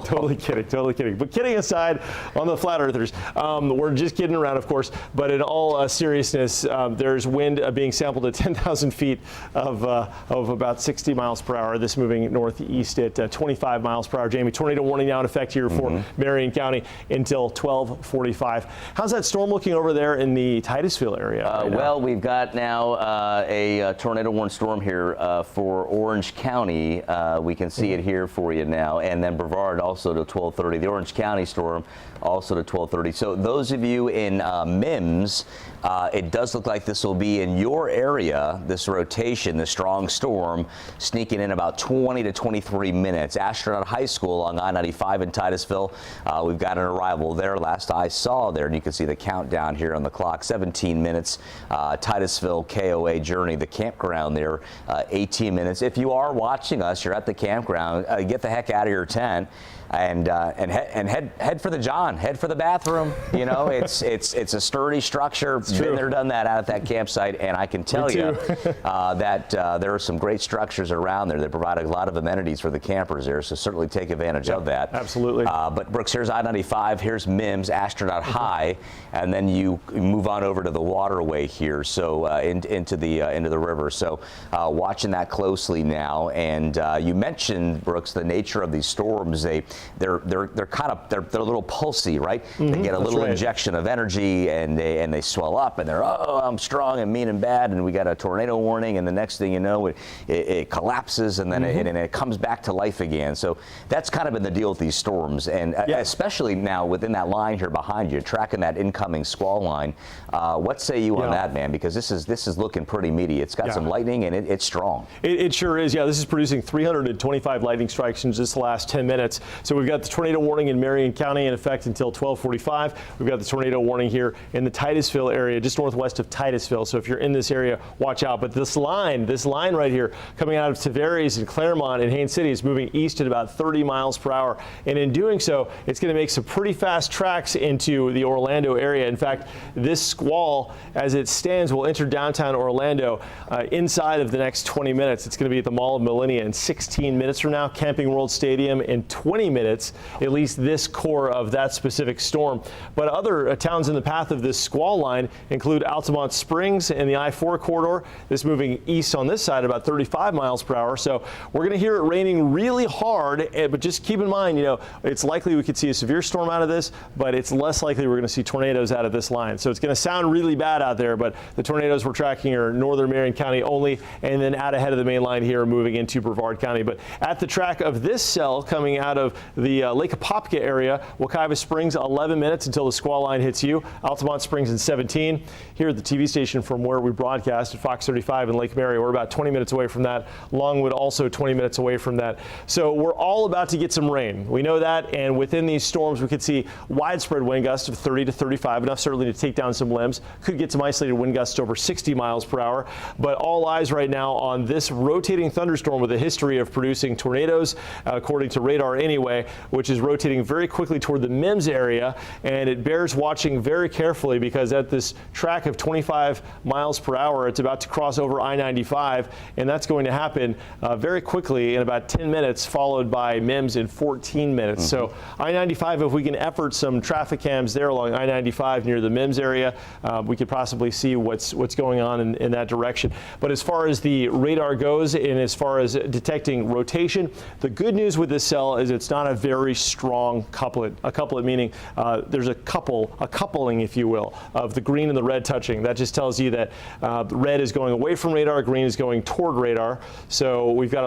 Totally kidding, totally kidding. But kidding aside, on the flat earthers, we're just kidding around, of course. But in all seriousness, there's wind being sampled at 10,000 feet of about 60 miles per hour. This moving northeast at 25 miles per hour. Jamie, tornado warning now in effect here for Marion County until 12:45. How's that storm looking over there in the Titusville area? Well, we've got now a tornado warning storm here for Orange County. We can see it here for you now, and then Brevard also to 12:30. The Orange County storm also to 12:30. So those of you in MIMS, it does look like this will be in your area, this rotation, the strong storm, sneaking in about 20 to 23 minutes. Astronaut High School along I-95 in Titusville, we've got an arrival there last I saw there, and you can see the countdown here on the clock, 17 minutes. Titusville KOA journey, the campground there, 18 minutes. If you are watching us, you're at the campground, get the heck out of your tent and head for the John, head for the bathroom. You know, it's a sturdy structure. Been there, done that out at that campsite, and I can tell you that there are some great structures around there that provide a lot of amenities for the campers there. So certainly take advantage of that. Absolutely. But Brooks, here's I-95, here's MIMS, Astronaut High, and then you move on over to the waterway here, so into the river. So watching that closely now, and you mentioned, Brooks, the nature of these storms. They're a little pulsy, right? They get a little injection of energy, and they swell up, and they're, oh, I'm strong and mean and bad, and we got a tornado warning, and the next thing you know, it collapses, and then it comes back to life again. So that's kind of been the deal with these storms, and especially now within that line here behind you, tracking that incoming squall line. What say you on that, man? Because this is looking pretty meaty. It's got some lightning, and it's strong. It sure is. Yeah, this is producing 325 lightning strikes in just the last 10 minutes. So we've got the tornado warning in Marion County in effect until 12:45. We've got the tornado warning here in the Titusville area, just northwest of Titusville. So if you're in this area, watch out. But this line right here, coming out of Tavares and Claremont and Haines City, is moving east at about 30 miles per hour. And in doing so, it's going to make some pretty fast tracks into the Orlando area. In fact, this squall, as it stands, will enter downtown Orlando inside of the next 20 minutes. It's going to be at the Mall of Millennia in 16 minutes from now, Camping World Stadium in 20 minutes, at least this core of that specific storm. But other towns in the path of this squall line include Altamont Springs and the I-4 corridor. This moving east on this side about 35 miles per hour. So we're going to hear it raining really hard, but just keep in mind, you know, it's likely we could see a severe storm out of this, but it's less likely we're going to see tornadoes out of this line. So it's going to sound really bad out there, but the tornadoes we're tracking are northern Marion County only, and then out ahead of the main line here, moving into Brevard County. But at the track of this cell coming out of the Lake Apopka area, Wekiva Springs, 11 minutes until the squall line hits you. Altamont Springs in 17. Here at the TV station from where we broadcast at Fox 35 in Lake Mary, we're about 20 minutes away from that. Longwood also 20 minutes away from that. So we're all about to get some rain. We know that, and within these storms, we could see widespread wind gusts of 30 to 35, enough certainly to take down some limbs. Could get some isolated wind gusts over 60 miles per hour. But all eyes right now on this rotating thunderstorm with a history of producing tornadoes, according to radar anyway, which is rotating very quickly toward the MIMS area, and it bears watching very carefully because at this track of 25 miles per hour, it's about to cross over I-95, and that's going to happen very quickly in about 10 minutes, followed by MIMS in 14 minutes. So I-95, if we can effort some traffic cams there along I-95 near the MIMS area, we could possibly see what's going on in that direction. But as far as the radar goes, and as far as detecting rotation, the good news with this cell is it's not a very strong couplet. A couplet meaning there's a coupling, if you will, of the green and the red touching. That just tells you that red is going away from radar, green is going toward radar. So we've got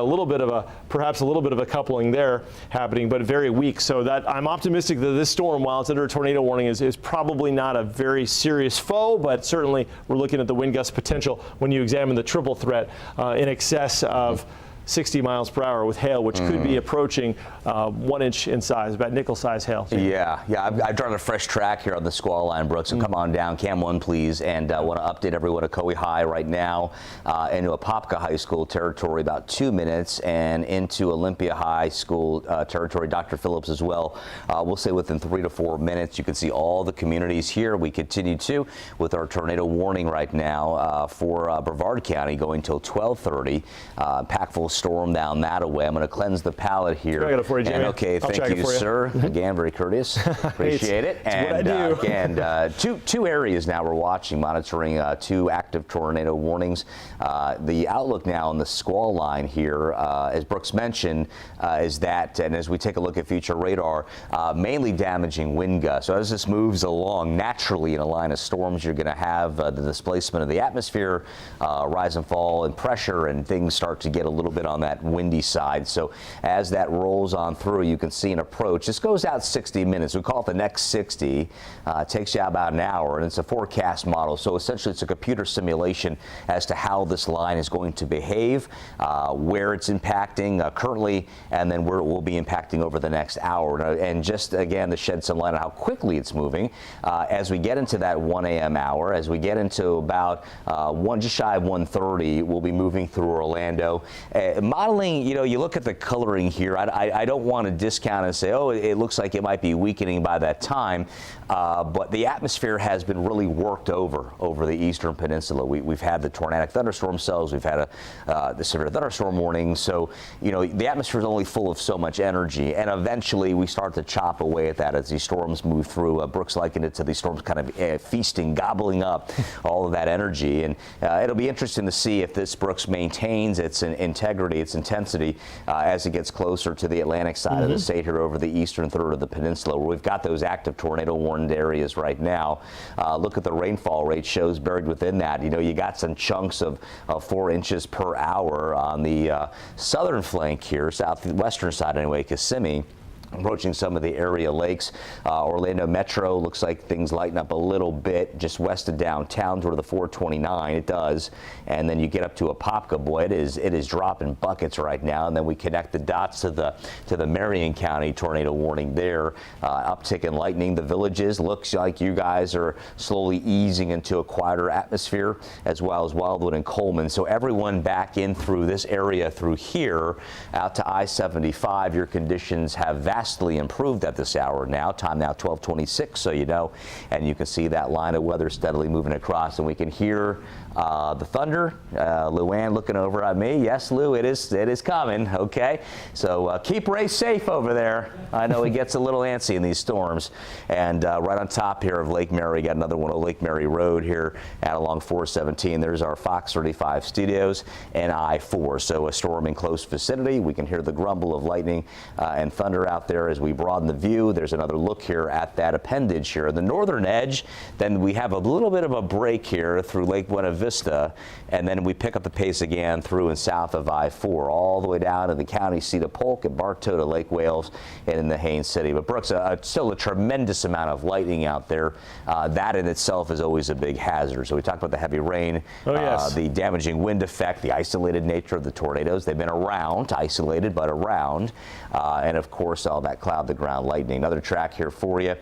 perhaps a little bit of a coupling there happening, but very weak. So that I'm optimistic that this storm, while it's under a tornado warning, is probably not a very serious foe, but certainly we're looking at the wind gust potential when you examine the triple threat in excess of 60 miles per hour with hail, which could be approaching 1 inch in size, about nickel-size hail. Yeah. I've drawn a fresh track here on the squall line, Brooks. So come on down, Cam 1, please. And I want to update everyone at Coe High right now into Apopka High School territory, about 2 minutes, and into Olympia High School territory, Dr. Phillips as well. We'll say within 3 to 4 minutes. You can see all the communities here. We continue to with our tornado warning right now for Brevard County going till 12:30. Impactful storm down that way. I'm going to cleanse the palette here. I got it for you, Jimmy. And okay, thank you, sir. Again, very courteous. Appreciate it. It's what I do. Two areas now we're watching, monitoring 2 active tornado warnings. The outlook now on the squall line here, as Brooks mentioned, is that, and as we take a look at future radar, mainly damaging wind gusts. So as this moves along naturally in a line of storms, you're going to have the displacement of the atmosphere, rise and fall in pressure, and things start to get a little bit on that windy side. So as that rolls on through, you can see an approach. This goes out 60 minutes. We call it the next 60. It takes you about an hour, and it's a forecast model. So essentially, it's a computer simulation as to how this line is going to behave, where it's impacting currently, and then where it will be impacting over the next hour. And just again, to shed some light on how quickly it's moving, as we get into that 1 a.m. hour, as we get into about just shy of 1:30, we'll be moving through Orlando. Modeling, you look at the coloring here. I don't want to discount and say, oh, it looks like it might be weakening by that time, but the atmosphere has been really worked over the eastern peninsula. We've had the tornadic thunderstorm cells. We've had the severe thunderstorm warning. So, the atmosphere is only full of so much energy, and eventually we start to chop away at that as these storms move through. Brooks likened it to these storms kind of feasting, gobbling up all of that energy. And it'll be interesting to see if this, Brooks, maintains its integrity, its intensity, as it gets closer to the Atlantic side of the state here over the eastern third of the peninsula, where we've got those active tornado warned areas right now. Look at the rainfall rate shows buried within that. You got some chunks of 4 inches per hour on the southern flank here, southwestern side anyway, Kissimmee, approaching some of the area lakes. Orlando Metro looks like things lighten up a little bit just west of downtown toward the 429. It does. And then you get up to Apopka. Boy, it is dropping buckets right now. And then we connect the dots to the Marion County tornado warning there. Uptick in lightning. The Villages looks like you guys are slowly easing into a quieter atmosphere, as well as Wildwood and Coleman. So everyone back in through this area through here out to I-75, your conditions have vastly improved at this hour now. Time now 12:26, so and you can see that line of weather steadily moving across, and we can hear the thunder. Luann looking over at me. Yes, Lou, it is coming. Okay, so keep Ray safe over there. I know he gets a little antsy in these storms. And right on top here of Lake Mary, got another one of Lake Mary Road here at along 417. There's our Fox 35 studios and I-4. So a storm in close vicinity. We can hear the grumble of lightning and thunder out there as we broaden the view. There's another look here at that appendage here. The northern edge, then we have a little bit of a break here through Lake Buena Vista, and then we pick up the pace again through and south of I-4, all the way down to the county seat of Polk at Bartow to Lake Wales and in the Haines City. But Brooks, still a tremendous amount of lightning out there. That in itself is always a big hazard. So we talked about the heavy rain, the damaging wind effect, the isolated nature of the tornadoes. They've been around, isolated, but around. And of course, all that cloud to ground lightning. Another track here for you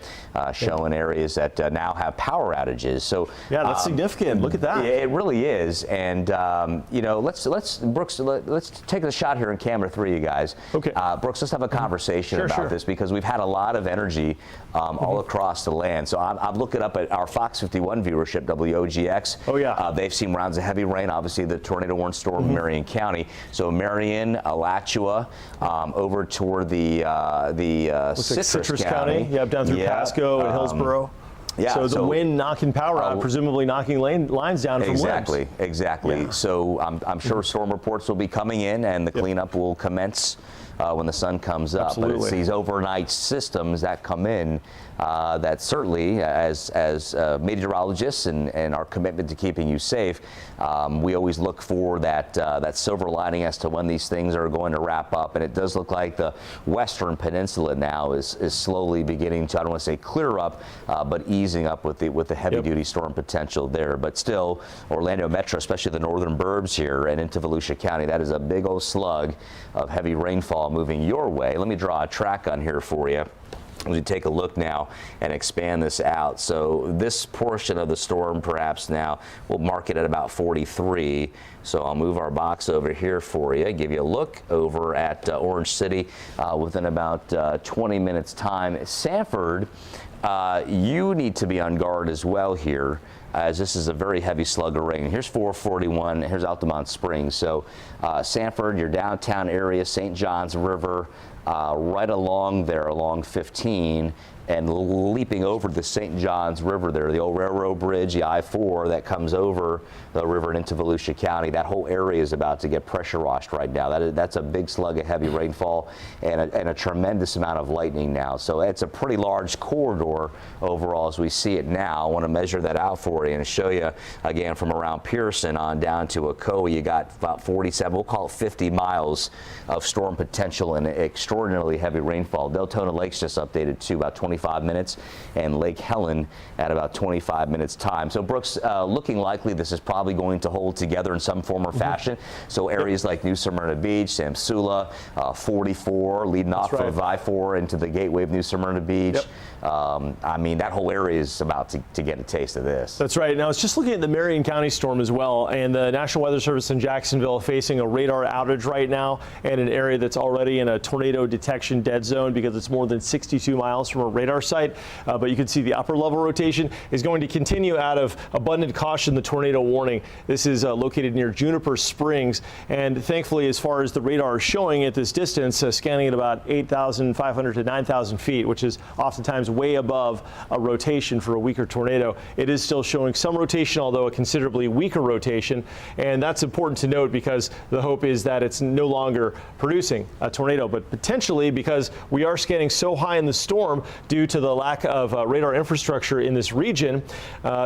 showing areas that now have power outages. So yeah, that's significant. Look at that. It really is. And Brooks, let's take a shot here in camera 3, you guys. Okay. Brooks, let's have a conversation about this, because we've had a lot of energy all across the land. So I'm looking up at our Fox 51 viewership, WOGX. Oh yeah. They've seen rounds of heavy rain. Obviously, the tornado warned storm in Marion County. So Marion, Alachua, over toward the Citrus County. Yeah, down through Pasco and Hillsborough. Yeah, so the wind knocking power out, presumably knocking lines down from winds. Exactly. Yeah. So I'm sure storm reports will be coming in, and the cleanup will commence when the sun comes up. Absolutely. But it's these overnight systems that come in that certainly, as meteorologists and our commitment to keeping you safe, we always look for that silver lining as to when these things are going to wrap up. And it does look like the western peninsula now is slowly beginning to, I don't want to say clear up, but easing up with the heavy-duty storm potential there. But still, Orlando Metro, especially the northern burbs here and into Volusia County, that is a big old slug of heavy rainfall moving your way. Let me draw a track on here for you. As we take a look now and expand this out. So this portion of the storm perhaps now we'll mark it at about 43. So I'll move our box over here for you, give you a look over at Orange City within about 20 minutes time. Sanford, you need to be on guard as well here, as this is a very heavy slug of rain. Here's 441, here's Altamont Springs. So Sanford, your downtown area, St. Johns River, right along there, along 15, and leaping over the St. Johns River there, the old railroad bridge, the I-4 that comes over the river and into Volusia County. That whole area is about to get pressure washed right now. That's a big slug of heavy rainfall and a tremendous amount of lightning now. So it's a pretty large corridor overall as we see it now. I want to measure that out for you and show you again from around Pearson on down to Ocoee. You got about 47, we'll call it 50 miles of storm potential and extraordinarily heavy rainfall. Deltona Lake's just updated to about 25 minutes, and Lake Helen at about 25 minutes time. So Brooks, looking likely this is probably going to hold together in some form or fashion. So areas like New Smyrna Beach, Samsula, 44, leading off of I-4 into the gateway of New Smyrna Beach. I mean, that whole area is about to get a taste of this. That's right. Now, it's just looking at the Marion County storm as well, and the National Weather Service in Jacksonville facing a radar outage right now, and an area that's already in a tornado detection dead zone because it's more than 62 miles from a radar site. But you can see the upper level rotation is going to continue out of abundant caution, the tornado warning. This is located near Juniper Springs, and thankfully, as far as the radar is showing at this distance, scanning at about 8,500 to 9,000 feet, which is oftentimes way above a rotation for a weaker tornado. It is still showing some rotation, although a considerably weaker rotation, and that's important to note because the hope is that it's no longer producing a tornado, but potentially because we are scanning so high in the storm due to the lack of radar infrastructure in this region.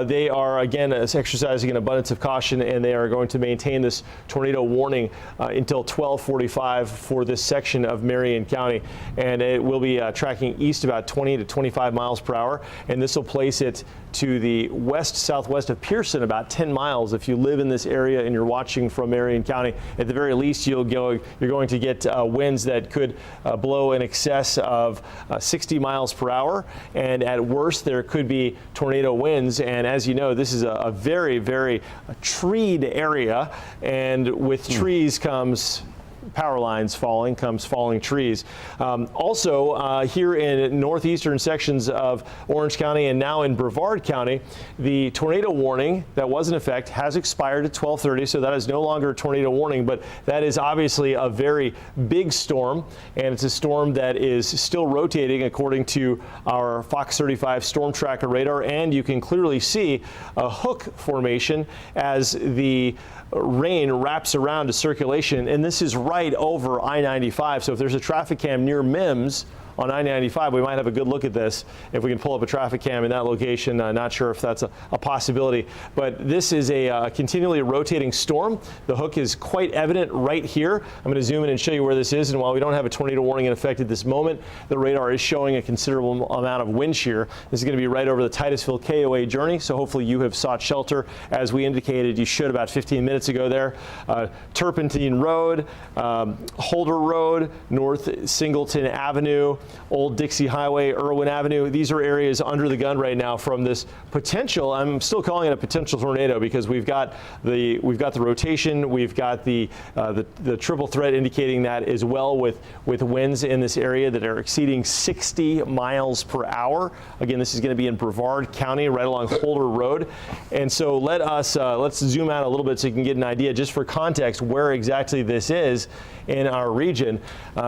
They are again exercising an abundance of caution, and they are going to maintain this tornado warning until 12:45 for this section of Marion County, and it will be tracking east about 20 to 25 miles per hour, and this will place it to the west-southwest of Pearson, about 10 miles. If you live in this area and you're watching from Marion County, at the very least you're going to get winds that could blow in excess of 60 miles per hour, and at worst there could be tornado winds. And as you know, this is a very, very treed area, and with trees comes power lines falling, comes falling trees. Also, here in northeastern sections of Orange County and now in Brevard County, the tornado warning that was in effect has expired at 12:30, so that is no longer a tornado warning, but that is obviously a very big storm, and it's a storm that is still rotating according to our Fox 35 storm tracker radar, and you can clearly see a hook formation as the rain wraps around to circulation, and this is right over I-95. So if there's a traffic cam near MIMS on I-95, we might have a good look at this if we can pull up a traffic cam in that location. Not sure if that's a possibility, but this is a continually rotating storm. The hook is quite evident right here. I'm going to zoom in and show you where this is, and while we don't have a tornado warning in effect at this moment, the radar is showing a considerable amount of wind shear. This is going to be right over the Titusville KOA journey, so hopefully you have sought shelter, as we indicated you should about 15 minutes ago there. Turpentine Road, Holder Road, North Singleton Avenue, Old Dixie Highway, Irwin Avenue. These are areas under the gun right now from this potential. I'm still calling it a potential tornado because we've got the rotation, we've got the triple threat indicating that as well, with winds in this area that are exceeding 60 miles per hour. Again, this is going to be in Brevard County, right along Holder Road. And so let's zoom out a little bit so you can get an idea, just for context, where exactly this is in our region.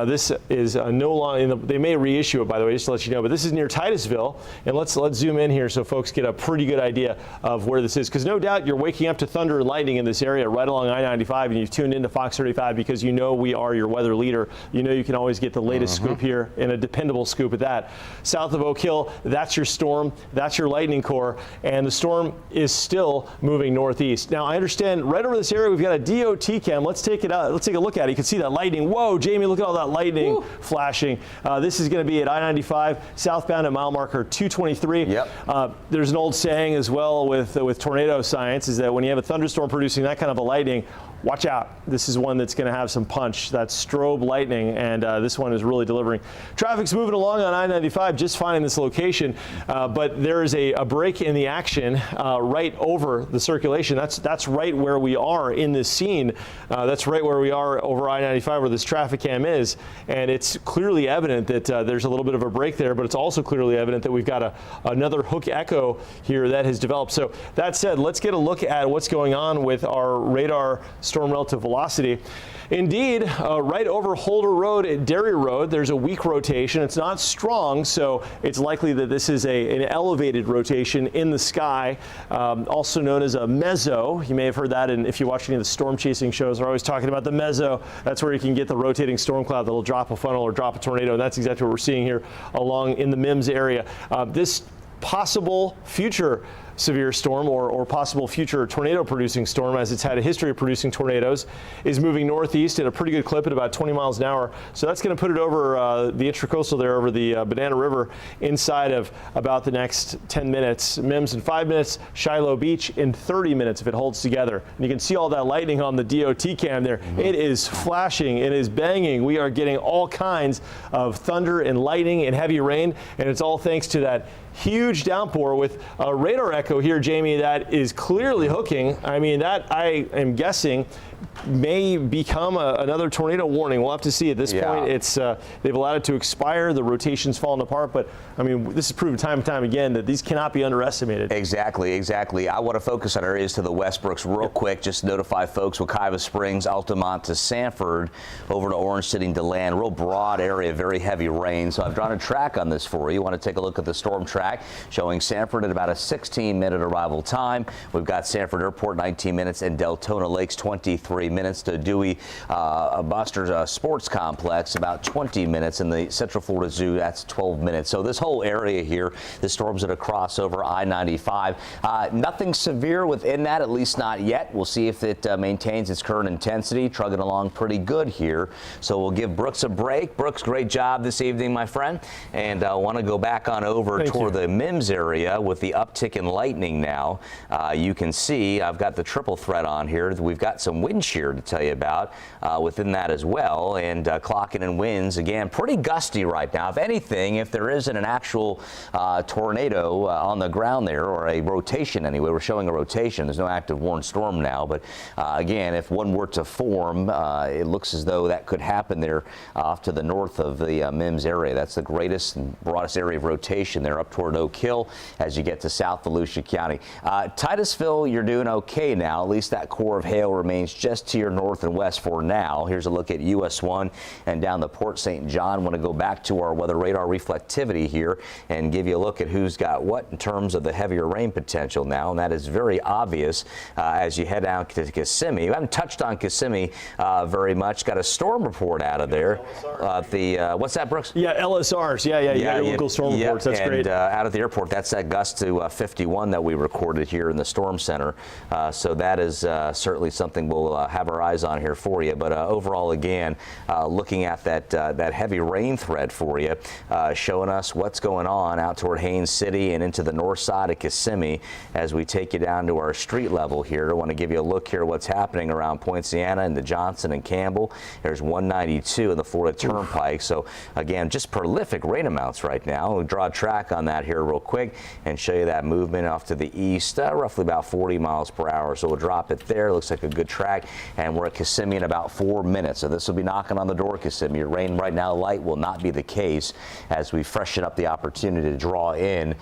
This is no longer, they may reissue it, by the way, just to let you know. But this is near Titusville, and let's zoom in here so folks get a pretty good idea of where this is. Because no doubt you're waking up to thunder and lightning in this area right along I-95, and you've tuned into Fox 35 because you know we are your weather leader. You know you can always get the latest scoop here, and a dependable scoop at that. South of Oak Hill, that's your storm, that's your lightning core, and the storm is still moving northeast. Now I understand right over this area we've got a DOT cam. Let's take it out. Let's take a look at it. You can see that lightning. Whoa, Jamie, look at all that lightning flashing. This is going to be at I-95 southbound at mile marker 223. Yep. There's an old saying as well with tornado science is that when you have a thunderstorm producing that kind of a lightning, watch out. This is one that's going to have some punch. That's strobe lightning, and this one is really delivering. Traffic's moving along on I-95, just fine in this location, but there is a break in the action right over the circulation. That's right where we are in this scene. That's right where we are over I-95 where this traffic cam is, and it's clearly evident that there's a little bit of a break there, but it's also clearly evident that we've got another hook echo here that has developed. So that said, let's get a look at what's going on with our radar storm relative velocity. Indeed, right over Holder Road at Derry Road, there's a weak rotation. It's not strong, so it's likely that this is an elevated rotation in the sky, also known as a meso. You may have heard that, and if you watch any of the storm chasing shows, they're always talking about the meso. That's where you can get the rotating storm cloud that'll drop a funnel or drop a tornado, and that's exactly what we're seeing here along in the MIMS area. This possible future severe storm or possible future tornado producing storm, as it's had a history of producing tornadoes, is moving northeast at a pretty good clip at about 20 miles an hour. So that's going to put it over the intracoastal there over the Banana River inside of about the next 10 minutes. MIMS in 5 minutes, Shiloh Beach in 30 minutes if it holds together. And you can see all that lightning on the DOT cam there. It is flashing, it is banging. We are getting all kinds of thunder and lightning and heavy rain, and it's all thanks to that huge downpour with a radar echo here, Jamie, that is clearly hooking. I mean, that I am guessing may become another tornado warning. We'll have to see. At this point, it's they've allowed it to expire. The rotation's fallen apart, but I mean, this is proven time and time again that these cannot be underestimated. Exactly. I want to focus on areas to the west, Brooks, real quick. Just notify folks: Wekiva Springs, Altamont to Sanford, over to Orange City and DeLand. Real broad area, very heavy rain. So I've drawn a track on this for you. You want to take a look at the storm track showing Sanford at about a 16-minute arrival time. We've got Sanford Airport 19 minutes and Deltona Lakes 23 minutes to Dewey Buster's Sports Complex about 20 minutes, and the Central Florida Zoo, that's 12 minutes. So this whole area here, the storm's at a crossover I-95. Nothing severe within that, at least not yet. We'll see if it maintains its current intensity, trugging along pretty good here. So we'll give Brooks a break. Brooks, great job this evening, my friend. And I want to go back on over toward the MIMS area with the uptick in lightning now. You can see I've got the triple threat on here. We've got some wind shear to tell you about within that as well, and clocking in winds again pretty gusty right now. If anything, if there isn't an actual tornado on the ground there, or a rotation anyway, we're showing a rotation. There's no active warned storm now, but again, if one were to form, it looks as though that could happen there off to the north of the MIMS area. That's the greatest and broadest area of rotation there up toward Oak Hill as you get to South Volusia County. Titusville, you're doing okay now. At least that core of hail remains just to your north and west for now. Here's a look at US 1 and down the Port St. John. Want to go back to our weather radar reflectivity here and give you a look at who's got what in terms of the heavier rain potential now, and that is very obvious as you head out to Kissimmee. We haven't touched on Kissimmee very much. Got a storm report out of there. What's that, Brooks? Yeah, LSRs. Yeah, you got your local storm reports. That's great. Out of the airport, that's that gust to 51 that we recorded here in the storm center. So that is certainly something we'll have our eyes on here for you. But overall, again, looking at that heavy rain thread for you, showing us what's going on out toward Haines City and into the north side of Kissimmee as we take you down to our street level here. I want to give you a look here what's happening around Poinciana and the Johnson and Campbell. There's 192 in the Florida Turnpike. So again, just prolific rain amounts right now. We'll draw a track on that here real quick and show you that movement off to the east, roughly about 40 miles per hour. So we'll drop it there. Looks like a good track. and we're at Kissimmee in about 4 minutes. So this will be knocking on the door, Kissimmee. Your rain right now light will not be the case as we freshen up the opportunity to draw in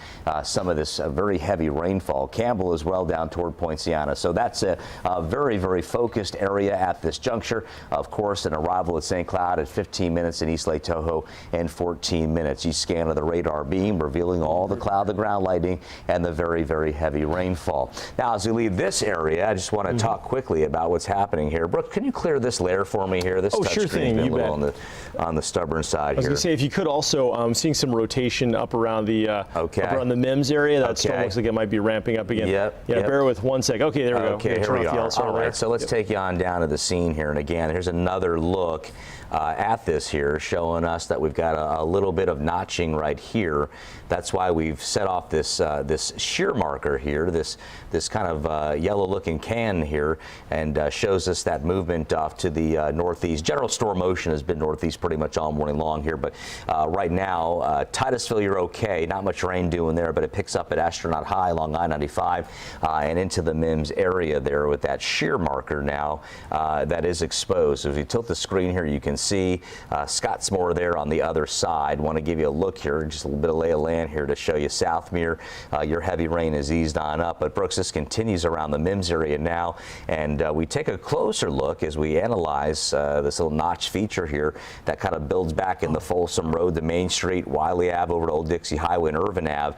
some of this very heavy rainfall. Campbell as well down toward Poinciana. So that's a very, very focused area at this juncture. Of course, an arrival at St. Cloud at 15 minutes in East Lake Tahoe in 14 minutes. Each scan of the radar beam revealing all the cloud-to-ground lightning and the very, very heavy rainfall. Now, as we leave this area, I just want to talk quickly about what's happening here. Brooke, can you clear this layer for me here? This sure thing. been a you little bet. on the stubborn side I was here. going to say, if you could also, seeing some rotation up around the up around the MIMS area. That storm looks like it might be ramping up again. Yep. Bear with 1 sec. Okay, there we go. Okay, here we are. All right, so let's Yep. take you on down to the scene here. And again, here's another look at this here, showing us that we've got a little bit of notching right here. That's why we've set off this this shear marker here, this kind of yellow-looking can here, and shows us that movement off to the northeast. General storm motion has been northeast pretty much all morning long here, but right now, Titusville, you're okay. Not much rain doing there, but it picks up at Astronaut High along I-95 and into the MIMS area there with that shear marker now that is exposed. So if you tilt the screen here, you can see Scottsmore there on the other side. Want to give you a look here, just a little bit of lay of land here to show you Southmere. Your heavy rain has eased on up, but Brooks, this continues around the MIMS area now, and we take a closer look as we analyze this little notch feature here that kind of builds back in the Folsom Road to Main Street, Wiley Ave over to Old Dixie Highway and Irvin Ave.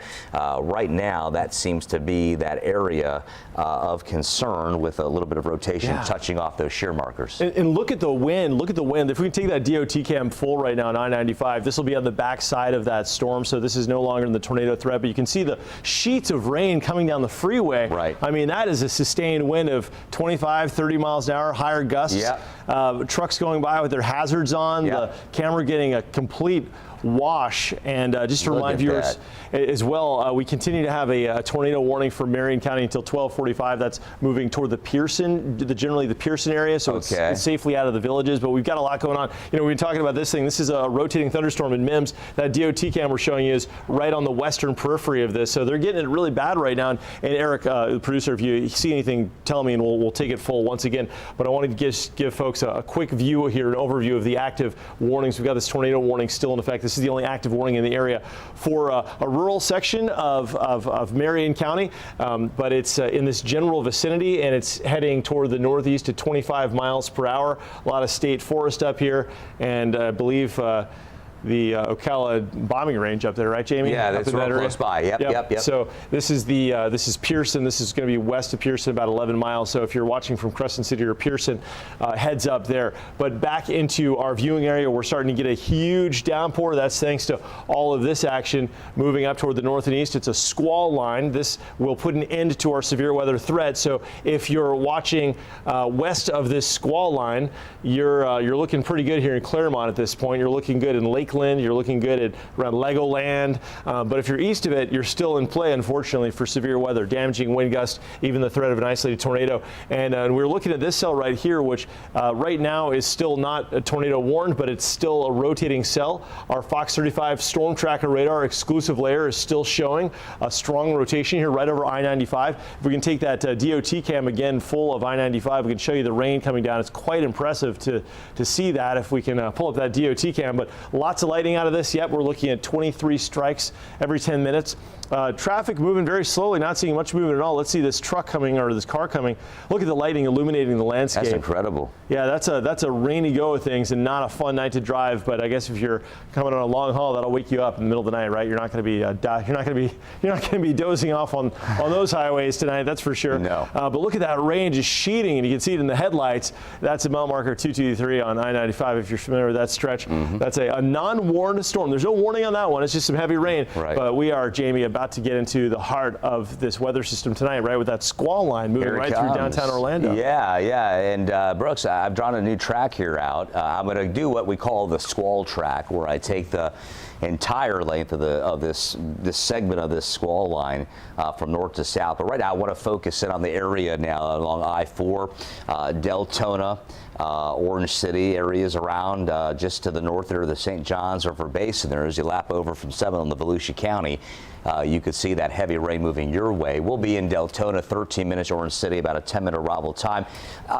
Right now, that seems to be that area of concern with a little bit of rotation touching off those shear markers. And look at the wind. Look at the wind. If we can take that DOT cam full right now on I-95, this will be on the back side of that storm, so this is no longer in the tornado threat, but you can see the sheets of rain coming down the freeway. Right. I mean, that is a sustained wind of 25, 30 miles an hour, higher gusts. Yeah. Trucks going by with their hazards on, the camera getting a complete wash. And just to remind viewers as well, we continue to have a tornado warning for Marion County until 12:45. That's moving toward the Pearson, generally the Pearson area, so it's safely out of the villages. But we've got a lot going on. You know, we've been talking about this thing. This is a rotating thunderstorm in MIMS. That DOT cam we're showing you is right on the western periphery of this, so they're getting it really bad right now. And Eric, the producer, if you see anything, tell me, and we'll take it full once again. But I wanted to give folks a quick view here, an overview of the active warnings. We've got this tornado warning still in effect. This is the only active warning in the area for a rural section of Marion County, but it's in this general vicinity, and it's heading toward the northeast at 25 miles per hour. A lot of state forest up here, and I believe the Ocala bombing range up there, right, Jamie? Yeah, that's real close by. Yep. So this is this is Pearson. This is going to be west of Pearson, about 11 miles. So if you're watching from Crescent City or Pearson, heads up there. But back into our viewing area, we're starting to get a huge downpour. That's thanks to all of this action moving up toward the north and east. It's a squall line. This will put an end to our severe weather threat. So if you're watching west of this squall line, you're looking pretty good here in Claremont at this point. You're looking good in Lakeland. You're looking good at around Legoland. But if you're east of it, you're still in play, unfortunately, for severe weather, damaging wind gusts, even the threat of an isolated tornado. And we're looking at this cell right here, which right now is still not a tornado warned, but it's still a rotating cell. Our Fox 35 storm tracker radar exclusive layer is still showing a strong rotation here right over I-95. If we can take that DOT cam again full of I-95, we can show you the rain coming down. It's quite impressive to see that if we can pull up that DOT cam. But lots of lighting out of this. Yep, we're looking at 23 strikes every 10 minutes. Traffic moving very slowly, not seeing much movement at all. Let's see this truck coming, or this car coming. Look at the lighting illuminating the landscape. That's incredible. Yeah, that's a rainy go of things and not a fun night to drive. But I guess if you're coming on a long haul, that'll wake you up in the middle of the night, right? You're not going to be dozing off on those highways tonight. That's for sure. No. But look at that rain just sheeting, and you can see it in the headlights. That's a mile marker 223 on I-95. If you're familiar with that stretch, that's a non-warned storm. There's no warning on that one. It's just some heavy rain. Right. But we are, Jamie, about to get into the heart of this weather system tonight, right, with that squall line moving right through downtown Orlando. Yeah. And Brooks, I've drawn a new track here out. I'm going to do what we call the squall track, where I take the entire length of this segment of this squall line from north to south. But right now I want to focus in on the area now along I-4, Deltona, Orange City areas around just to the north there of the St. Johns River Basin there. As you lap over from 7 on the Volusia County, you could see that heavy rain moving your way. We'll be in Deltona, 13 minutes, Orange City, about a 10-minute arrival time.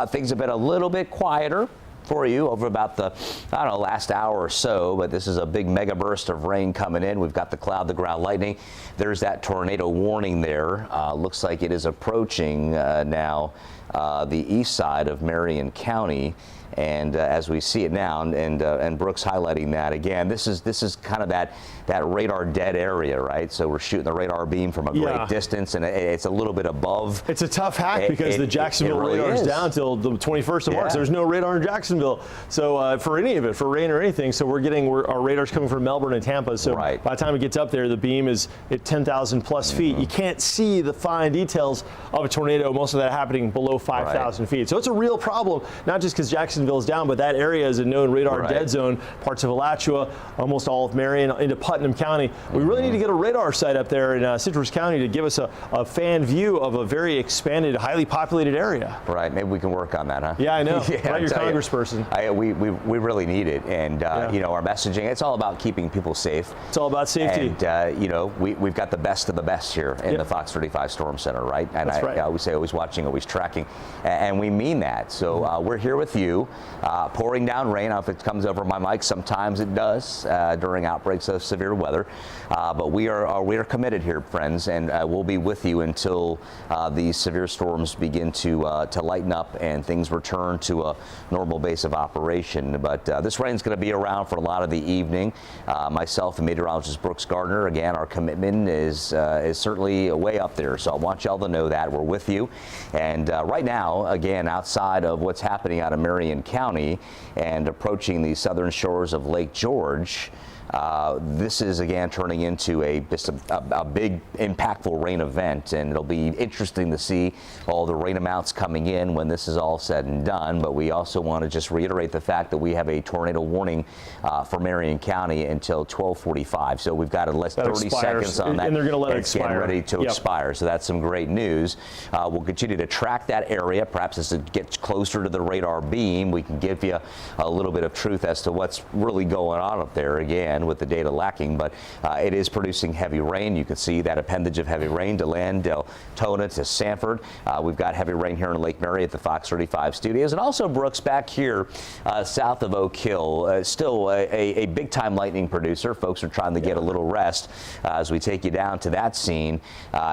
Things have been a little bit quieter for you over about the, I don't know, last hour or so, but this is a big mega burst of rain coming in. We've got the cloud to ground lightning. There's that tornado warning there. Looks like it is approaching now the east side of Marion County. And as we see it now, and Brooks highlighting that again, this is kind of that radar dead area, right? So we're shooting the radar beam from a great distance, and it's a little bit above. It's a tough hack because the Jacksonville really radar is down till the 21st of March. There's no radar in Jacksonville, so for any of it, for rain or anything. So our radar's coming from Melbourne and Tampa. So by the time it gets up there, the beam is at 10,000 plus feet. You can't see the fine details of a tornado. Most of that happening below 5,000 feet. So it's a real problem, not just because Jacksonville's down, but that area is a known radar dead zone. Parts of Alachua, almost all of Marion, into Putnam County. We really need to get a radar site up there in Citrus County to give us a fan view of a very expanded, highly populated area. Right, maybe we can work on that, huh? Yeah, I know. Right, your congressperson. We really need it, and you know, our messaging, it's all about keeping people safe. It's all about safety. And you know, we've got the best of the best here in the Fox 35 Storm Center, right? And I always say, always watching, always tracking, and we mean that. So we're here with you. Pouring down rain. If it comes over my mic, sometimes it does during outbreaks of severe weather. But we are committed here, friends, and we'll be with you until these severe storms begin to lighten up and things return to a normal base of operation. But this rain's going to be around for a lot of the evening. Myself and meteorologist Brooks Gardner, again, our commitment is certainly way up there. So I want y'all to know that we're with you. And right now, again, outside of what's happening out of Marion County and approaching the southern shores of Lake George, this is again turning into a big impactful rain event, and it'll be interesting to see all the rain amounts coming in when this is all said and done. But we also want to just reiterate the fact that we have a tornado warning for Marion County until 12:45. So we've got less 30 seconds on that, and they're going to let it expire. It's getting ready to expire. So that's some great news. We'll continue to track that area. Perhaps as it gets closer to the radar beam, we can give you a little bit of truth as to what's really going on up there again, with the data lacking, but it is producing heavy rain. You can see that appendage of heavy rain, DeLand, Deltona to Sanford. We've got heavy rain here in Lake Mary at the Fox 35 studios, and also Brooks back here south of Oak Hill. Still a big time lightning producer. Folks are trying to get a little rest as we take you down to that scene.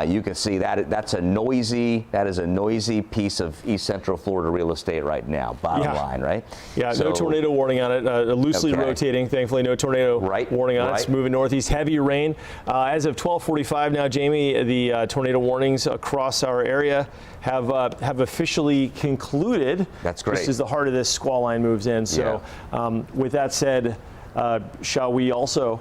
You can see that is a noisy piece of East Central Florida real estate right now. Bottom line, right? Yeah, so, no tornado warning on it. Loosely rotating. Thankfully, no tornado warning on it. It's moving northeast. Heavy rain. As of 12:45 now, Jamie, the tornado warnings across our area have officially concluded. That's great. Just as the heart of this squall line moves in. So, with that said, shall we also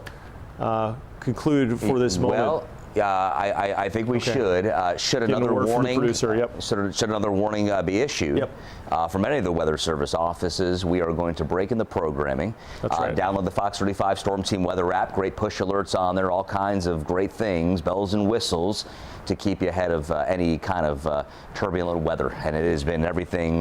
conclude for this moment? Well, I think we should. Should another warning? Should another warning be issued? From any of the Weather Service offices, we are going to break in the programming. Download the Fox 35 Storm Team Weather app. Great push alerts on there. All kinds of great things, bells and whistles, to keep you ahead of any kind of turbulent weather. And it has been everything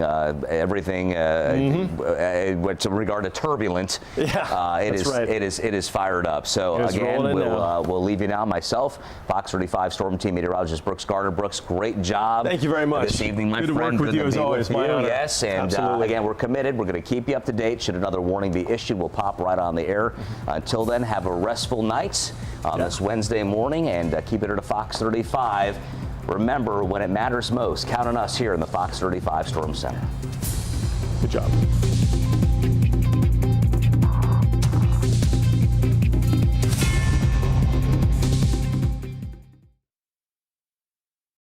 with regard to turbulent. It is fired up. So again, we'll leave you now. Myself, Fox 35 Storm Team meteorologist Brooks Gardner. Brooks, great job. Thank you very much this evening, my friend. Good to work with you as always. My honor. Yes, and again, we're committed. We're going to keep you up to date. Should another warning be issued, we'll pop right on the air. Until then, have a restful night on this Wednesday morning, and keep it at a Fox 35. Remember, when it matters most, count on us here in the Fox 35 Storm Center. Good job.